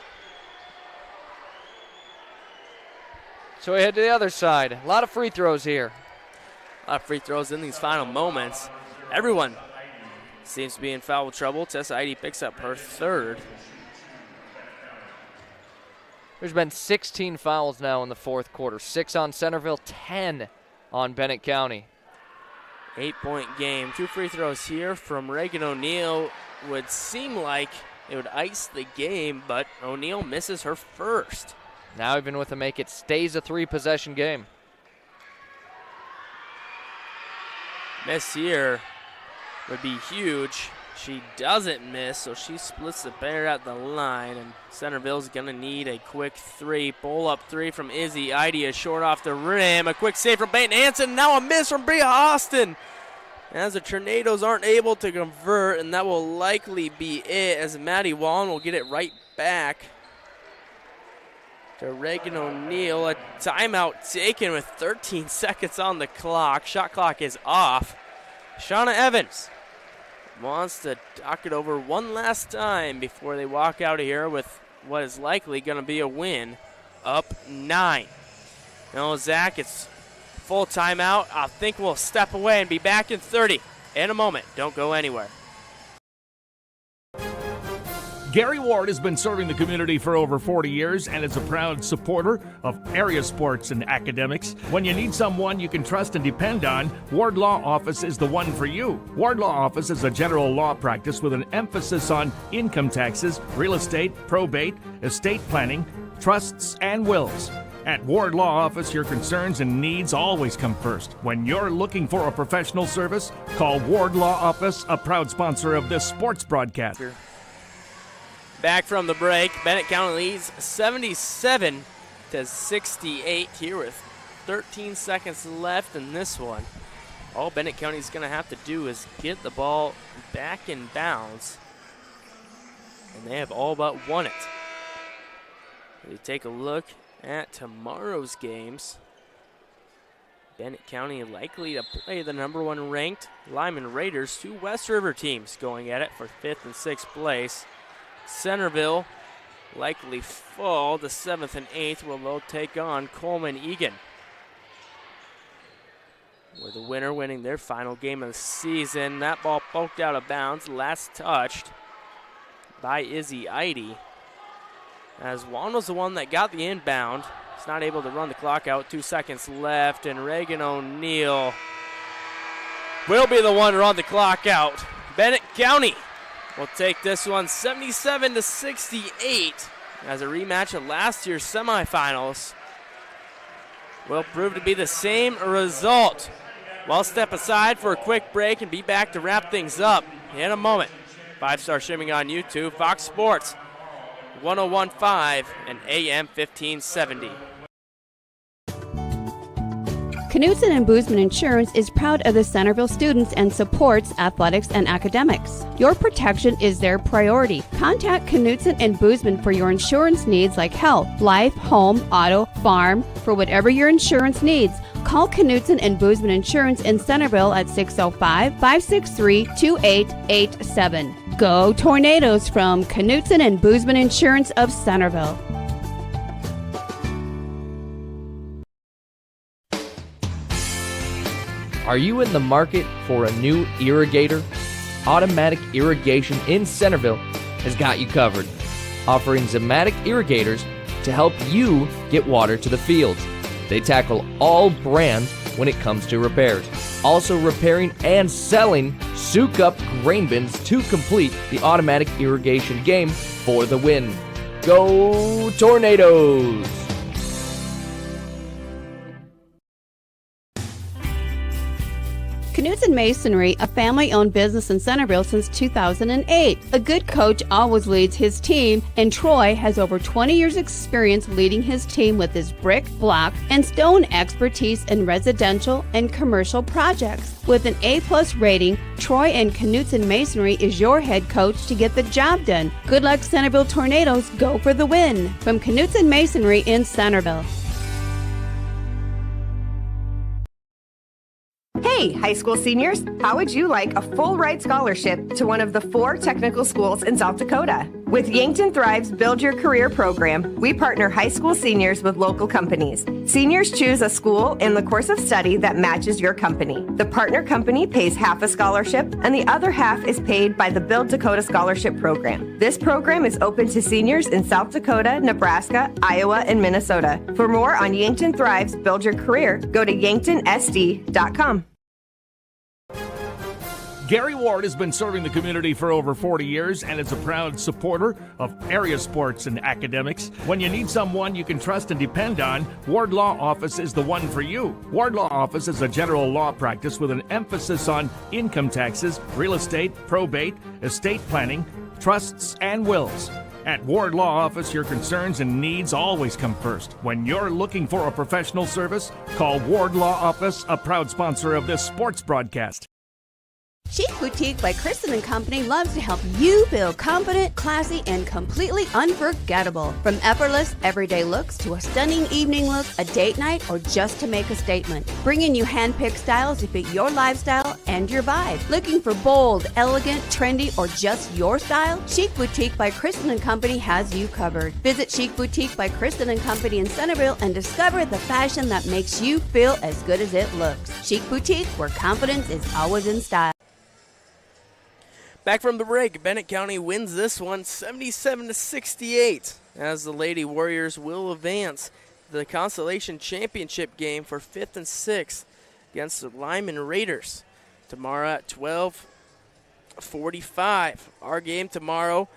So we head to the other side. A lot of free throws here. A lot of free throws in these final moments. Everyone seems to be in foul trouble. Tessa Eide picks up her 3rd. There's been 16 fouls now in the 4th quarter. 6 on Centerville, 10 on Bennett County. 8-point game. 2 free throws here from Reagan O'Neill. Would seem like it would ice the game, but O'Neill misses her first. Now even with a make, it stays a 3-possession game. Miss here would be huge She doesn't miss, so she splits the pair at the line, and Centerville's going to need a quick three. Pull-up three from Izzy Idea, short off the rim. A quick save from Peyton Hansen, now a miss from Bria Austin. As the Tornadoes aren't able to convert, and that will likely be it, as Maddie Wallen will get it right back to Reagan O'Neill. A timeout taken with 13 seconds on the clock. Shot clock is off. Shauna Evans wants to talk it over one last time before they walk out of here with what is likely going to be a win, up 9. Now, Zach, it's full timeout. I think we'll step away and be back in 30 in a moment. Don't go anywhere. Gary Ward has been serving the community for over 40 years and is a proud supporter of area sports and academics. When you need someone you can trust and depend on, Ward Law Office is the one for you. Ward Law Office is a general law practice with an emphasis on income taxes, real estate, probate, estate planning, trusts, and wills. At Ward Law Office, your concerns and needs always come first. When you're looking for a professional service, call Ward Law Office, a proud sponsor of this sports broadcast. Back from the break, Bennett County leads 77-68 here with 13 seconds left in this one. All Bennett County's going to have to do is get the ball back in bounds, and they have all but won it. We take a look at tomorrow's games. Bennett County likely to play the number 1 ranked Lyman Raiders, 2 West River teams going at it for 5th and 6th place. Centerville likely fall to 7th and 8th, where they'll take on Coleman Egan, with the winner winning their final game of the season. That ball poked out of bounds, last touched by Izzy Idy, as Juan was the one that got the inbound. He's not able to run the clock out, 2 seconds left, and Reagan O'Neill will be the one to run the clock out. Bennett County will take this one 77-68, as a rematch of last year's semifinals will prove to be the same result. We'll step aside for a quick break and be back to wrap things up in a moment. 5-star streaming on YouTube, Fox Sports 101.5 and AM 1570. Knutson and Boozman Insurance is proud of the Centerville students and supports athletics and academics. Your protection is their priority. Contact Knutson and Boozman for your insurance needs like health, life, home, auto, farm, for whatever your insurance needs. Call Knutson and Boozman Insurance in Centerville at 605-563-2887. Go Tornadoes from Knutson and Boozman Insurance of Centerville. Are you in the market for a new irrigator? Automatic Irrigation in Centerville has got you covered, offering Zematic irrigators to help you get water to the fields. They tackle all brands when it comes to repairs, also repairing and selling soak-up grain bins to complete the automatic irrigation game for the win. Go Tornadoes! Knutson Masonry, a family-owned business in Centerville since 2008. A good coach always leads his team, and Troy has over 20 years' experience leading his team with his brick, block, and stone expertise in residential and commercial projects. With an A+ rating, Troy and Knutson Masonry is your head coach to get the job done. Good luck, Centerville Tornadoes. Go for the win. From Knutson Masonry in Centerville. Hey, high school seniors, how would you like a full ride scholarship to one of the 4 technical schools in South Dakota? With Yankton Thrive's Build Your Career program, we partner high school seniors with local companies. Seniors choose a school and the course of study that matches your company. The partner company pays half a scholarship, and the other half is paid by the Build Dakota Scholarship Program. This program is open to seniors in South Dakota, Nebraska, Iowa, and Minnesota. For more on Yankton Thrive's Build Your Career, go to yanktonsd.com. Gary Ward has been serving the community for over 40 years and is a proud supporter of area sports and academics. When you need someone you can trust and depend on, Ward Law Office is the one for you. Ward Law Office is a general law practice with an emphasis on income taxes, real estate, probate, estate planning, trusts, and wills. At Ward Law Office, your concerns and needs always come first. When you're looking for a professional service, call Ward Law Office, a proud sponsor of this sports broadcast. Chic Boutique by Kristen & Company loves to help you feel confident, classy, and completely unforgettable. From effortless, everyday looks to a stunning evening look, a date night, or just to make a statement. Bringing you hand-picked styles to fit your lifestyle and your vibe. Looking for bold, elegant, trendy, or just your style? Chic Boutique by Kristen & Company has you covered. Visit Chic Boutique by Kristen & Company in Centerville and discover the fashion that makes you feel as good as it looks. Chic Boutique, where confidence is always in style. Back from the break, Bennett County wins this one 77-68 as the Lady Warriors will advance the Constellation Championship game for 5th and 6th against the Lyman Raiders tomorrow at 12:45. Our game tomorrow,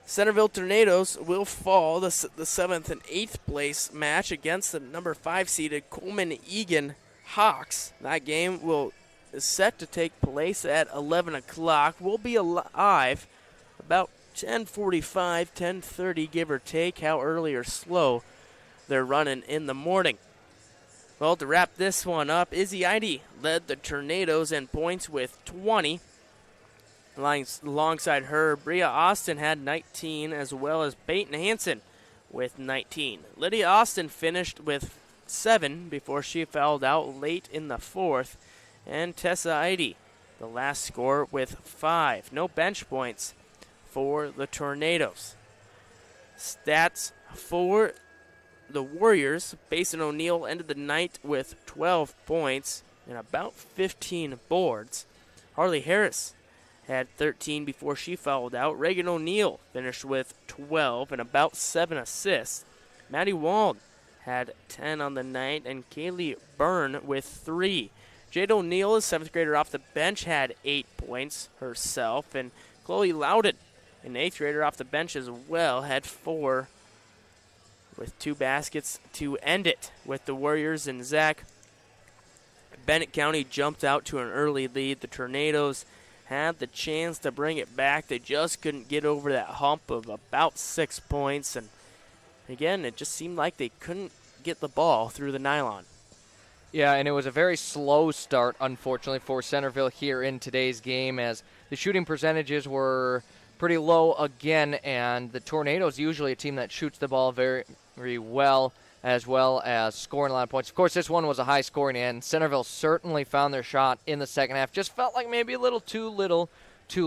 Centerville Tornadoes will fall the 7th and 8th place match against the number 5 seeded Coleman Egan Hawks. That game is set to take place at 11 o'clock. We'll be alive about 10:45, 10:30, give or take, how early or slow they're running in the morning. Well, to wrap this one up, Izzy Idy led the Tornadoes in points with 20. Alongside her, Bria Austin had 19, as well as Peyton Hansen with 19. Lydia Austin finished with 7 before she fouled out late in the 4th. And Tessa Idy, the last score, with 5. No bench points for the Tornadoes. Stats for the Warriors. Basin O'Neill ended the night with 12 points and about 15 boards. Harley Harris had 13 before she fouled out. Reagan O'Neill finished with 12 and about 7 assists. Maddie Wald had 10 on the night, and Kaylee Byrne with 3. Jade O'Neill, a 7th grader off the bench, had 8 points herself. And Chloe Loudon, an 8th grader off the bench as well, had 4 with 2 baskets to end it. With the Warriors and Zach, Bennett County jumped out to an early lead. The Tornadoes had the chance to bring it back. They just couldn't get over that hump of about 6 points. And again, it just seemed like they couldn't get the ball through the nylon. Yeah, and it was a very slow start, unfortunately, for Centerville here in today's game, as the shooting percentages were pretty low again, and the Tornadoes, usually a team that shoots the ball very, very well as scoring a lot of points. Of course, this one was a high-scoring, and Centerville certainly found their shot in the second half. Just felt like maybe a little too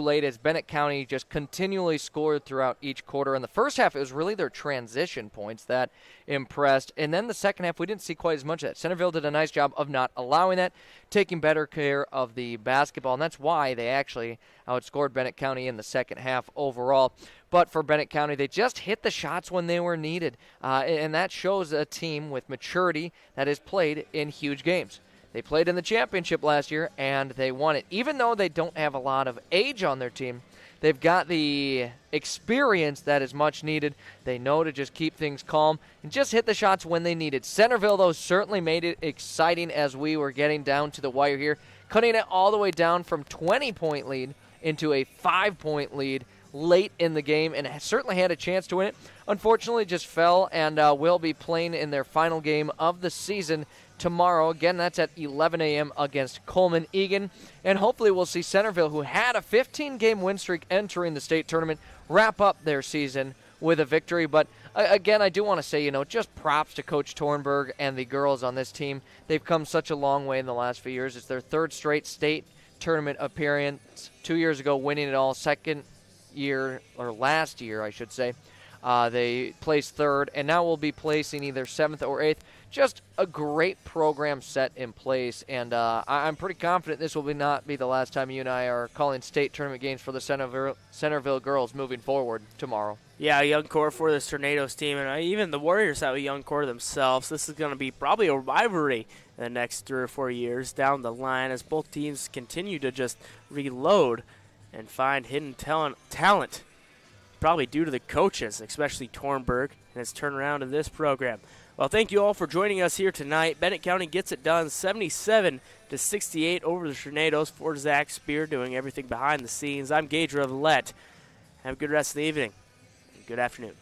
late, as Bennett County just continually scored throughout each quarter. In the first half, it was really their transition points that impressed. And then the second half, we didn't see quite as much of that. Centerville did a nice job of not allowing that, taking better care of the basketball, and that's why they actually outscored Bennett County in the second half overall. But for Bennett County, they just hit the shots when they were needed, and that shows a team with maturity that has played in huge games. They played in the championship last year, and they won it. Even though they don't have a lot of age on their team, they've got the experience that is much needed. They know to just keep things calm and just hit the shots when they need it. Centerville, though, certainly made it exciting as we were getting down to the wire here, cutting it all the way down from 20-point lead into a 5-point lead late in the game, and certainly had a chance to win it. Unfortunately, just fell, and will be playing in their final game of the season tomorrow. Again, that's at 11 a.m. against Coleman Egan. And hopefully we'll see Centerville, who had a 15-game win streak entering the state tournament, wrap up their season with a victory. But again, I do want to say, just props to Coach Tornberg and the girls on this team. They've come such a long way in the last few years. It's their 3rd straight state tournament appearance. 2 years ago, winning it all. Last year, I should say. They placed 3rd, and now will be placing either 7th or 8th. just a great program set in place, and I'm pretty confident this will not be the last time you and I are calling state tournament games for the Centerville girls moving forward tomorrow. Yeah, a young core for this Tornadoes team, and even the Warriors have a young core themselves. This is going to be probably a rivalry in the next 3 or 4 years down the line as both teams continue to just reload and find hidden talent, probably due to the coaches, especially Tornberg and his turnaround in this program. Well, thank you all for joining us here tonight. Bennett County gets it done 77-68 over the Tornadoes for Zach Spear doing everything behind the scenes. I'm Gage Ravellette. Have a good rest of the evening. Good afternoon.